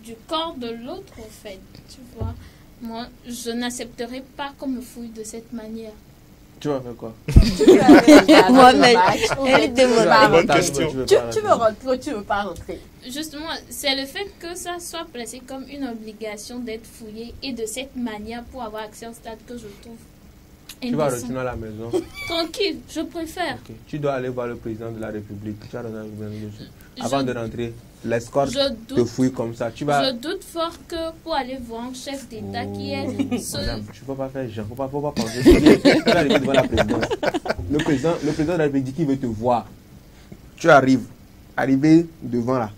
du corps de l'autre, en fait, tu vois. Moi, je n'accepterai pas qu'on me fouille de cette manière. Tu vas faire quoi? Mohamed, elle demande. Bonne question. Tu veux rentrer ou tu veux pas rentrer? Justement, c'est le fait que ça soit placé comme une obligation d'être fouillé et de cette manière pour avoir accès au stade que je trouve indécent. Tu vas retourner à la maison. Tranquille, je préfère. Okay. Tu dois aller voir le président de la République. Tu vas avant de rentrer, l'escorte te fouille comme ça. Tu vas... Je doute fort que pour aller voir un chef d'État qui est Madame, tu ne peux pas faire genre, faut pas penser. Tu vas arriver devant la présidence. Le président de la République qui veut te voir. Tu arrives devant là.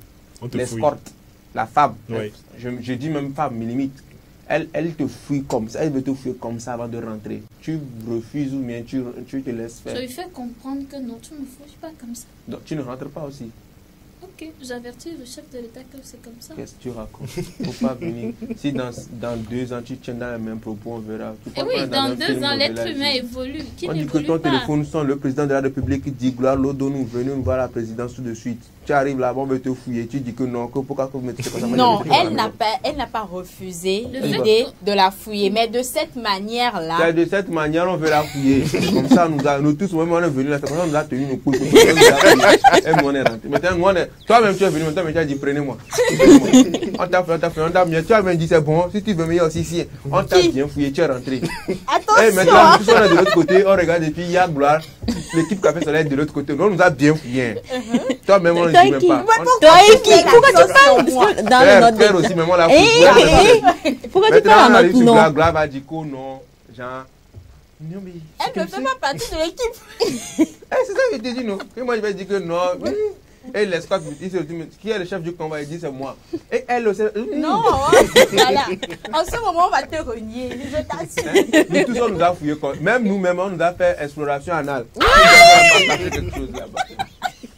L'escorte, la femme. Oui. Je dis même femme, mais limite. Elle te fouille comme ça, elle veut te fouiller comme ça avant de rentrer. Tu refuses ou bien tu te laisses faire. Je lui fais comprendre que non, tu ne me fouilles pas comme ça. Donc tu ne rentres pas aussi. Ok, j'avertis le chef de l'État que c'est comme ça. Qu'est-ce que tu racontes? Faut pas venir. Si dans 2 ans tu tiens dans les mêmes propos, on verra. Et oui, dans 2 ans, l'être humain évolue. On dit que ton téléphone sonne, le président de la République qui dit gloire l'eau nous, venez nous voir la présidence tout de suite. Tu arrives là-bas, on veut te fouiller. Tu dis que non, que pourquoi vous mettez comme ça? Non, elle n'a pas refusé l'idée de la fouiller, mais de cette manière-là. De cette manière, on veut la fouiller. Comme ça, nous tous, même on est venus là, c'est comme ça, on nous a tenu nos couilles. Et moi, on est rentré. Maintenant, toi-même, tu es venu, maintenant, tu as dit, prenez-moi. On t'a bien, tu as même dit, c'est bon, si tu veux venir aussi ici, on t'a bien fouillé, tu es rentré. Attention. Et maintenant, nous sommes de l'autre côté, on regarde et puis il y a gloire. L'équipe Café Soleil de l'autre côté, on nous a bien fouillé. Toi-même, on ne dit même pas. Pourquoi tu parles dans le notre Frère aussi, même on l'a fouillé. Pourquoi tu parles dans notre nom? Gloire va dire que non, genre. Elle ne fait pas partie de l'équipe. C'est ça que je te dis, non. Et moi, je vais dire que non. Et l'escorte, qui est le chef du combat, il dit c'est moi. Et elle aussi. Non, voilà. En ce moment, on va te renier. Je t'assure. Nous tous, on nous a fouillé. Même nous-mêmes, on nous a fait exploration anale.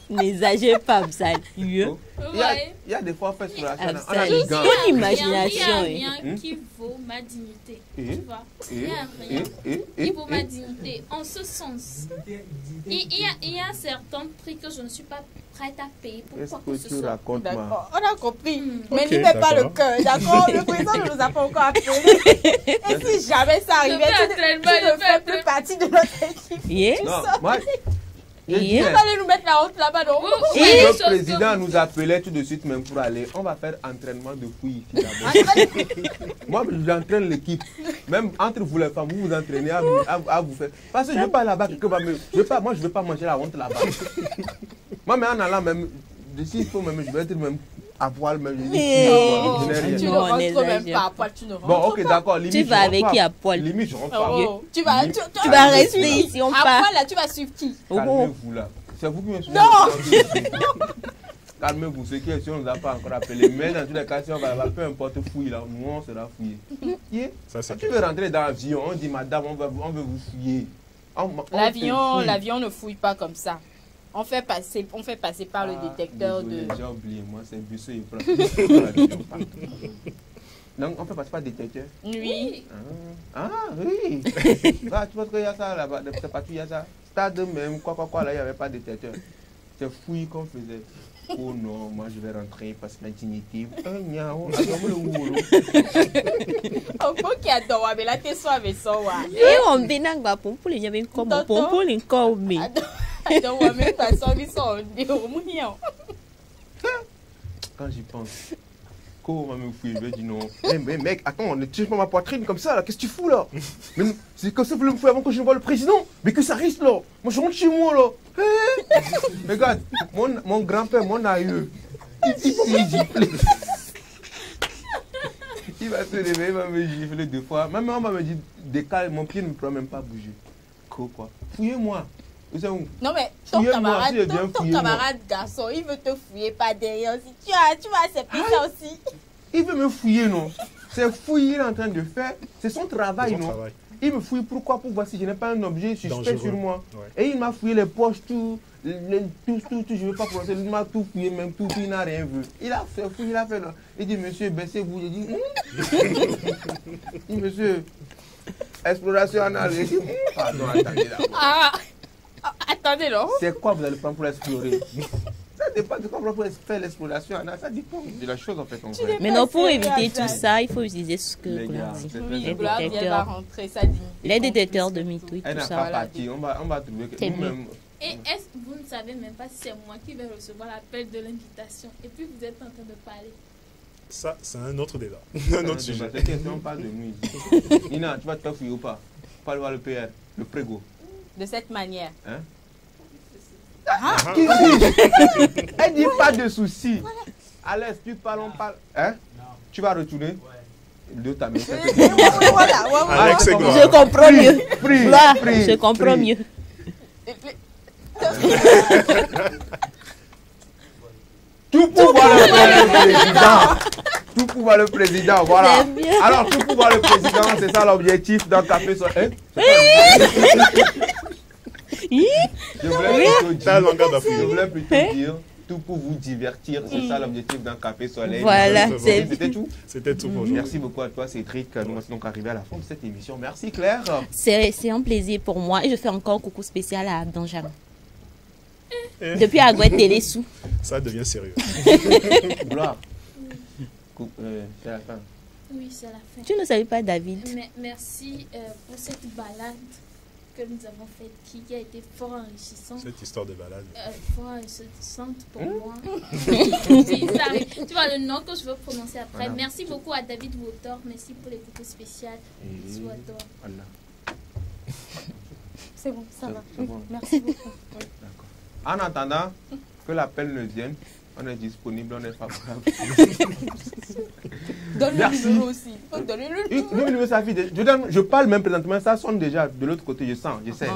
N'exagère pas, ça. Il y a des fois, on fait exploration anale. On a des gants. Il n'y a rien qui vaut ma dignité. Tu vois? Il n'y a rien qui vaut ma dignité. En ce sens, il y a certains prix que je ne suis pas prête à payer pour quoi que ce soit. D'accord, on a compris. Mais n'y mets pas le cœur, d'accord? Le président ne nous a pas encore appelés. Et si jamais ça arrivait, tu ne fais plus partie de notre équipe. Non, moi... Vous allez nous mettre la honte là-bas, non? Si le président nous appelait tout de suite même pour aller, on va faire entraînement de fouilles ici d'abord. Moi, j'entraîne l'équipe. Même entre vous les femmes, vous vous entraînez à vous faire. Parce que je ne vais pas là-bas, moi je ne veux pas manger la honte là-bas. Moi, mais en allant même, s'il faut même, je vais être même à poil même. Tu ne rentres même pas à poil, tu ne rentres pas. Bon, ok, d'accord. Tu vas avec qui à poil? Limite, je rentre pas. Tu vas rester ici, on part. À poil, là, tu vas suivre qui? Calmez-vous là. C'est vous qui me suivez. Non. Calmez-vous, ceux qui on ne nous a pas encore appelé. Mais dans tous les cas, si on va là-bas, peu importe fouille là, nous on sera fouillé. Tu veux rentrer dans l'avion, on dit madame, on veut vous fouiller. L'avion ne fouille pas comme ça. On fait passer par le détecteur de... J'ai oublié, moi c'est Busso et prend. Donc on fait passer par le détecteur? Oui. Oui. Bah, tu penses qu'il y a ça là-bas, c'est pas tout, il y a ça. Stade même, quoi, là, il n'y avait pas de détecteur. C'est fouille qu'on faisait. Oh non, moi je vais rentrer parce que la dignité. Faut qu'il adore, mais là t'es soif et ça. Et on vient à pour les gens comme pour les corps, mais. Quand j'y pense, comment me fouiller, je vais dire non. Mais mec, attends, ne touche pas ma poitrine comme ça là, qu'est-ce que tu fous là? C'est comme ça que vous voulez me fouiller avant que je ne voie le président? Mais que ça risque là. Moi je rentre chez moi là. Regarde, mon grand-père, mon aïeux, il va me gifler. Il va se lever, il va me gifler 2 fois. Ma maman me dit, décale, mon pied ne me peut même pas bouger. Quoi? Fouillez-moi. Non mais ton camarade garçon, il veut te fouiller pas derrière aussi. Tu vas accepter ça aussi. Il veut me fouiller, non? C'est fouille, il est en train de faire. C'est son travail, non? Il me fouille pourquoi? Pour voir si je n'ai pas un objet suspect sur moi. Ouais. Et il m'a fouillé les poches, tout, je ne veux pas prononcer, il m'a tout fouillé, même tout, il n'a rien vu. Il a fait fouille, il a fait là. Il dit, monsieur, baissez-vous. J'ai dit, il dit, monsieur, exploration anale. J'ai dit, pardon, attendez là. Attendez là. C'est quoi vous allez prendre pour l'explorer? Ça dépend de comment vous faire l'exploration anale. Ça dépend de la chose en fait. Mais non, pour éviter tout ça, il faut utiliser ce que les détecteurs de mythes, oui, tout ça. On va trouver que nous-mêmes. Et est-ce que vous ne savez même pas si c'est moi qui vais recevoir l'appel de l'invitation et puis vous êtes en train de parler? Ça, c'est un autre débat. Un autre sujet. On parle de nous ici. Nina, tu vas te faire fouiller ou pas? Pas le voir le PR, le prégo. De cette manière. Hein? Elle dit pas de soucis. Voilà. Alès, tu parles, on parle. Hein? Tu vas retourner? De ta main. Voilà. Je comprends mieux. Je comprends mieux. Tout pouvoir le président. Tout pouvoir le président, voilà. Alors, tout pouvoir le président, c'est ça l'objectif d'un café soleil. Je voulais plutôt dire tout pour vous divertir, c'est ça l'objectif d'un café soleil. Voilà, c'était tout. C'était tout pour aujourd'hui. Merci beaucoup à toi Cédric, nous sommes donc arrivés à la fin de cette émission. Merci Claire. C'est un plaisir pour moi et je fais encore un coucou spécial à Benjamin. Depuis Agouet Télésou. Ça devient sérieux. Gloire. C'est la fin. Oui, c'est la fin. Tu ne savais pas, David? Merci pour cette balade que nous avons faite qui a été fort enrichissante. Cette histoire de balade. Fort enrichissante pour moi. Tu vois le nom que je veux prononcer après. Voilà. Merci beaucoup à David Wotor. Merci pour les coups spéciaux. Bisous à toi. Voilà. C'est bon, ça va. Bon. Merci beaucoup. Oui. En attendant que l'appel ne vienne, on est disponible, on est favorable. Donne le numéro aussi. Donne le numéro. Je parle même présentement, ça sonne déjà de l'autre côté, je sens, j'essaie.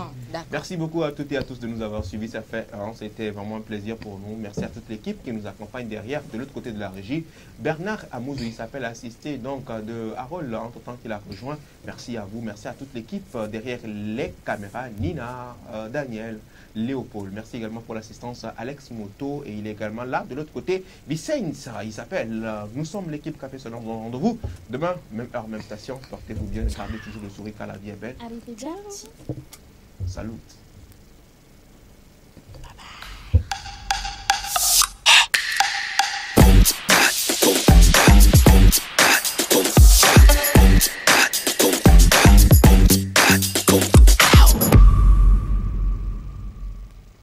Merci beaucoup à toutes et à tous de nous avoir suivis, ça fait, c'était vraiment un plaisir pour nous. Merci à toute l'équipe qui nous accompagne derrière, de l'autre côté de la régie. Bernard Amouzou, il s'appelle assisté donc de Harold, entre-temps qu'il a rejoint. Merci à vous, merci à toute l'équipe derrière les caméras, Nina, Daniel, Léopold. Merci également pour l'assistance à Alex Moto et il est également là de l'autre côté. Vicence, il s'appelle. Nous sommes l'équipe Café Soleil. Rendez-vous demain, même heure, même station. Portez-vous bien, gardez toujours le sourire car la vie est belle. Arrivederci. Salut.